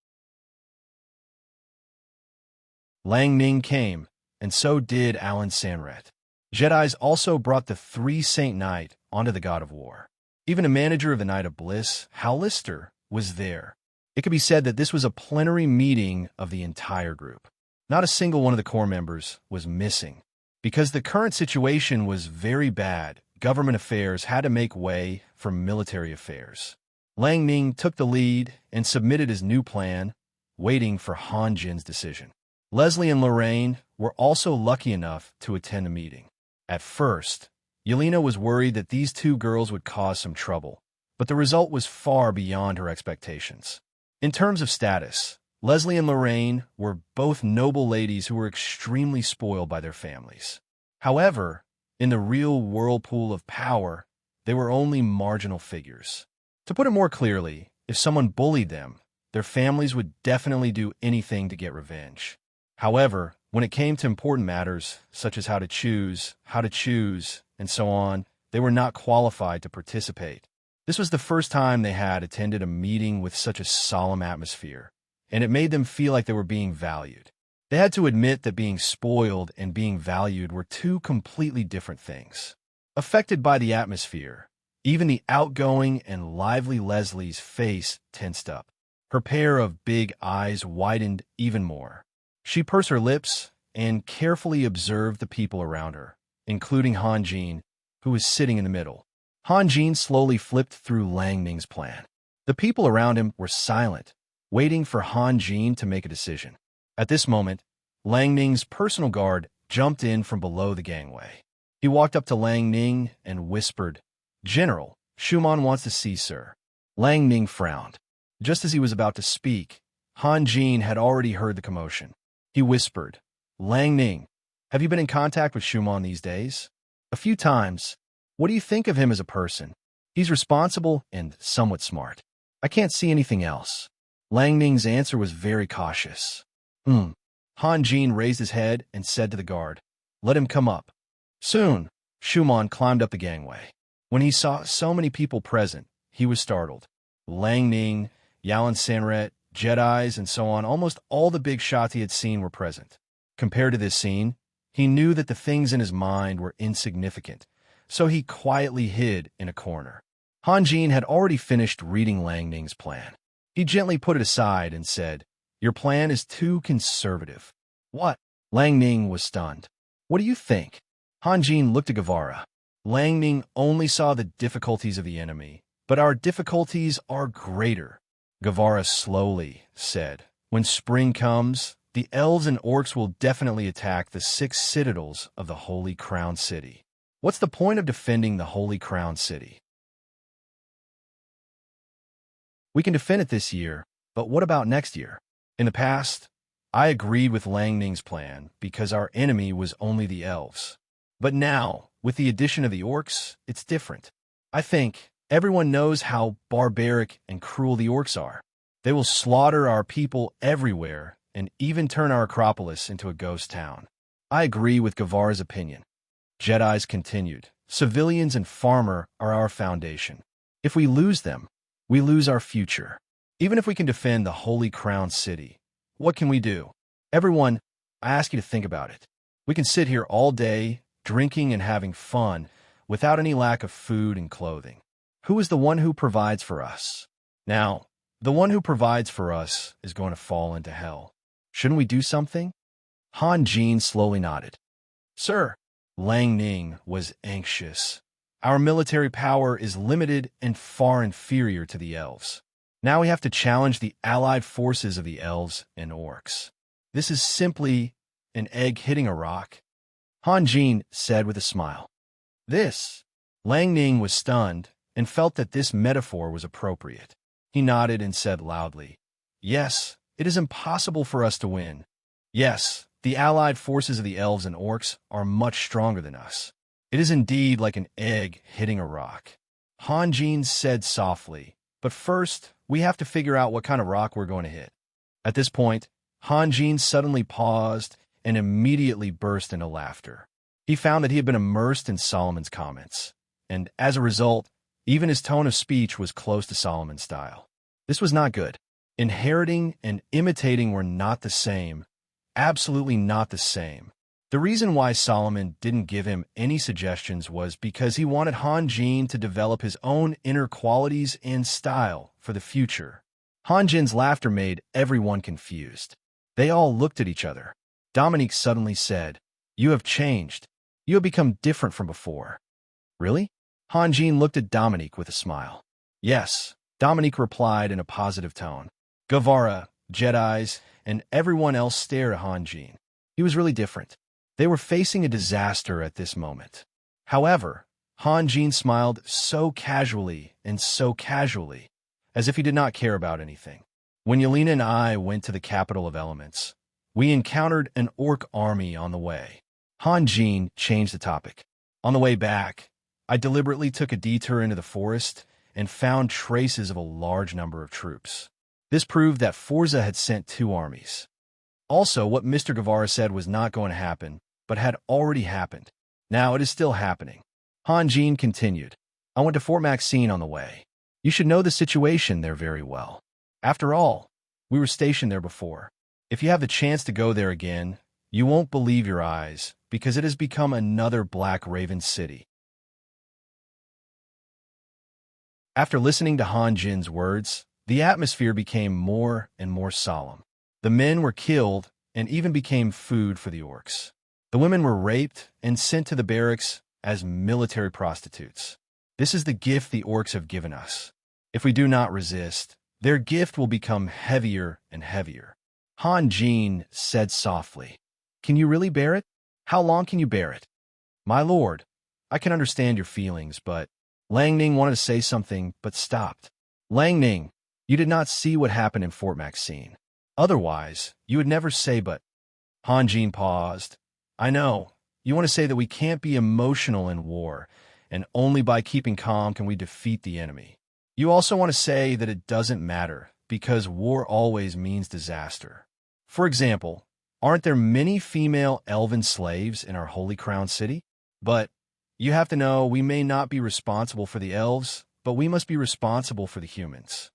Lang Ning came, and so did Alan Sanret. Jedis also brought the 3 Saint Knight onto the God of War. Even a manager of the Knight of Bliss, Hal Lister, was there. It could be said that this was a plenary meeting of the entire group. Not a single one of the core members was missing. Because the current situation was very bad, government affairs had to make way for military affairs. Lang Ning took the lead and submitted his new plan, waiting for Hanjin's decision. Leslie and Lorraine were also lucky enough to attend the meeting. At first, Yelena was worried that these 2 girls would cause some trouble, but the result was far beyond her expectations. In terms of status, Leslie and Lorraine were both noble ladies who were extremely spoiled by their families. However, in the real whirlpool of power, they were only marginal figures. To put it more clearly, if someone bullied them, their families would definitely do anything to get revenge. However, when it came to important matters, such as how to choose, and so on, they were not qualified to participate. This was the first time they had attended a meeting with such a solemn atmosphere, and it made them feel like they were being valued. They had to admit that being spoiled and being valued were 2 completely different things. Affected by the atmosphere, even the outgoing and lively Leslie's face tensed up. Her pair of big eyes widened even more. She pursed her lips and carefully observed the people around her, including Hanjin, who was sitting in the middle. Hanjin slowly flipped through Lang Ning's plan. The people around him were silent, waiting for Hanjin to make a decision. At this moment, Lang Ning's personal guard jumped in from below the gangway. He walked up to Lang Ning and whispered, "General, Schumann wants to see sir." Lang Ning frowned. Just as he was about to speak, Hanjin had already heard the commotion. He whispered, "Lang Ning, have you been in contact with Schumann these days?" "A few times. What do you think of him as a person?" "He's responsible and somewhat smart. I can't see anything else." Lang Ning's answer was very cautious. Hanjin raised his head and said to the guard, "Let him come up." Soon, Schumann climbed up the gangway. When he saw so many people present, he was startled. Lang Ning, Yalan Sanret, Jedis, and so on, almost all the big shots he had seen were present. Compared to this scene, he knew that the things in his mind were insignificant, so he quietly hid in a corner. Hanjin had already finished reading Lang Ning's plan. He gently put it aside and said, "Your plan is too conservative." "What?" Lang Ning was stunned. "What do you think?" Hanjin looked at Guevara. "Lang Ning only saw the difficulties of the enemy, but our difficulties are greater." Guevara slowly said, "When spring comes, the elves and orcs will definitely attack the 6 citadels of the Holy Crown City. What's the point of defending the Holy Crown City? We can defend it this year, but what about next year?" In the past, I agreed with Lang Ning's plan because our enemy was only the elves. But now, with the addition of the orcs, it's different. I think everyone knows how barbaric and cruel the orcs are. They will slaughter our people everywhere and even turn our Acropolis into a ghost town. I agree with Guevara's opinion. Jedis continued, "Civilians and farmer are our foundation. If we lose them, we lose our future. Even if we can defend the Holy Crown City, what can we do? Everyone, I ask you to think about it. We can sit here all day, drinking and having fun, without any lack of food and clothing. Who is the one who provides for us? Now, the one who provides for us is going to fall into hell. Shouldn't we do something?" Hanjin slowly nodded. "Sir." Lang Ning was anxious. Our military power is limited and far inferior to the elves. Now we have to challenge the allied forces of the elves and orcs. This is simply an egg hitting a rock, Han Jin said with a smile. Lang Ning was stunned and felt that this metaphor was appropriate. He nodded and said loudly, "Yes, it is impossible for us to win. Yes, the allied forces of the elves and orcs are much stronger than us. It is indeed like an egg hitting a rock." Han Jin said softly, "But first, we have to figure out what kind of rock we're going to hit." At this point, Han Jin suddenly paused and immediately burst into laughter. He found that he had been immersed in Solomon's comments, and as a result, even his tone of speech was close to Solomon's style. This was not good. Inheriting and imitating were not the same, absolutely not the same. The reason why Solomon didn't give him any suggestions was because he wanted Han Jin to develop his own inner qualities and style for the future. Han Jin's laughter made everyone confused. They all looked at each other. Dominique suddenly said, "You have changed. You have become different from before." "Really?" Han Jin looked at Dominique with a smile. "Yes," Dominique replied in a positive tone. Guevara, Jedis, and everyone else stared at Han Jin. He was really different. They were facing a disaster at this moment. However, Han Jin smiled so casually, as if he did not care about anything. "When Yelena and I went to the capital of elements, we encountered an orc army on the way." Han Jin changed the topic. "On the way back, I deliberately took a detour into the forest and found traces of a large number of troops. This proved that Forza had sent 2 armies. Also, what Mr. Guevara said was not going to happen, but had already happened. Now it is still happening." Han Jin continued, "I went to Fort Maxine on the way. You should know the situation there very well. After all, we were stationed there before. If you have the chance to go there again, you won't believe your eyes, because it has become another Black Raven city." After listening to Han Jin's words, the atmosphere became more and more solemn. The men were killed and even became food for the orcs. The women were raped and sent to the barracks as military prostitutes. This is the gift the orcs have given us. If we do not resist, their gift will become heavier and heavier. Han Jin said softly, "Can you really bear it? How long can you bear it?" "My lord, I can understand your feelings, but..." Lang Ning wanted to say something, but stopped. "Lang Ning, you did not see what happened in Fort Maxine. Otherwise, you would never say but..." Han Jin paused. "I know. You want to say that we can't be emotional in war, and only by keeping calm can we defeat the enemy. You also want to say that it doesn't matter, because war always means disaster. For example, aren't there many female elven slaves in our Holy Crown City? But you have to know we may not be responsible for the elves, but we must be responsible for the humans."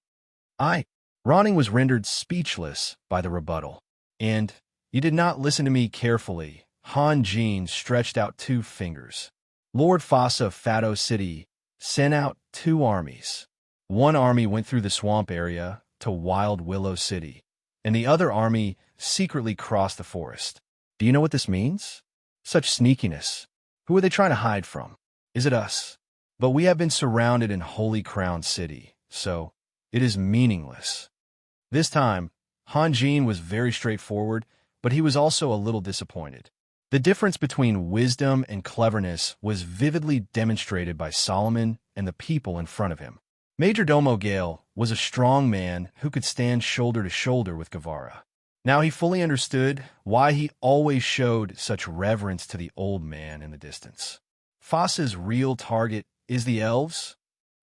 Ronning was rendered speechless by the rebuttal. "And you did not listen to me carefully." Han Jin stretched out 2 fingers. "Lord Fossa of Fado City sent out 2 armies. One army went through the swamp area to Wild Willow City, and the other army secretly crossed the forest. Do you know what this means? Such sneakiness. Who are they trying to hide from? Is it us? But we have been surrounded in Holy Crown City, so it is meaningless." This time, Han Jin was very straightforward, but he was also a little disappointed. The difference between wisdom and cleverness was vividly demonstrated by Solomon and the people in front of him. Major Domo Gale was a strong man who could stand shoulder to shoulder with Guevara. Now he fully understood why he always showed such reverence to the old man in the distance. Fossa's real target is the elves?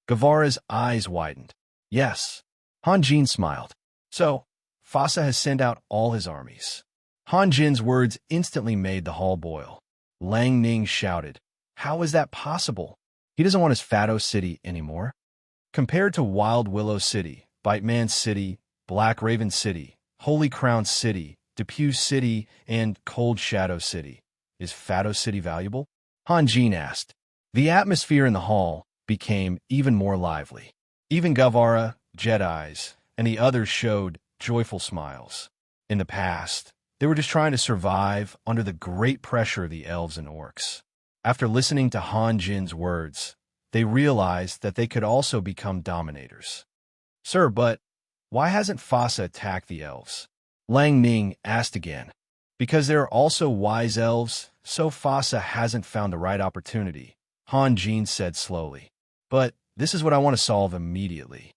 Guevara's eyes widened. "Yes." Han Jin smiled. "So, Fossa has sent out all his armies." Han Jin's words instantly made the hall boil. Lang Ning shouted, "How is that possible? He doesn't want his Fado City anymore." Compared to Wild Willow City, Bite Man City, Black Raven City, Holy Crown City, Depew City, and Cold Shadow City, is Fado City valuable? Han Jin asked. The atmosphere in the hall became even more lively. Even Guevara, Jedis, and the others showed joyful smiles. In the past, they were just trying to survive under the great pressure of the elves and orcs. After listening to Han Jin's words, they realized that they could also become dominators. Sir, but why hasn't Fasa attacked the elves? Lang Ning asked again. Because there are also wise elves, so Fasa hasn't found the right opportunity, Han Jin said slowly. But this is what I want to solve immediately.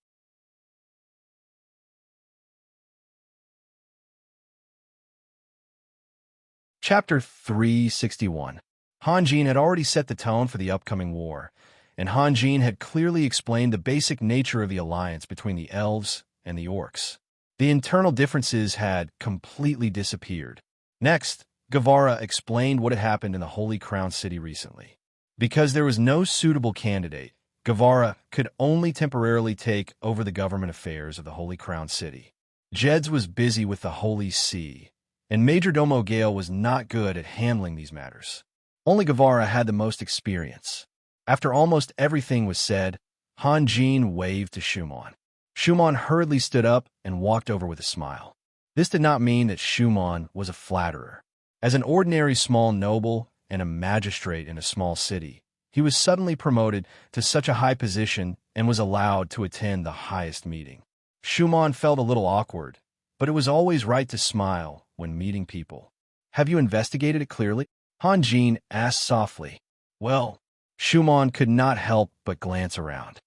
Chapter 361. Han Jin had already set the tone for the upcoming war, and Han Jin had clearly explained the basic nature of the alliance between the elves and the orcs. The internal differences had completely disappeared. Next, Guevara explained what had happened in the Holy Crown City recently. Because there was no suitable candidate, Guevara could only temporarily take over the government affairs of the Holy Crown City. Jeds was busy with the Holy See, and Major Domo Gale was not good at handling these matters. Only Guevara had the most experience. After almost everything was said, Han Jin waved to Shumon. Shumon hurriedly stood up and walked over with a smile. This did not mean that Shumon was a flatterer. As an ordinary small noble and a magistrate in a small city, he was suddenly promoted to such a high position and was allowed to attend the highest meeting. Shumon felt a little awkward, but it was always right to smile when meeting people. Have you investigated it clearly? Han Jin asked softly. Well, Shumon could not help but glance around.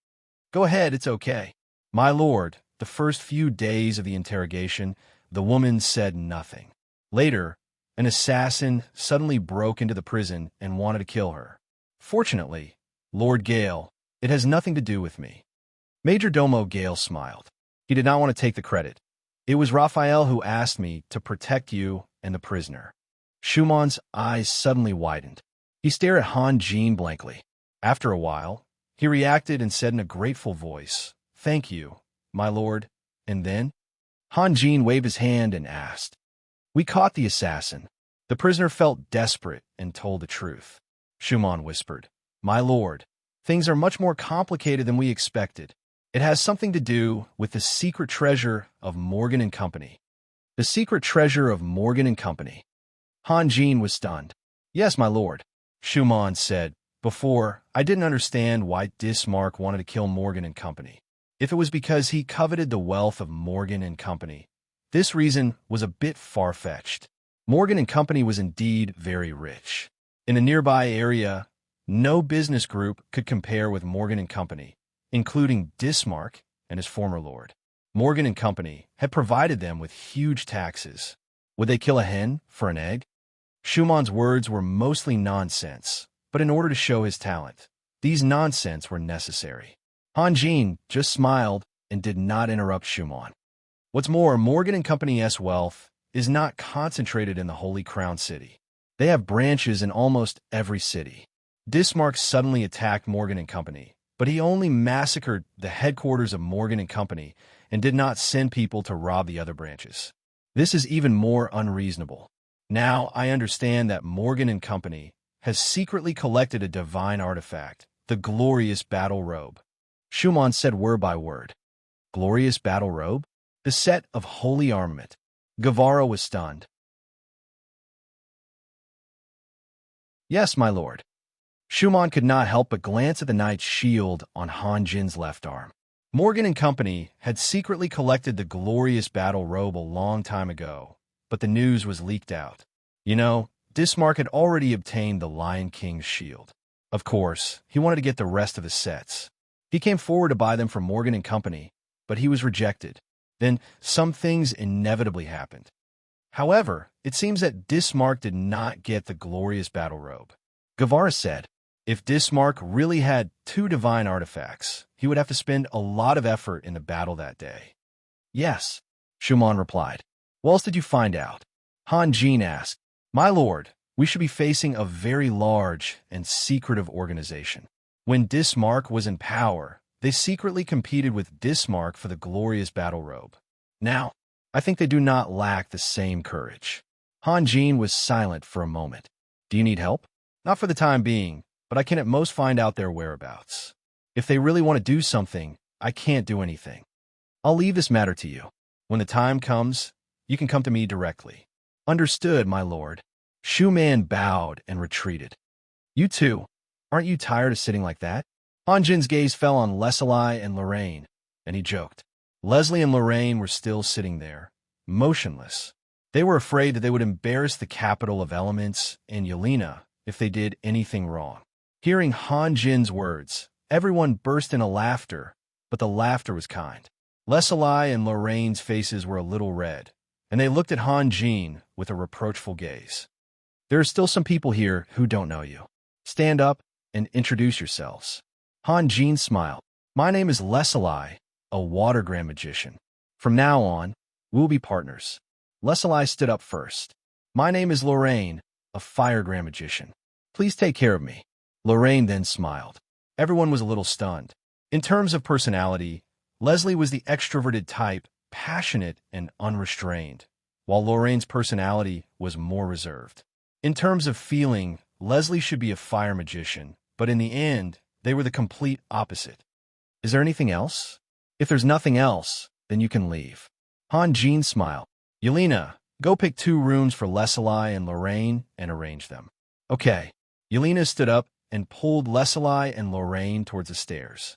Go ahead, it's okay. My lord, the first few days of the interrogation, the woman said nothing. Later, an assassin suddenly broke into the prison and wanted to kill her. Fortunately, Lord Gale, it has nothing to do with me. Major Domo Gale smiled. He did not want to take the credit. It was Raphael who asked me to protect you and the prisoner. Shumon's eyes suddenly widened. He stared at Han Jin blankly. After a while, he reacted and said in a grateful voice, Thank you, my lord. And then? Han Jin waved his hand and asked. We caught the assassin. The prisoner felt desperate and told the truth. Shumon whispered, My lord, things are much more complicated than we expected. It has something to do with the secret treasure of Morgan and Company. The secret treasure of Morgan and Company. Han Jin was stunned. Yes, my lord, Shumon said. Before, I didn't understand why Dismark wanted to kill Morgan and Company. If it was because he coveted the wealth of Morgan and Company, this reason was a bit far-fetched. Morgan and Company was indeed very rich. In a nearby area, no business group could compare with Morgan and Company, including Dismark and his former lord. Morgan and Company had provided them with huge taxes. Would they kill a hen for an egg? Schumann's words were mostly nonsense, but in order to show his talent, these nonsense were necessary. Han Jin just smiled and did not interrupt Schumann. What's more, Morgan and Company's wealth is not concentrated in the Holy Crown City. They have branches in almost every city. Dismark suddenly attacked Morgan and Company, but he only massacred the headquarters of Morgan and Company and did not send people to rob the other branches. This is even more unreasonable. Now I understand that Morgan and Company has secretly collected a divine artifact, the glorious battle robe. Schumann said word by word. Glorious battle robe? The set of holy armament. Guevara was stunned. Yes, my lord. Schumann could not help but glance at the knight's shield on Han Jin's left arm. Morgan and Company had secretly collected the glorious battle robe a long time ago, but the news was leaked out. You know, Dismark had already obtained the Lion King's shield. Of course, he wanted to get the rest of the sets. He came forward to buy them from Morgan and Company, but he was rejected. Then some things inevitably happened. However, it seems that Dismark did not get the glorious battle robe. Guevara said, if Dismark really had two divine artifacts, he would have to spend a lot of effort in the battle that day. Yes, Schumann replied. What else did you find out? Han Jin asked. My lord, we should be facing a very large and secretive organization. When Dismark was in power, they secretly competed with Dismark for the glorious battle robe. Now, I think they do not lack the same courage. Han Jin was silent for a moment. Do you need help? Not for the time being, but I can at most find out their whereabouts. If they really want to do something, I can't do anything. I'll leave this matter to you. When the time comes, you can come to me directly. Understood, my lord. Schumann bowed and retreated. You too. Aren't you tired of sitting like that? Han Jin's gaze fell on Leslie and Lorraine, and he joked. Leslie and Lorraine were still sitting there, motionless. They were afraid that they would embarrass the capital of elements in Yelena if they did anything wrong. Hearing Han Jin's words, everyone burst into laughter, but the laughter was kind. Leslie and Lorraine's faces were a little red, and they looked at Han Jin with a reproachful gaze. There are still some people here who don't know you. Stand up and introduce yourselves. Han Jin smiled. My name is Leslie, a water grand magician. From now on, we will be partners. Leslie stood up first. My name is Lorraine, a fire grand magician. Please take care of me. Lorraine then smiled. Everyone was a little stunned. In terms of personality, Leslie was the extroverted type, passionate and unrestrained, while Lorraine's personality was more reserved. In terms of feeling, Leslie should be a fire magician, but in the end, they were the complete opposite. Is there anything else? If there's nothing else, then you can leave. Han Jin smiled. Yelena, go pick 2 rooms for Leslie and Lorraine and arrange them. Okay. Yelena stood up and pulled Leslie and Lorraine towards the stairs.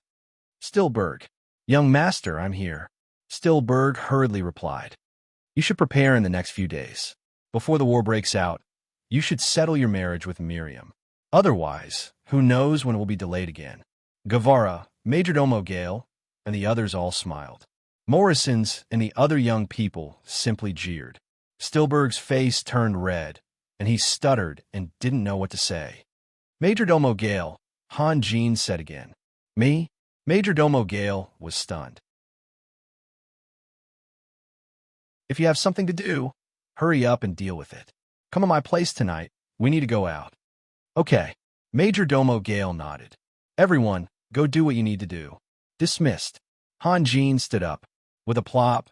Stillberg. Young master, I'm here. Stillberg hurriedly replied. You should prepare in the next few days. Before the war breaks out, you should settle your marriage with Miriam. Otherwise, who knows when it will be delayed again. Guevara, Majordomo Gale, and the others all smiled. Morrison's and the other young people simply jeered. Stillberg's face turned red, and he stuttered and didn't know what to say. Majordomo Gale, Han Jin said again. Me? Majordomo Gale was stunned. If you have something to do, hurry up and deal with it. Come to my place tonight. We need to go out. Okay. Majordomo Gale nodded. Everyone, go do what you need to do. Dismissed. Han Jin stood up. With a plop,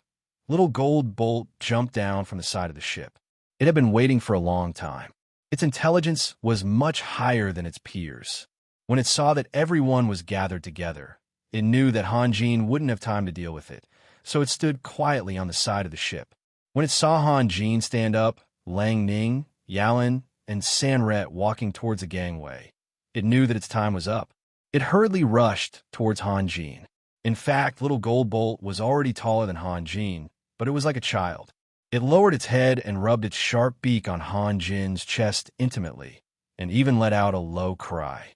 little gold bolt jumped down from the side of the ship. It had been waiting for a long time. Its intelligence was much higher than its peers. When it saw that everyone was gathered together, it knew that Han Jin wouldn't have time to deal with it, so it stood quietly on the side of the ship. When it saw Han Jin stand up, Lang Ning, Yalan, and Sanret walking towards the gangway, it knew that its time was up. It hurriedly rushed towards Han Jin. In fact, little gold bolt was already taller than Han Jin, but it was like a child. It lowered its head and rubbed its sharp beak on Han Jin's chest intimately, and even let out a low cry.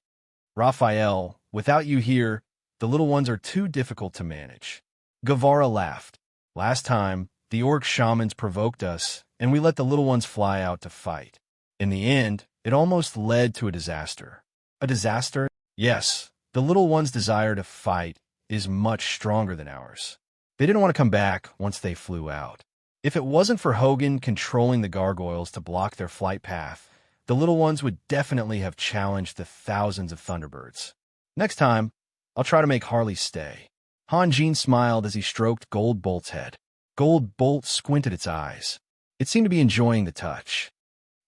Raphael, without you here, the little ones are too difficult to manage. Guevara laughed. Last time, the orc shamans provoked us, and we let the little ones fly out to fight. In the end, it almost led to a disaster. A disaster? Yes, the little ones' desire to fight is much stronger than ours. They didn't want to come back once they flew out. If it wasn't for Hogan controlling the gargoyles to block their flight path, the little ones would definitely have challenged the thousands of Thunderbirds. Next time, I'll try to make Harley stay. Han Jin smiled as he stroked Gold Bolt's head. Gold Bolt squinted its eyes. It seemed to be enjoying the touch.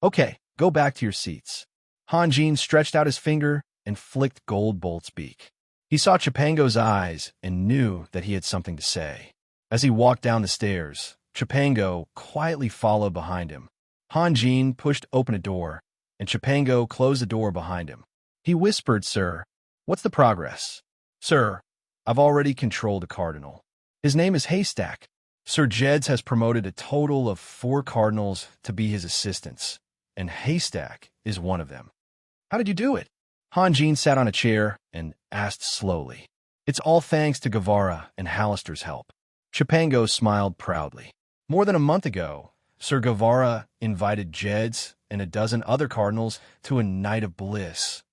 Okay, go back to your seats. Han Jin stretched out his finger and flicked Gold Bolt's beak. He saw Chipango's eyes and knew that he had something to say. As he walked down the stairs, Chipango quietly followed behind him. Han Jin pushed open a door, and Chipango closed the door behind him. He whispered, Sir, what's the progress? Sir, I've already controlled a cardinal. His name is Haystack. Sir Jeds has promoted a total of 4 cardinals to be his assistants, and Haystack is one of them. How did you do it? Han Jin sat on a chair and asked slowly. It's all thanks to Guevara and Hallister's help. Chipango smiled proudly. More than a month ago, Sir Guevara invited Jeds and a dozen other cardinals to a night of bliss.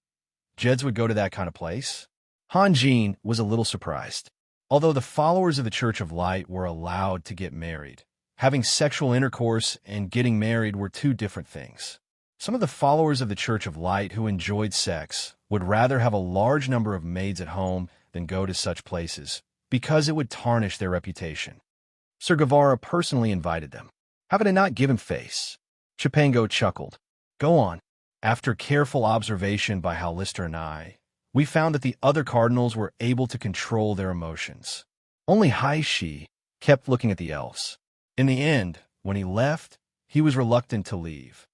Jeds would go to that kind of place? Han Jin was a little surprised. Although the followers of the Church of Light were allowed to get married, having sexual intercourse and getting married were 2 different things. Some of the followers of the Church of Light who enjoyed sex would rather have a large number of maids at home than go to such places, because it would tarnish their reputation. Sir Guevara personally invited them. How could I not give him face? Chipango chuckled. Go on. After careful observation by Hallister and I, we found that the other cardinals were able to control their emotions. Only Haishi kept looking at the elves. In the end, when he left, he was reluctant to leave.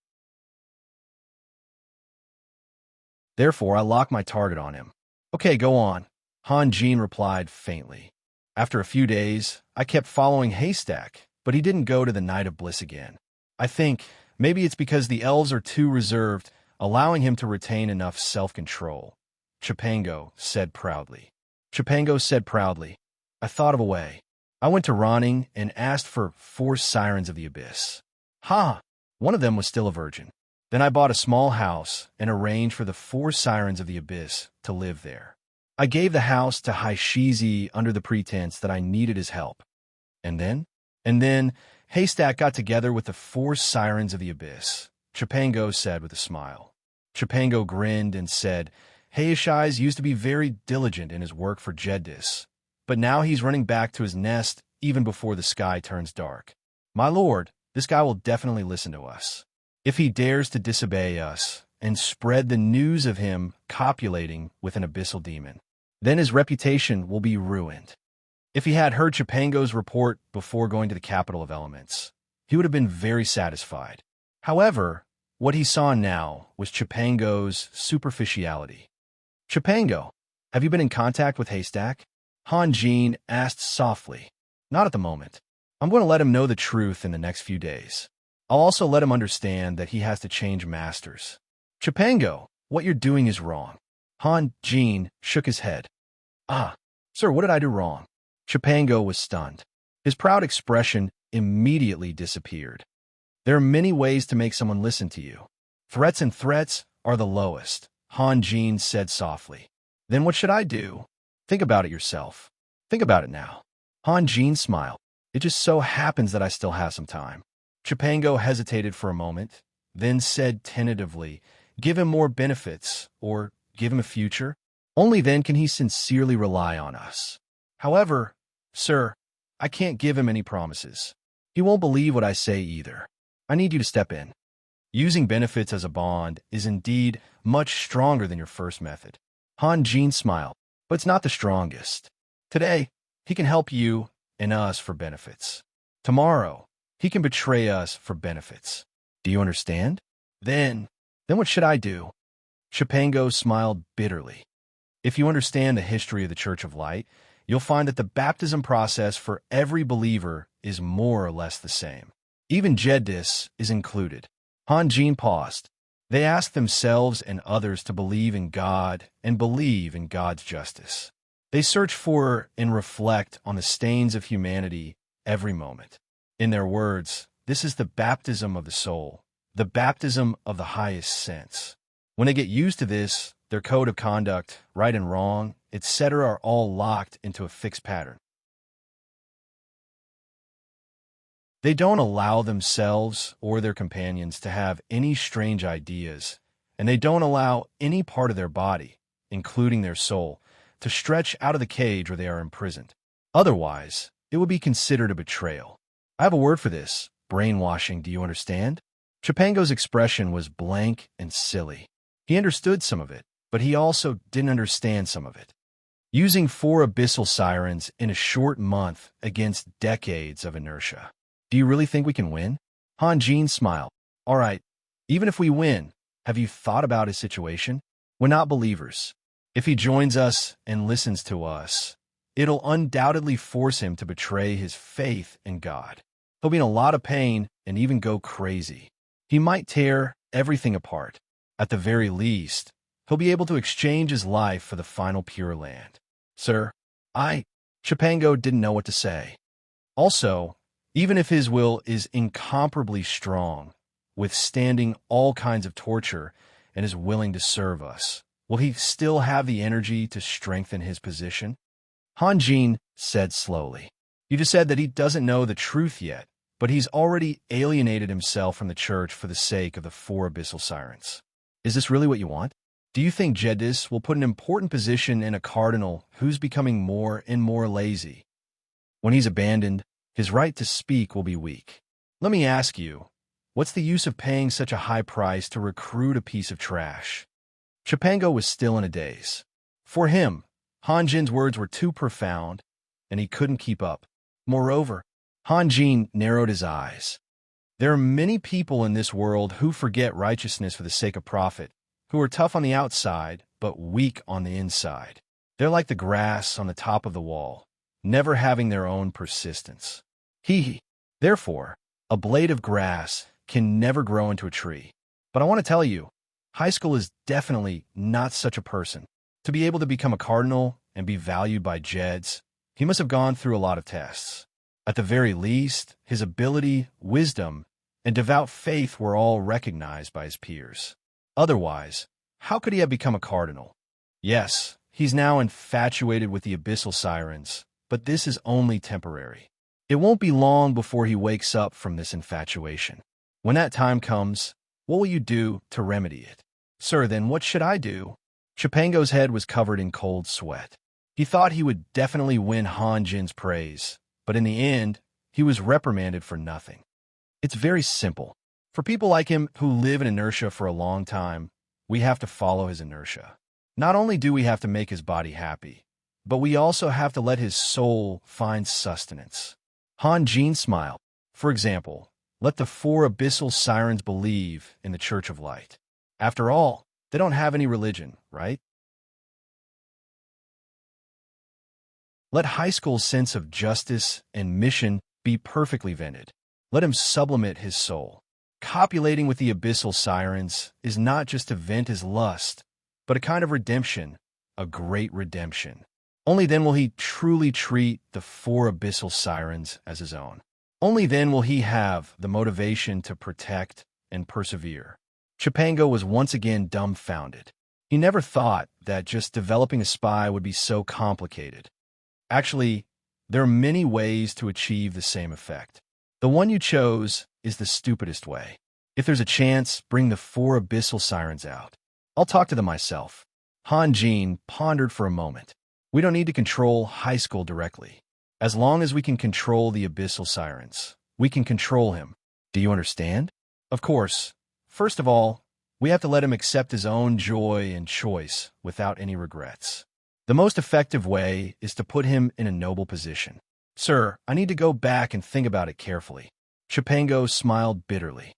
Therefore, I locked my target on him. Okay, go on, Han Jin replied faintly. After a few days, I kept following Haystack, but he didn't go to the Night of Bliss again. I think maybe it's because the elves are too reserved, allowing him to retain enough self-control. Chipango said proudly. Chipango said proudly, I thought of a way. I went to Ronning and asked for 4 sirens of the abyss. Ha! One of them was still a virgin. Then I bought a small house and arranged for the 4 sirens of the abyss to live there. I gave the house to Haishizi under the pretense that I needed his help. And then? And then, Haystack got together with the 4 sirens of the abyss, Chipango said with a smile. Chipango grinned and said, Hayashize used to be very diligent in his work for Jeddis, but now he's running back to his nest even before the sky turns dark. My lord, this guy will definitely listen to us. If he dares to disobey us and spread the news of him copulating with an abyssal demon, then his reputation will be ruined. If he had heard Chipango's report before going to the capital of elements, he would have been very satisfied. However, what he saw now was Chipango's superficiality. Chipango, have you been in contact with Haystack? Han Jin asked softly. Not at the moment. I'm going to let him know the truth in the next few days. I'll also let him understand that he has to change masters. Chipango, what you're doing is wrong. Han Jin shook his head. Ah, sir, what did I do wrong? Chipango was stunned. His proud expression immediately disappeared. There are many ways to make someone listen to you. Threats and threats are the lowest, Han Jin said softly. Then what should I do? Think about it yourself. Think about it now. Han Jin smiled. It just so happens that I still have some time. Chipango hesitated for a moment, then said tentatively, give him more benefits, or give him a future. Only then can he sincerely rely on us. However, sir, I can't give him any promises. He won't believe what I say either. I need you to step in. Using benefits as a bond is indeed much stronger than your first method. Han Jin smiled, but it's not the strongest. Today, he can help you and us for benefits. Tomorrow, he can betray us for benefits. Do you understand? Then what should I do? Chipango smiled bitterly. If you understand the history of the Church of Light, you'll find that the baptism process for every believer is more or less the same. Even Jeddis is included. Han Jin paused. They asked themselves and others to believe in God and believe in God's justice. They search for and reflect on the stains of humanity every moment. In their words, this is the baptism of the soul, the baptism of the highest sense. When they get used to this, their code of conduct, right and wrong, etc., are all locked into a fixed pattern. They don't allow themselves or their companions to have any strange ideas, and they don't allow any part of their body, including their soul, to stretch out of the cage where they are imprisoned. Otherwise, it would be considered a betrayal. I have a word for this. Brainwashing, do you understand? Chipango's expression was blank and silly. He understood some of it, but he also didn't understand some of it. Using 4 abyssal sirens in a short month against decades of inertia. Do you really think we can win? Han Jin smiled. All right, even if we win, have you thought about his situation? We're not believers. If he joins us and listens to us, it'll undoubtedly force him to betray his faith in God. He'll be in a lot of pain and even go crazy. He might tear everything apart. At the very least, he'll be able to exchange his life for the final Pure Land. Sir, Chipango didn't know what to say. Also, even if his will is incomparably strong, withstanding all kinds of torture, and is willing to serve us, will he still have the energy to strengthen his position? Han Jin said slowly. You just said that he doesn't know the truth yet, but he's already alienated himself from the church for the sake of the 4 abyssal sirens. Is this really what you want? Do you think Jeddis will put an important position in a cardinal who's becoming more and more lazy? When he's abandoned, his right to speak will be weak. Let me ask you, what's the use of paying such a high price to recruit a piece of trash? Chipango was still in a daze. For him, Han Jin's words were too profound, and he couldn't keep up. Moreover, Han Jin narrowed his eyes. There are many people in this world who forget righteousness for the sake of profit, who are tough on the outside, but weak on the inside. They're like the grass on the top of the wall, never having their own persistence. Hee. Therefore, a blade of grass can never grow into a tree. But I want to tell you, high school is definitely not such a person. To be able to become a cardinal and be valued by Jeds, he must have gone through a lot of tests. At the very least, his ability, wisdom, and devout faith were all recognized by his peers. Otherwise, how could he have become a cardinal? Yes, he's now infatuated with the abyssal sirens, but this is only temporary. It won't be long before he wakes up from this infatuation. When that time comes, what will you do to remedy it? Sir, then what should I do? Chipango's head was covered in cold sweat. He thought he would definitely win Han Jin's praise, but in the end, he was reprimanded for nothing. It's very simple. For people like him who live in inertia for a long time, we have to follow his inertia. Not only do we have to make his body happy, but we also have to let his soul find sustenance. Han Jin smiled. For example, let the 4 abyssal sirens believe in the Church of Light. After all, they don't have any religion, right? Let high school's sense of justice and mission be perfectly vented. Let him sublimate his soul. Copulating with the abyssal sirens is not just to vent his lust, but a kind of redemption, a great redemption. Only then will he truly treat the 4 abyssal sirens as his own. Only then will he have the motivation to protect and persevere. Chipango was once again dumbfounded. He never thought that just developing a spy would be so complicated. Actually, there are many ways to achieve the same effect. The one you chose is the stupidest way. If there's a chance, bring the 4 abyssal sirens out. I'll talk to them myself. Han Jin pondered for a moment. We don't need to control high school directly. As long as we can control the abyssal sirens, we can control him. Do you understand? Of course. First of all, we have to let him accept his own joy and choice without any regrets. The most effective way is to put him in a noble position. Sir, I need to go back and think about it carefully. Chipango smiled bitterly.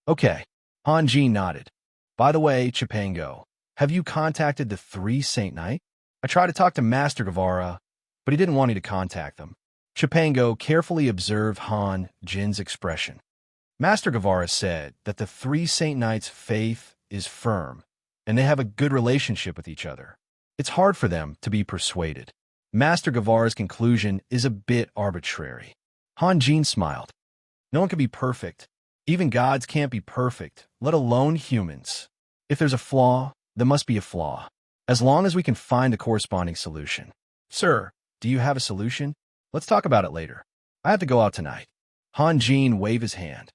Okay. Han Jin nodded. By the way, Chipango, have you contacted the 3 Saint Knight? I tried to talk to Master Guevara, but he didn't want me to contact them. Chipango carefully observed Han Jin's expression. Master Guevara said that the 3 Saint Knights' faith is firm, and they have a good relationship with each other. It's hard for them to be persuaded. Master Guevara's conclusion is a bit arbitrary. Han Jin smiled. No one can be perfect. Even gods can't be perfect, let alone humans. If there's a flaw, there must be a flaw. As long as we can find a corresponding solution. Sir, do you have a solution? Let's talk about it later. I have to go out tonight. Han Jin waved his hand.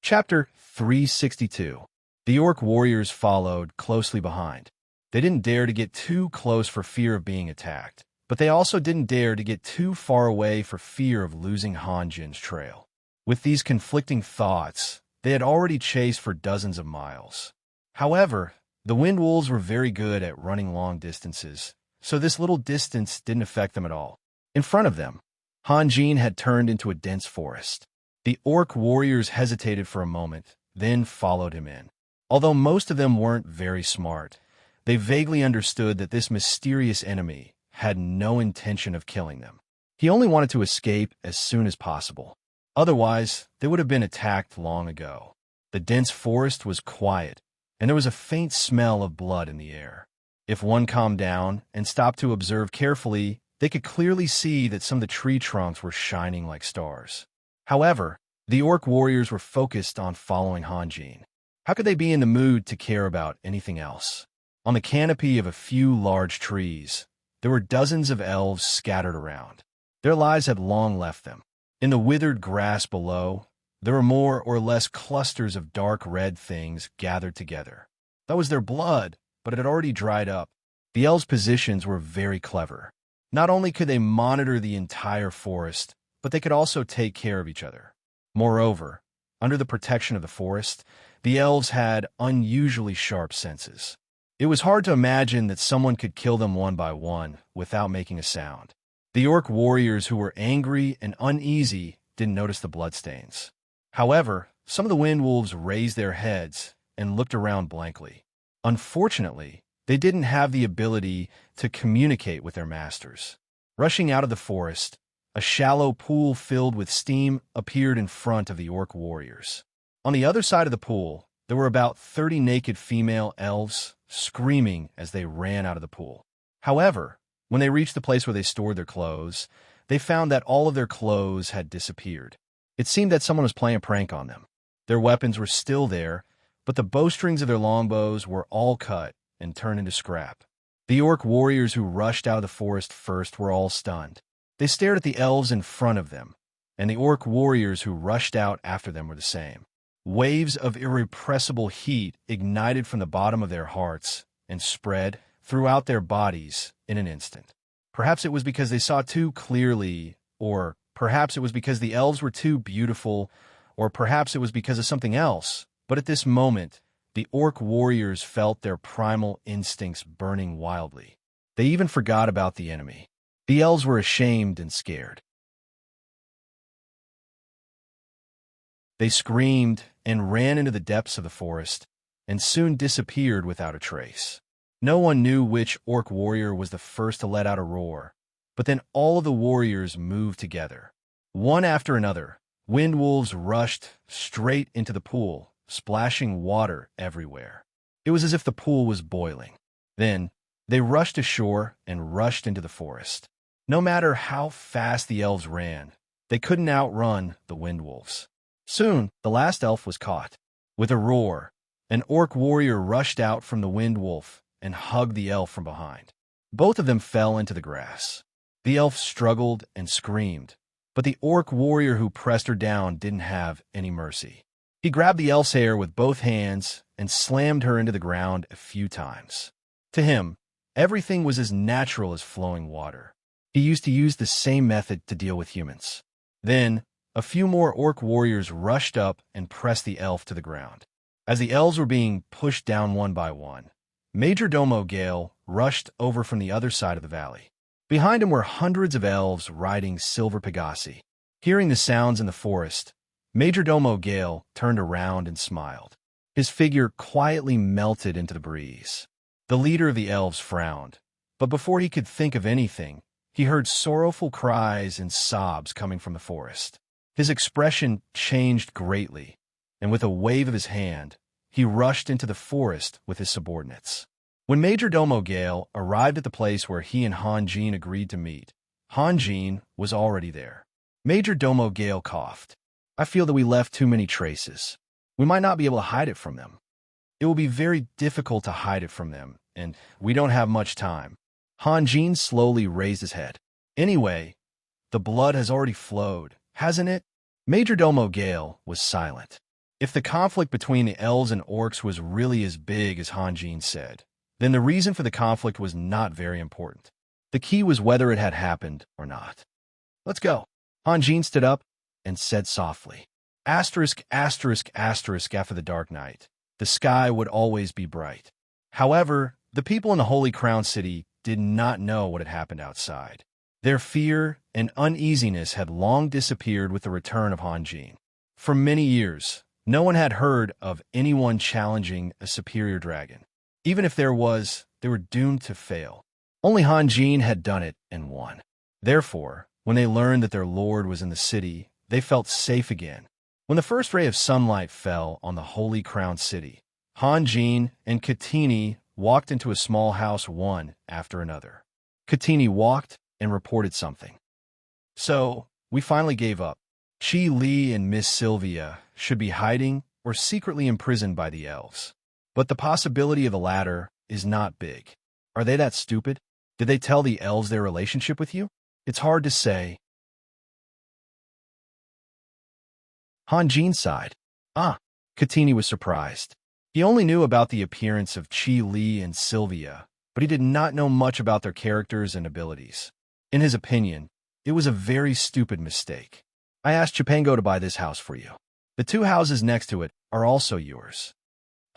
Chapter 362. The orc warriors followed closely behind. They didn't dare to get too close for fear of being attacked, but they also didn't dare to get too far away for fear of losing Han Jin's trail. With these conflicting thoughts, they had already chased for dozens of miles. However, the wind wolves were very good at running long distances, so this little distance didn't affect them at all. In front of them, Han Jin had turned into a dense forest. The orc warriors hesitated for a moment, then followed him in. Although most of them weren't very smart, they vaguely understood that this mysterious enemy had no intention of killing them. He only wanted to escape as soon as possible. Otherwise, they would have been attacked long ago. The dense forest was quiet, and there was a faint smell of blood in the air. If one calmed down and stopped to observe carefully, they could clearly see that some of the tree trunks were shining like stars. However, the orc warriors were focused on following Han Jin. How could they be in the mood to care about anything else? On the canopy of a few large trees, there were dozens of elves scattered around. Their lives had long left them. In the withered grass below, there were more or less clusters of dark red things gathered together. That was their blood, but it had already dried up. The elves' positions were very clever. Not only could they monitor the entire forest, but they could also take care of each other. Moreover, under the protection of the forest, the elves had unusually sharp senses. It was hard to imagine that someone could kill them one by one without making a sound. The orc warriors who were angry and uneasy didn't notice the bloodstains. However, some of the wind wolves raised their heads and looked around blankly. Unfortunately, they didn't have the ability to communicate with their masters. Rushing out of the forest, a shallow pool filled with steam appeared in front of the orc warriors. On the other side of the pool, there were about 30 naked female elves screaming as they ran out of the pool. However, when they reached the place where they stored their clothes, they found that all of their clothes had disappeared. It seemed that someone was playing a prank on them. Their weapons were still there, but the bowstrings of their longbows were all cut and turned into scrap. The orc warriors who rushed out of the forest first were all stunned. They stared at the elves in front of them, and the orc warriors who rushed out after them were the same. Waves of irrepressible heat ignited from the bottom of their hearts and spread throughout their bodies in an instant. Perhaps it was because they saw too clearly, or perhaps it was because the elves were too beautiful, or perhaps it was because of something else. But at this moment, the orc warriors felt their primal instincts burning wildly. They even forgot about the enemy. The elves were ashamed and scared. They screamed and ran into the depths of the forest and soon disappeared without a trace. No one knew which orc warrior was the first to let out a roar, but then all of the warriors moved together. One after another, wind wolves rushed straight into the pool, splashing water everywhere. It was as if the pool was boiling. Then, they rushed ashore and rushed into the forest. No matter how fast the elves ran, they couldn't outrun the wind wolves. Soon, the last elf was caught. With a roar, an orc warrior rushed out from the wind wolf and hugged the elf from behind. Both of them fell into the grass. The elf struggled and screamed, but the orc warrior who pressed her down didn't have any mercy. He grabbed the elf's hair with both hands and slammed her into the ground a few times. To him, everything was as natural as flowing water. He used to use the same method to deal with humans. Then, a few more orc warriors rushed up and pressed the elf to the ground. As the elves were being pushed down one by one, Major Domo Gale rushed over from the other side of the valley. Behind him were hundreds of elves riding silver Pegasi. Hearing the sounds in the forest, Major Domo Gale turned around and smiled. His figure quietly melted into the breeze. The leader of the elves frowned, but before he could think of anything, he heard sorrowful cries and sobs coming from the forest. His expression changed greatly, and with a wave of his hand, he rushed into the forest with his subordinates. When Major Domo Gale arrived at the place where he and Han Jin agreed to meet, Han Jin was already there. Major Domo Gale coughed. I feel that we left too many traces. We might not be able to hide it from them. It will be very difficult to hide it from them, and we don't have much time. Han Jin slowly raised his head. Anyway, the blood has already flowed, hasn't it? Major Domo Gale was silent. If the conflict between the elves and orcs was really as big as Han Jin said, then the reason for the conflict was not very important. The key was whether it had happened or not. Let's go. Han Jin stood up and said softly, asterisk, asterisk, asterisk after the dark night. The sky would always be bright. However, the people in the Holy Crown City did not know what had happened outside. Their fear and uneasiness had long disappeared with the return of Han Jin. For many years, no one had heard of anyone challenging a superior dragon. Even if there was, they were doomed to fail. Only Han Jin had done it and won. Therefore, when they learned that their lord was in the city, they felt safe again. When the first ray of sunlight fell on the Holy Crown City, Han Jin and Katini walked into a small house one after another. Katini walked and reported something. So, we finally gave up. Chi Li and Miss Sylvia should be hiding or secretly imprisoned by the elves. But the possibility of the latter is not big. Are they that stupid? Did they tell the elves their relationship with you? It's hard to say. Han Jin sighed. Katini was surprised. He only knew about the appearance of Chi Li and Sylvia, but he did not know much about their characters and abilities. In his opinion, it was a very stupid mistake. I asked Chipango to buy this house for you. The two houses next to it are also yours.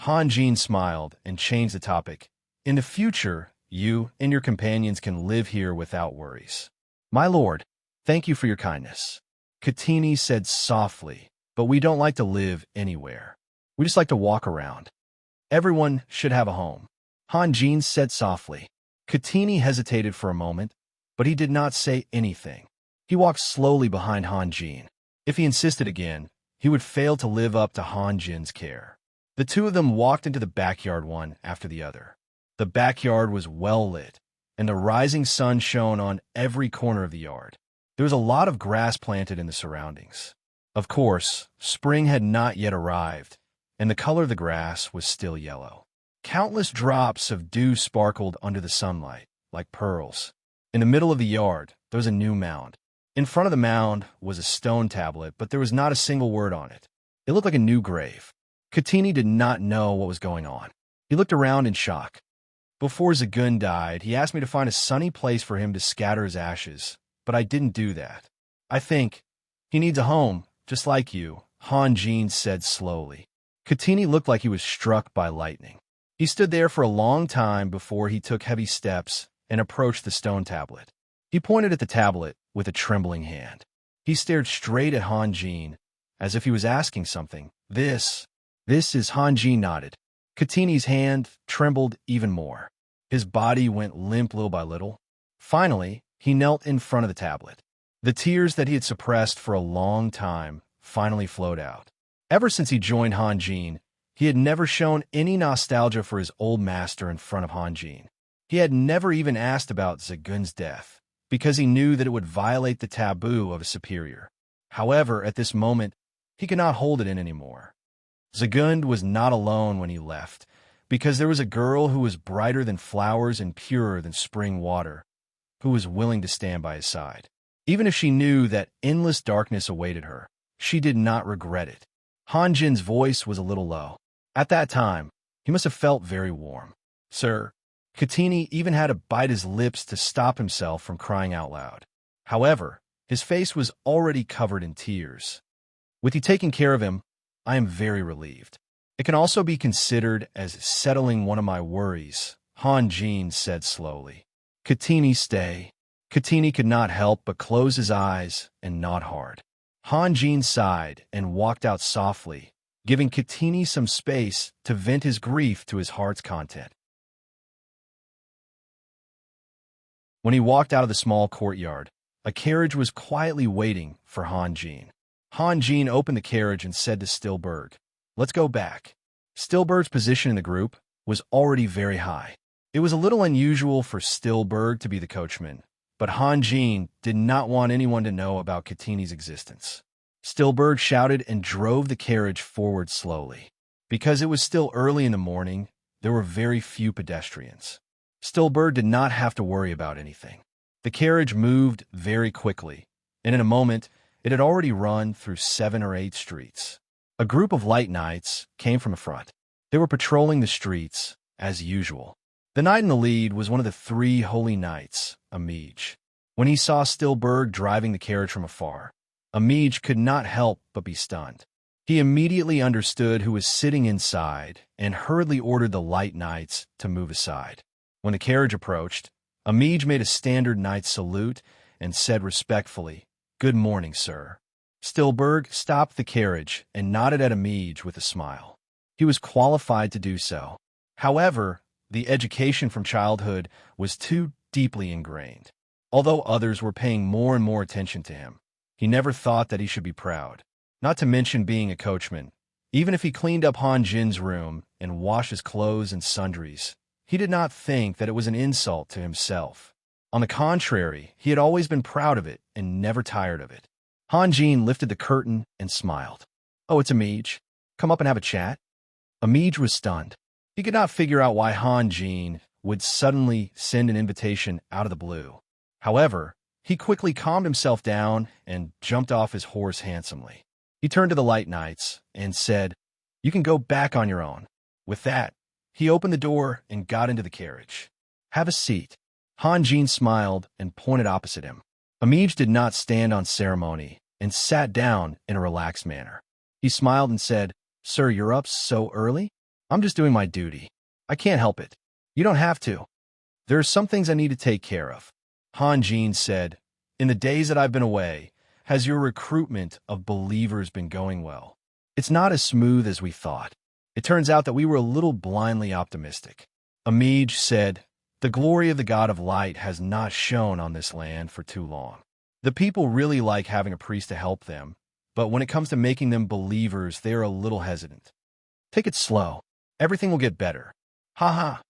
Han Jin smiled and changed the topic. In the future, you and your companions can live here without worries. My lord, thank you for your kindness. Katini said softly, but we don't like to live anywhere. We just like to walk around. Everyone should have a home, Han Jin said softly. Katini hesitated for a moment, but he did not say anything. He walked slowly behind Han Jin. If he insisted again, he would fail to live up to Han Jin's care. The two of them walked into the backyard one after the other. The backyard was well lit, and the rising sun shone on every corner of the yard. There was a lot of grass planted in the surroundings. Of course, spring had not yet arrived, and the color of the grass was still yellow. Countless drops of dew sparkled under the sunlight, like pearls. In the middle of the yard, there was a new mound. In front of the mound was a stone tablet, but there was not a single word on it. It looked like a new grave. Katini did not know what was going on. He looked around in shock. Before Zagun died, he asked me to find a sunny place for him to scatter his ashes, but I didn't do that. I think he needs a home, just like you, Han Jin said slowly. Katini looked like he was struck by lightning. He stood there for a long time before he took heavy steps and approached the stone tablet. He pointed at the tablet with a trembling hand. He stared straight at Han Jin, as if he was asking something. This is Han Jin nodded. Katini's hand trembled even more. His body went limp little by little. Finally, he knelt in front of the tablet. The tears that he had suppressed for a long time finally flowed out. Ever since he joined Han Jin, he had never shown any nostalgia for his old master in front of Han Jin. He had never even asked about Zagun's death, because he knew that it would violate the taboo of a superior. However, at this moment, he could not hold it in anymore. Zagun was not alone when he left, because there was a girl who was brighter than flowers and purer than spring water, who was willing to stand by his side. Even if she knew that endless darkness awaited her, she did not regret it. Han Jin's voice was a little low. At that time, he must have felt very warm. Sir, Katini even had to bite his lips to stop himself from crying out loud. However, his face was already covered in tears. With you taking care of him, I am very relieved. It can also be considered as settling one of my worries, Han Jin said slowly. Katini, stay. Katini could not help but close his eyes and nod hard. Han Jin sighed and walked out softly, giving Katini some space to vent his grief to his heart's content. When he walked out of the small courtyard, a carriage was quietly waiting for Han Jin. Han Jin opened the carriage and said to Stillberg, "Let's go back." Stillberg's position in the group was already very high. It was a little unusual for Stillberg to be the coachman, but Han Jin did not want anyone to know about Katini's existence. Stillberg shouted and drove the carriage forward slowly. Because it was still early in the morning, there were very few pedestrians. Stillberg did not have to worry about anything. The carriage moved very quickly, and in a moment, it had already run through 7 or 8 streets. A group of light knights came from the front. They were patrolling the streets, as usual. The knight in the lead was one of the 3 holy knights, Amij. When he saw Stillberg driving the carriage from afar, Amij could not help but be stunned. He immediately understood who was sitting inside and hurriedly ordered the light knights to move aside. When the carriage approached, Amij made a standard knight's salute and said respectfully, "Good morning, sir." Stillberg stopped the carriage and nodded at Amij with a smile. He was qualified to do so. However, the education from childhood was too deeply ingrained. Although others were paying more and more attention to him, he never thought that he should be proud, not to mention being a coachman. Even if he cleaned up Han Jin's room and washed his clothes and sundries, he did not think that it was an insult to himself. On the contrary, he had always been proud of it and never tired of it. Han Jin lifted the curtain and smiled. "Oh, it's Amij. Come up and have a chat." Amij was stunned. He could not figure out why Han Jin would suddenly send an invitation out of the blue. However, he quickly calmed himself down and jumped off his horse handsomely. He turned to the light knights and said, "You can go back on your own." With that, he opened the door and got into the carriage. "Have a seat." Han Jin smiled and pointed opposite him. Amij did not stand on ceremony and sat down in a relaxed manner. He smiled and said, "Sir, you're up so early? I'm just doing my duty. I can't help it. You don't have to. There are some things I need to take care of." Han Jin said, "In the days that I've been away, has your recruitment of believers been going well? It's not as smooth as we thought. It turns out that we were a little blindly optimistic. Amij said, "The glory of the God of Light has not shone on this land for too long. The people really like having a priest to help them, but when it comes to making them believers, they are a little hesitant. Take it slow. Everything will get better. Ha ha.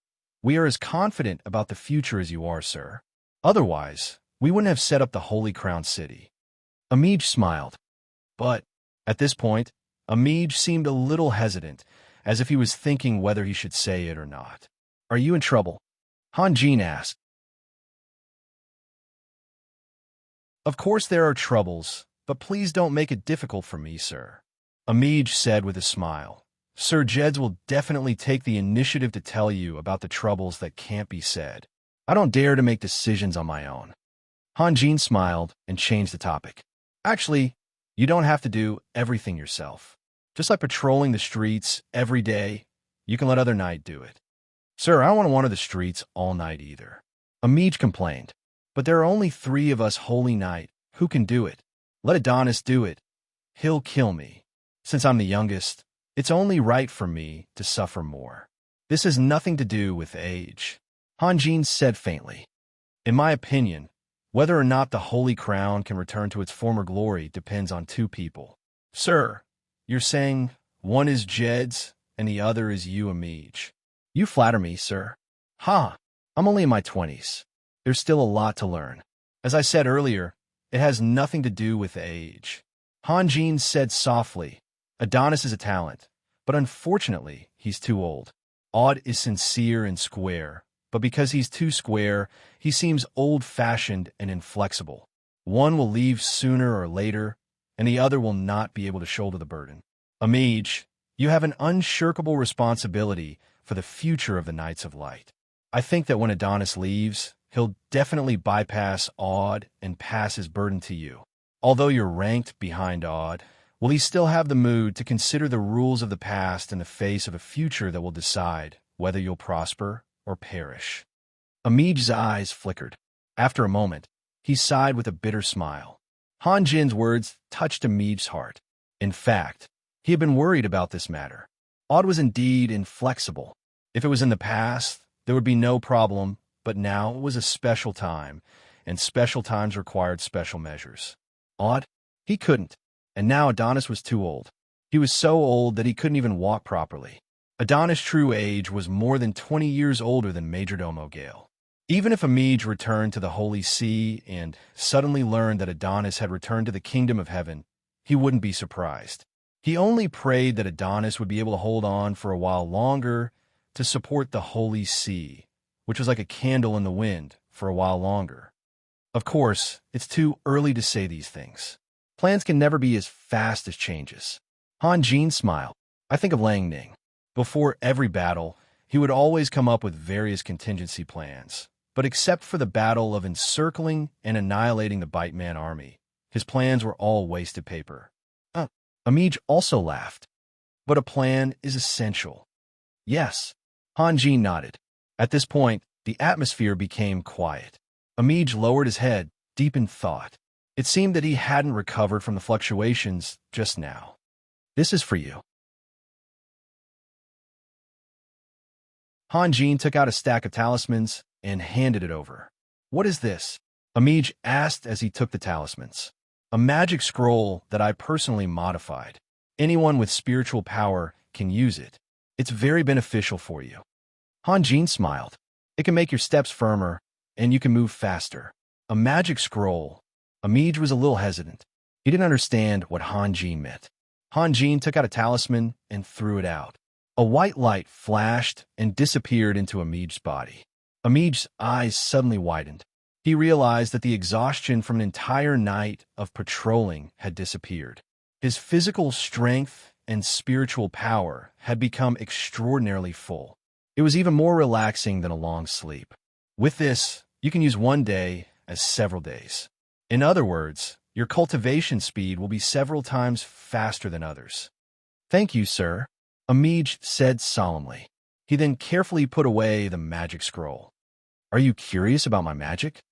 We are as confident about the future as you are, sir. Otherwise, we wouldn't have set up the Holy Crown City." Amij smiled. But at this point, Amij seemed a little hesitant, as if he was thinking whether he should say it or not. "Are you in trouble?" Hanjin asked. "Of course there are troubles, but please don't make it difficult for me, sir," Amij said with a smile. "Sir Jeds will definitely take the initiative to tell you about the troubles that can't be said. I don't dare to make decisions on my own." Hanjin smiled and changed the topic. "Actually, you don't have to do everything yourself. Just like patrolling the streets every day, you can let other knight do it." "Sir, I don't want to wander the streets all night either," Amij complained. "But there are only 3 of us holy knight who can do it. Let Adonis do it. He'll kill me. Since I'm the youngest, it's only right for me to suffer more. This has nothing to do with age," Hanjin said faintly. "In my opinion, whether or not the Holy Crown can return to its former glory depends on 2 people. Sir, you're saying one is Jed's and the other is you, Amij. You flatter me, sir. Ha! I'm only in my 20s. There's still a lot to learn. As I said earlier, it has nothing to do with age." Hanjin said softly, "Adonis is a talent, but unfortunately, he's too old. Aud is sincere and square, but because he's too square, he seems old-fashioned and inflexible. One will leave sooner or later, and the other will not be able to shoulder the burden. Amij, you have an unshirkable responsibility for the future of the Knights of Light. I think that when Adonis leaves, he'll definitely bypass Aud and pass his burden to you. Although you're ranked behind Aud, will he still have the mood to consider the rules of the past in the face of a future that will decide whether you'll prosper or perish?" Amij's eyes flickered. After a moment, he sighed with a bitter smile. Hanjin's words touched Amij's heart. In fact, he had been worried about this matter. Aud was indeed inflexible. If it was in the past, there would be no problem, but now it was a special time, and special times required special measures. Aud? He couldn't, and now Adonis was too old. He was so old that he couldn't even walk properly. Adonis' true age was more than 20 years older than Majordomo Gale. Even if Amij returned to the Holy See and suddenly learned that Adonis had returned to the kingdom of heaven, he wouldn't be surprised. He only prayed that Adonis would be able to hold on for a while longer to support the Holy See, which was like a candle in the wind for a while longer. Of course, it's too early to say these things. Plans can never be as fast as changes. Hanjin smiled. "I think of Lang Ning. Before every battle, he would always come up with various contingency plans. But except for the battle of encircling and annihilating the Bite Man army, his plans were all wasted paper." Amij also laughed. "But a plan is essential." "Yes." Hanjin nodded. At this point, the atmosphere became quiet. Amij lowered his head, deep in thought. It seemed that he hadn't recovered from the fluctuations just now. "This is for you." Hanjin took out a stack of talismans and handed it over. "What is this?" Amij asked as he took the talismans. "A magic scroll that I personally modified. Anyone with spiritual power can use it. It's very beneficial for you." Hanjin smiled. "It can make your steps firmer, and you can move faster." A magic scroll. Amij was a little hesitant. He didn't understand what Hanjin meant. Hanjin took out a talisman and threw it out. A white light flashed and disappeared into Amij's body. Amij's eyes suddenly widened. He realized that the exhaustion from an entire night of patrolling had disappeared. His physical strength and spiritual power had become extraordinarily full. It was even more relaxing than a long sleep. With this, you can use one day as several days. In other words, your cultivation speed will be several times faster than others. "Thank you, sir," Amij said solemnly. He then carefully put away the magic scroll. "Are you curious about my magic?"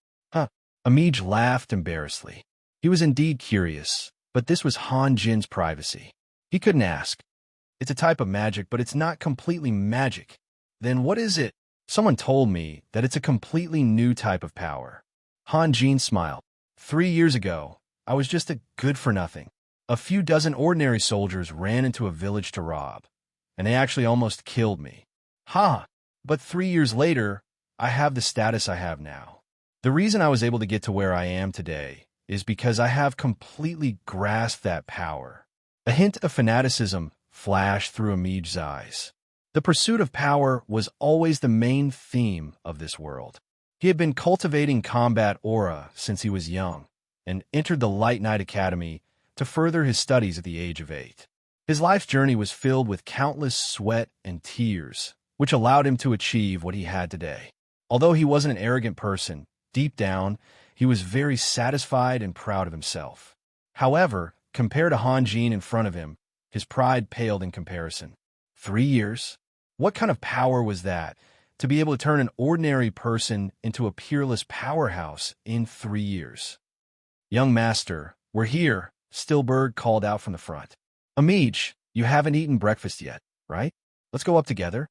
Amij laughed embarrassedly. He was indeed curious, but this was Han Jin's privacy. He couldn't ask. It's a type of magic, but it's not completely magic. Then what is it? Someone told me that it's a completely new type of power. Han Jin smiled. 3 years ago, I was just a good-for-nothing. A few dozen ordinary soldiers ran into a village to rob, and they actually almost killed me. Ha! But 3 years later, I have the status I have now. The reason I was able to get to where I am today is because I have completely grasped that power. A hint of fanaticism flashed through Amij's eyes. The pursuit of power was always the main theme of this world. He had been cultivating combat aura since he was young, and entered the Light Knight Academy to further his studies at the age of 8. His life's journey was filled with countless sweat and tears, which allowed him to achieve what he had today. Although he wasn't an arrogant person, deep down, he was very satisfied and proud of himself. However, compared to Han Jin in front of him, his pride paled in comparison. 3 years? What kind of power was that, to be able to turn an ordinary person into a peerless powerhouse in 3 years? "Young master, we're here," Stillberg called out from the front. "Amij, you haven't eaten breakfast yet, right? Let's go up together."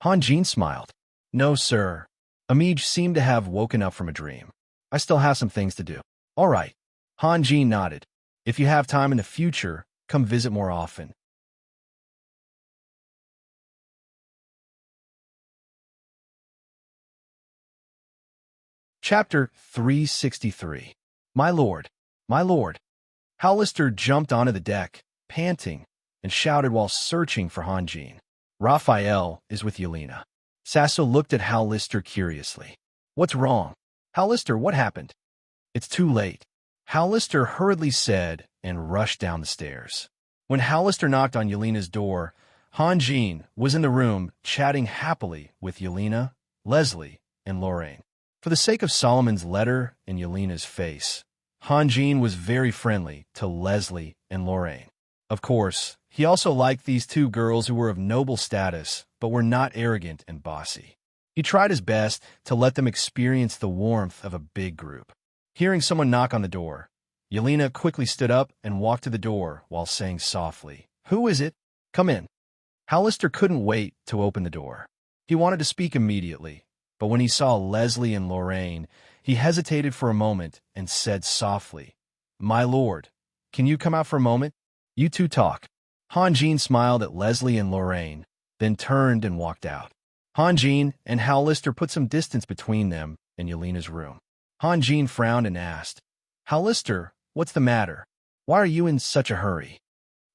Han Jin smiled. "No, sir." Amij seemed to have woken up from a dream. "I still have some things to do." "All right." Han Jin nodded. "If you have time in the future, come visit more often." Chapter 363. My lord, my lord. Hollister jumped onto the deck, panting, and shouted while searching for Han Jin. "Raphael is with Yelena." Sasso looked at Hollister curiously. "What's wrong?" "Hollister, what happened?" "It's too late," Hollister hurriedly said and rushed down the stairs. When Hollister knocked on Yelena's door, Han Jin was in the room chatting happily with Yelena, Leslie, and Lorraine. For the sake of Solomon's letter and Yelena's face, Han Jin was very friendly to Leslie and Lorraine. Of course, he also liked these two girls who were of noble status, but were not arrogant and bossy. He tried his best to let them experience the warmth of a big group. Hearing someone knock on the door, Yelena quickly stood up and walked to the door while saying softly, "Who is it? Come in." Hollister couldn't wait to open the door. He wanted to speak immediately, but when he saw Leslie and Lorraine, he hesitated for a moment and said softly, "My lord, can you come out for a moment? You two talk." Han Jin smiled at Leslie and Lorraine, then turned and walked out. Han Jin and Hollister put some distance between them and Yelena's room. Han Jin frowned and asked, "Hollister, what's the matter? Why are you in such a hurry?"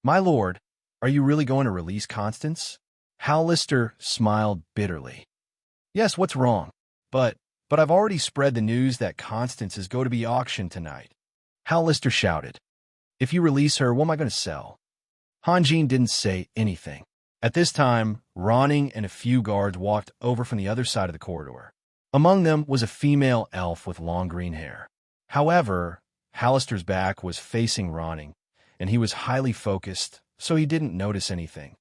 "My lord, are you really going to release Constance?" Hollister smiled bitterly. "Yes, what's wrong? But I've already spread the news that Constance is going to be auctioned tonight." Hollister shouted, "If you release her, what am I going to sell?" Han Jin didn't say anything. At this time, Ronning and a few guards walked over from the other side of the corridor. Among them was a female elf with long green hair. However, Hollister's back was facing Ronning, and he was highly focused, so he didn't notice anything.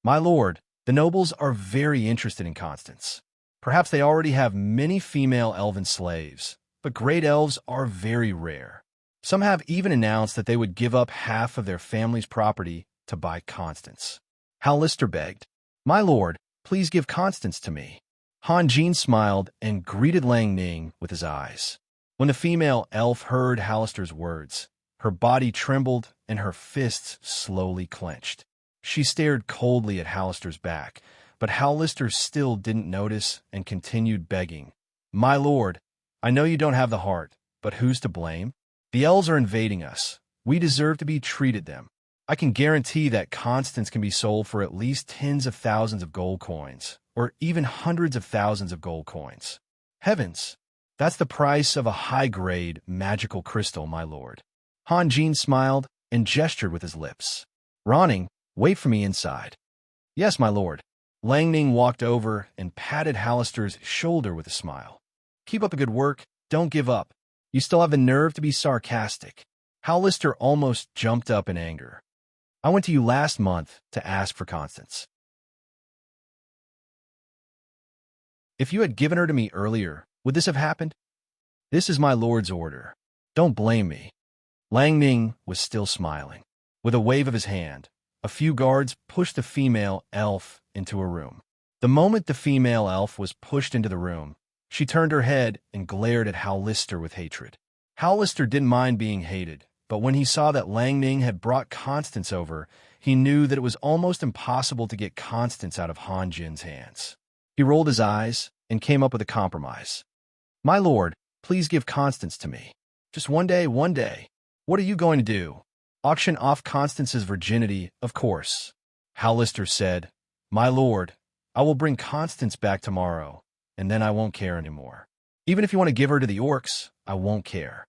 "My lord, the nobles are very interested in Constance. Perhaps they already have many female elven slaves, but great elves are very rare. Some have even announced that they would give up half of their family's property to buy Constance." Hollister begged, "My lord, please give Constance to me." Han Jin smiled and greeted Lang Ning with his eyes. When the female elf heard Hollister's words, her body trembled and her fists slowly clenched. She stared coldly at Hollister's back, but Hollister still didn't notice and continued begging, "My lord, I know you don't have the heart, but who's to blame? The elves are invading us. We deserve to be treated them. I can guarantee that Constance can be sold for at least tens of thousands of gold coins, or even hundreds of thousands of gold coins. Heavens, that's the price of a high-grade magical crystal, my lord." Han Jin smiled and gestured with his lips. "Ronning, wait for me inside." "Yes, my lord." Lang Ning walked over and patted Hollister's shoulder with a smile. "Keep up the good work. Don't give up. You still have the nerve to be sarcastic." Hollister almost jumped up in anger. "I went to you last month to ask for Constance. If you had given her to me earlier, would this have happened? This is my lord's order. Don't blame me." Lang Ning was still smiling. With a wave of his hand, a few guards pushed the female elf into a room. The moment the female elf was pushed into the room, she turned her head and glared at Hal Lister with hatred. Hal Lister didn't mind being hated, but when he saw that Lang Ning had brought Constance over, he knew that it was almost impossible to get Constance out of Han Jin's hands. He rolled his eyes and came up with a compromise. "My lord, please give Constance to me. Just one day, one day. What are you going to do? Auction off Constance's virginity, of course." Hal Lister said, "My lord, I will bring Constance back tomorrow, and then I won't care anymore. Even if you want to give her to the orcs, I won't care."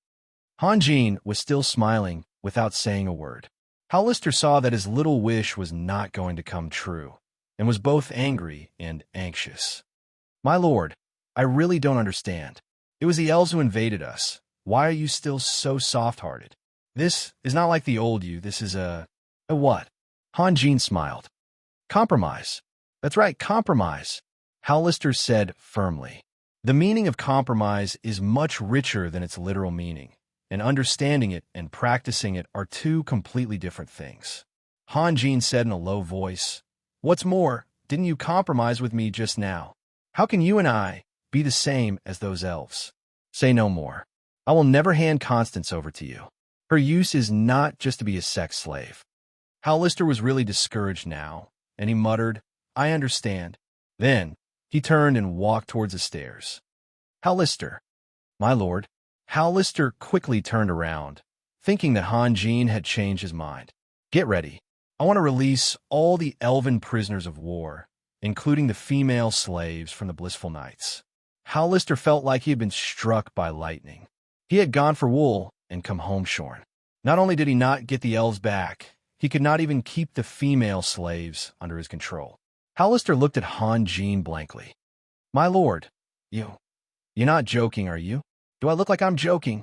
Han Jin was still smiling without saying a word. Hal Lister saw that his little wish was not going to come true, and was both angry and anxious. "My lord, I really don't understand. It was the elves who invaded us. Why are you still so soft-hearted? This is not like the old you. This is a what?" Han Jin smiled. "Compromise. That's right, compromise," Hal Lister said firmly. The meaning of compromise is much richer than its literal meaning, and understanding it and practicing it are two completely different things. Han Jin said in a low voice, "What's more, didn't you compromise with me just now? How can you and I be the same as those elves? Say no more. I will never hand Constance over to you. Her use is not just to be a sex slave." Hal Lister was really discouraged now, and he muttered, "I understand." Then he turned and walked towards the stairs. "Hal Lister." "My lord." Hal Lister quickly turned around, thinking that Han Jin had changed his mind. "Get ready. I want to release all the elven prisoners of war, including the female slaves from the Blissful Nights." Hal Lister felt like he had been struck by lightning. He had gone for wool and come home shorn. Not only did he not get the elves back, he could not even keep the female slaves under his control. Hal Lister looked at Han Jin blankly. "My lord, you're not joking, are you? Do I look like I'm joking?"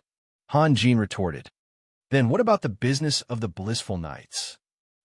Han Jin retorted. "Then what about the business of the Blissful Nights?"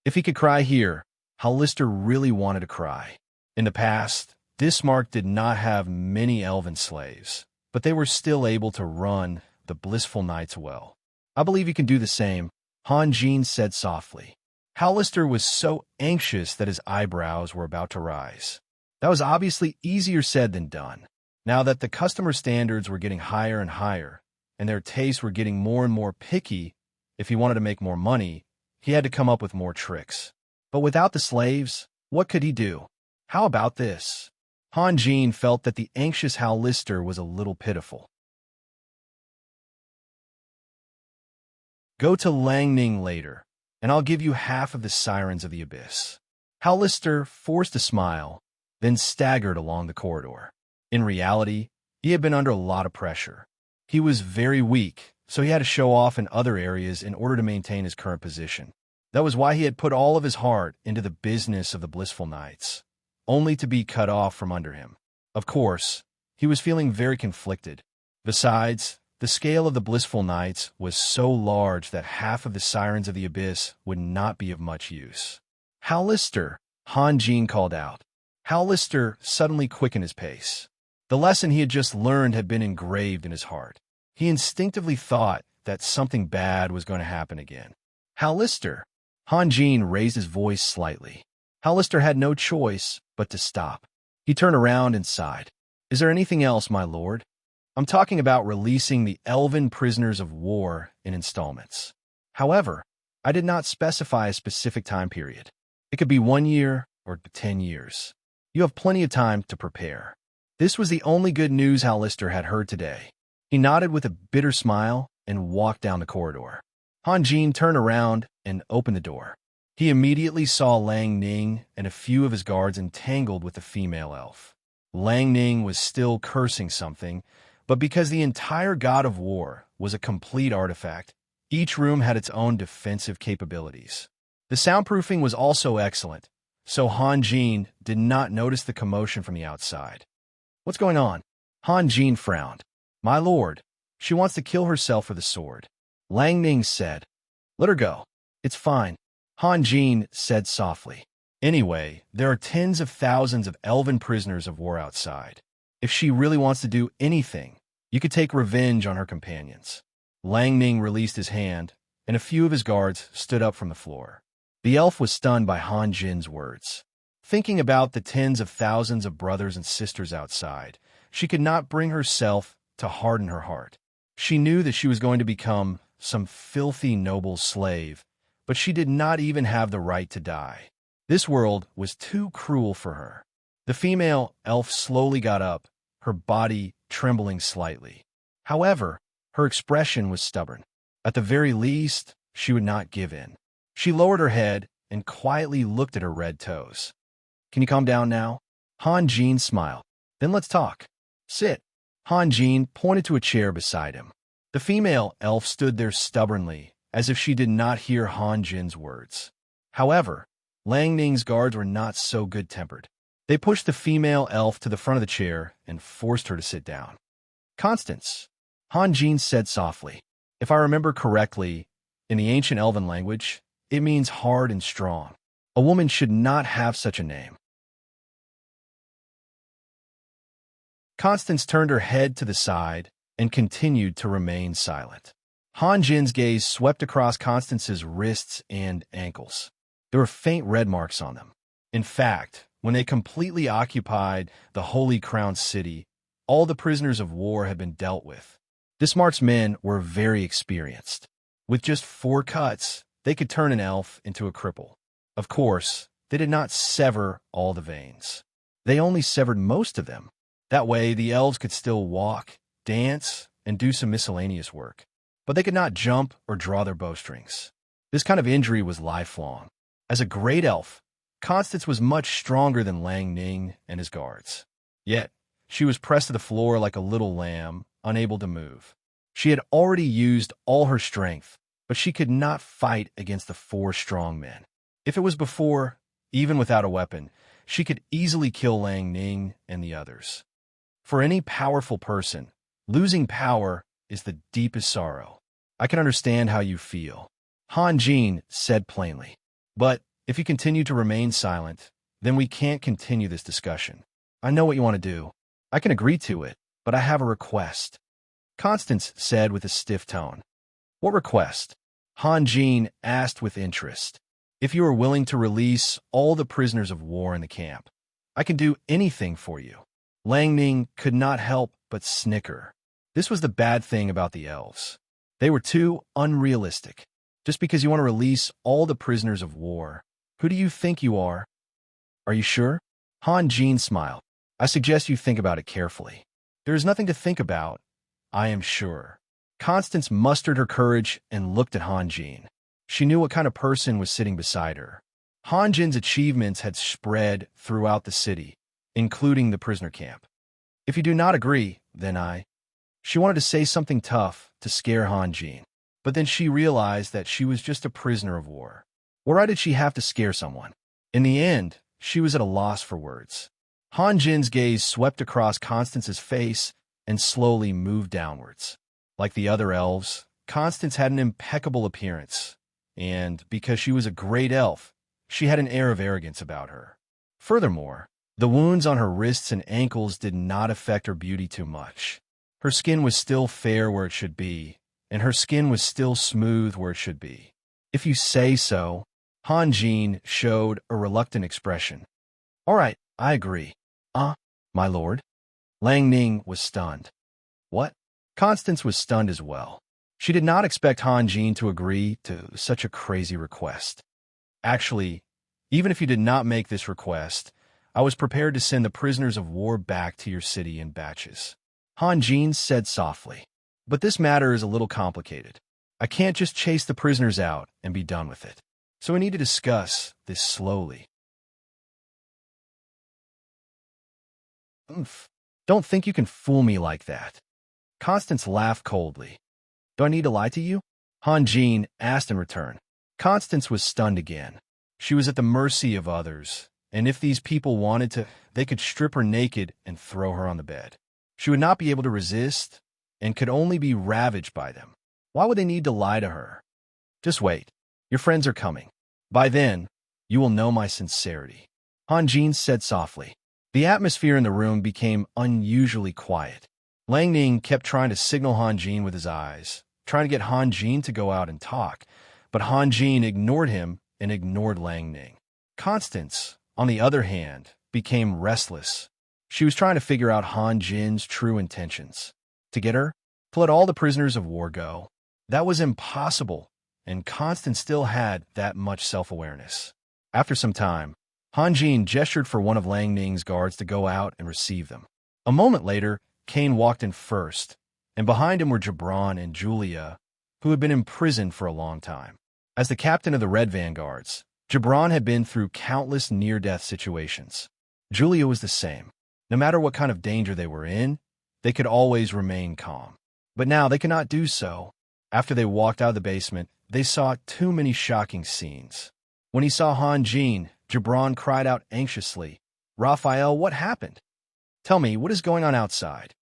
If he could cry here, Hal Lister really wanted to cry. In the past, Dismark did not have many elven slaves, but they were still able to run the Blissful Nights well. "I believe you can do the same," Han Jin said softly. Hal Lister was so anxious that his eyebrows were about to rise. That was obviously easier said than done. Now that the customer standards were getting higher and higher, and their tastes were getting more and more picky, if he wanted to make more money, he had to come up with more tricks. But without the slaves, what could he do? How about this? Han Jin felt that the anxious Hal Lister was a little pitiful. "Go to Lang Ning later, and I'll give you half of the Sirens of the Abyss." Hal Lister forced a smile, then staggered along the corridor. In reality, he had been under a lot of pressure. He was very weak, so he had to show off in other areas in order to maintain his current position. That was why he had put all of his heart into the business of the Blissful Nights, only to be cut off from under him. Of course, he was feeling very conflicted. Besides, the scale of the Blissful Nights was so large that half of the Sirens of the Abyss would not be of much use. "Hal Lister," Han Jin called out. Hal Lister suddenly quickened his pace. The lesson he had just learned had been engraved in his heart. He instinctively thought that something bad was going to happen again. "Hal Lister." Han Jin raised his voice slightly. Hal Lister had no choice but to stop. He turned around and sighed. "Is there anything else, my lord?" "I'm talking about releasing the elven prisoners of war in installments. However, I did not specify a specific time period. It could be 1 year or 10 years. You have plenty of time to prepare." This was the only good news Hal Lister had heard today. He nodded with a bitter smile and walked down the corridor. Han Jin turned around and opened the door. He immediately saw Lang Ning and a few of his guards entangled with the female elf. Lang Ning was still cursing something, but because the entire god of war was a complete artifact, each room had its own defensive capabilities. The soundproofing was also excellent, so Han Jin did not notice the commotion from the outside. "What's going on?" Han Jin frowned. "My lord, she wants to kill herself with a sword," Lang Ning said. "Let her go. It's fine," Han Jin said softly. "Anyway, there are tens of thousands of elven prisoners of war outside. If she really wants to do anything, you could take revenge on her companions." Lang Ning released his hand, and a few of his guards stood up from the floor. The elf was stunned by Han Jin's words. Thinking about the tens of thousands of brothers and sisters outside, she could not bring herself to harden her heart. She knew that she was going to become some filthy noble slave, but she did not even have the right to die. This world was too cruel for her. The female elf slowly got up, her body trembling slightly. However, her expression was stubborn. At the very least, she would not give in. She lowered her head and quietly looked at her red toes. "Can you calm down now?" Han Jin smiled. "Then let's talk. Sit." Han Jin pointed to a chair beside him. The female elf stood there stubbornly, as if she did not hear Han Jin's words. However, Lang Ning's guards were not so good-tempered. They pushed the female elf to the front of the chair and forced her to sit down. "Constance," Han Jin said softly. "If I remember correctly, in the ancient elven language, it means hard and strong. A woman should not have such a name." Constance turned her head to the side and continued to remain silent. Han Jin's gaze swept across Constance's wrists and ankles. There were faint red marks on them. In fact, when they completely occupied the Holy Crown City, all the prisoners of war had been dealt with. This marksmen were very experienced. With just 4 cuts, they could turn an elf into a cripple. Of course, they did not sever all the veins. They only severed most of them. That way, the elves could still walk, dance, and do some miscellaneous work. But they could not jump or draw their bowstrings. This kind of injury was lifelong. As a great elf, Constance was much stronger than Lang Ning and his guards. Yet, she was pressed to the floor like a little lamb, unable to move. She had already used all her strength, but she could not fight against the 4 strong men. If it was before, even without a weapon, she could easily kill Lang Ning and the others. For any powerful person, losing power is the deepest sorrow. "I can understand how you feel," Han Jin said plainly. "But if you continue to remain silent, then we can't continue this discussion. I know what you want to do. I can agree to it, but I have a request," Constance said with a stiff tone. "What request?" Han Jin asked with interest. "If you are willing to release all the prisoners of war in the camp, I can do anything for you." Lang Ning could not help but snicker. This was the bad thing about the elves. They were too unrealistic. Just because you want to release all the prisoners of war, who do you think you are? "Are you sure?" Han Jin smiled. "I suggest you think about it carefully." "There is nothing to think about. I am sure." Constance mustered her courage and looked at Han Jin. She knew what kind of person was sitting beside her. Han Jin's achievements had spread throughout the city, including the prisoner camp. "If you do not agree, then I—" She wanted to say something tough to scare Han Jin, but then she realized that she was just a prisoner of war. Why did she have to scare someone? In the end, she was at a loss for words. Han Jin's gaze swept across Constance's face and slowly moved downwards. Like the other elves, Constance had an impeccable appearance, and because she was a great elf, she had an air of arrogance about her. Furthermore, the wounds on her wrists and ankles did not affect her beauty too much. Her skin was still fair where it should be, and her skin was still smooth where it should be. "If you say so," Han Jin showed a reluctant expression. "All right, I agree." My lord?" Lang Ning was stunned. "What?" Constance was stunned as well. She did not expect Han Jin to agree to such a crazy request. "Actually, even if you did not make this request, I was prepared to send the prisoners of war back to your city in batches," Han Jin said softly. "But this matter is a little complicated. I can't just chase the prisoners out and be done with it. So we need to discuss this slowly." "Don't think you can fool me like that." Constance laughed coldly. "Do I need to lie to you?" Han Jin asked in return. Constance was stunned again. She was at the mercy of others, and if these people wanted to, they could strip her naked and throw her on the bed. She would not be able to resist and could only be ravaged by them. Why would they need to lie to her? "Just wait. Your friends are coming. By then, you will know my sincerity," Han Jin said softly. The atmosphere in the room became unusually quiet. Lang Ning kept trying to signal Han Jin with his eyes, trying to get Han Jin to go out and talk, but Han Jin ignored him and ignored Lang Ning. Constance, on the other hand, became restless. She was trying to figure out Han Jin's true intentions. To get her? To let all the prisoners of war go? That was impossible, and Constance still had that much self-awareness. After some time, Han Jin gestured for one of Lang Ning's guards to go out and receive them. A moment later, Cain walked in first, and behind him were Gibran and Julia, who had been imprisoned for a long time. As the captain of the Red Vanguards, Gibran had been through countless near-death situations. Julia was the same. No matter what kind of danger they were in, they could always remain calm. But now they could not do so. After they walked out of the basement, they saw too many shocking scenes. When he saw Han Jin, Gibran cried out anxiously, "Raphael, what happened? Tell me, what is going on outside?"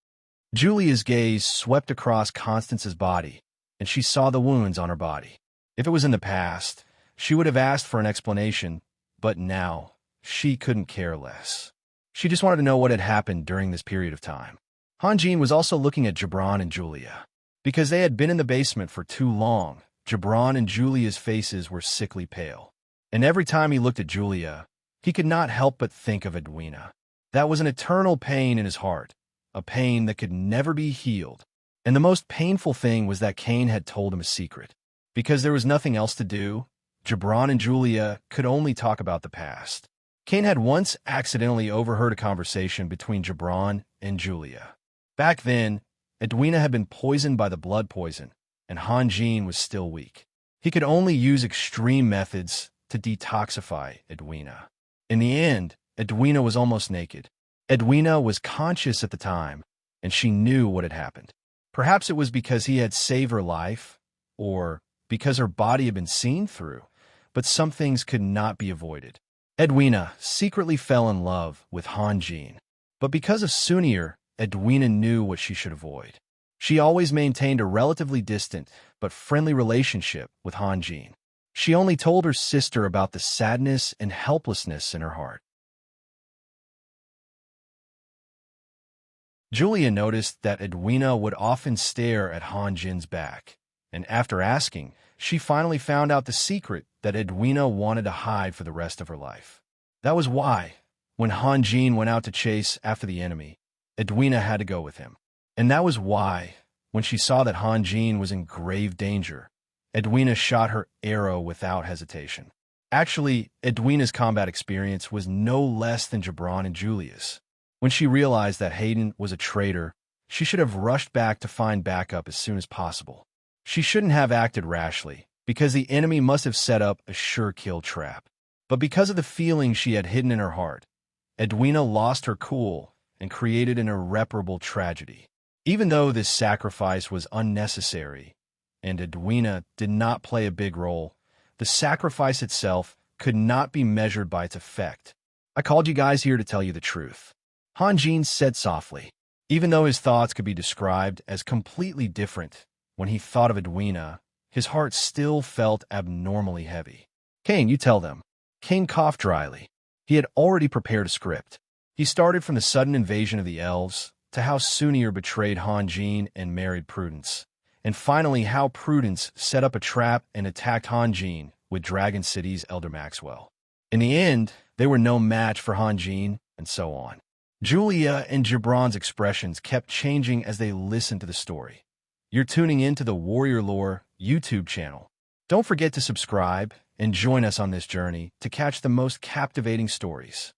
Julia's gaze swept across Constance's body, and she saw the wounds on her body. If it was in the past, she would have asked for an explanation, but now she couldn't care less. She just wanted to know what had happened during this period of time. Han Jin was also looking at Gibran and Julia. Because they had been in the basement for too long, Gibran and Julia's faces were sickly pale. And every time he looked at Julia, he could not help but think of Edwina. That was an eternal pain in his heart, a pain that could never be healed. And the most painful thing was that Cain had told him a secret. Because there was nothing else to do, Gibran and Julia could only talk about the past. Cain had once accidentally overheard a conversation between Gibran and Julia. Back then, Edwina had been poisoned by the blood poison, and Han Jin was still weak. He could only use extreme methods to detoxify Edwina. In the end, Edwina was almost naked. Edwina was conscious at the time, and she knew what had happened. Perhaps it was because he had saved her life, or because her body had been seen through, but some things could not be avoided. Edwina secretly fell in love with Han Jin, but because of Sunir, Edwina knew what she should avoid. She always maintained a relatively distant but friendly relationship with Han Jin. She only told her sister about the sadness and helplessness in her heart. Julia noticed that Edwina would often stare at Han Jin's back, and after asking, she finally found out the secret that Edwina wanted to hide for the rest of her life. That was why, when Han Jin went out to chase after the enemy, Edwina had to go with him. And that was why, when she saw that Han Jin was in grave danger, Edwina shot her arrow without hesitation. Actually, Edwina's combat experience was no less than Gibran and Julia's. When she realized that Hayden was a traitor, she should have rushed back to find backup as soon as possible. She shouldn't have acted rashly, because the enemy must have set up a sure-kill trap. But because of the feeling she had hidden in her heart, Edwina lost her cool and created an irreparable tragedy. Even though this sacrifice was unnecessary, and Edwina did not play a big role, the sacrifice itself could not be measured by its effect. I called you guys here to tell you the truth. Han Jin said softly, even though his thoughts could be described as completely different. When he thought of Edwina, his heart still felt abnormally heavy. Cain, you tell them. Cain coughed dryly. He had already prepared a script. He started from the sudden invasion of the elves, to how Sunir betrayed Han Jin and married Prudence, and finally how Prudence set up a trap and attacked Han Jin with Dragon City's Elder Maxwell. In the end, they were no match for Han Jin, and so on. Julia and Gibran's expressions kept changing as they listened to the story. You're tuning in to the Warrior Lore YouTube channel. Don't forget to subscribe and join us on this journey to catch the most captivating stories.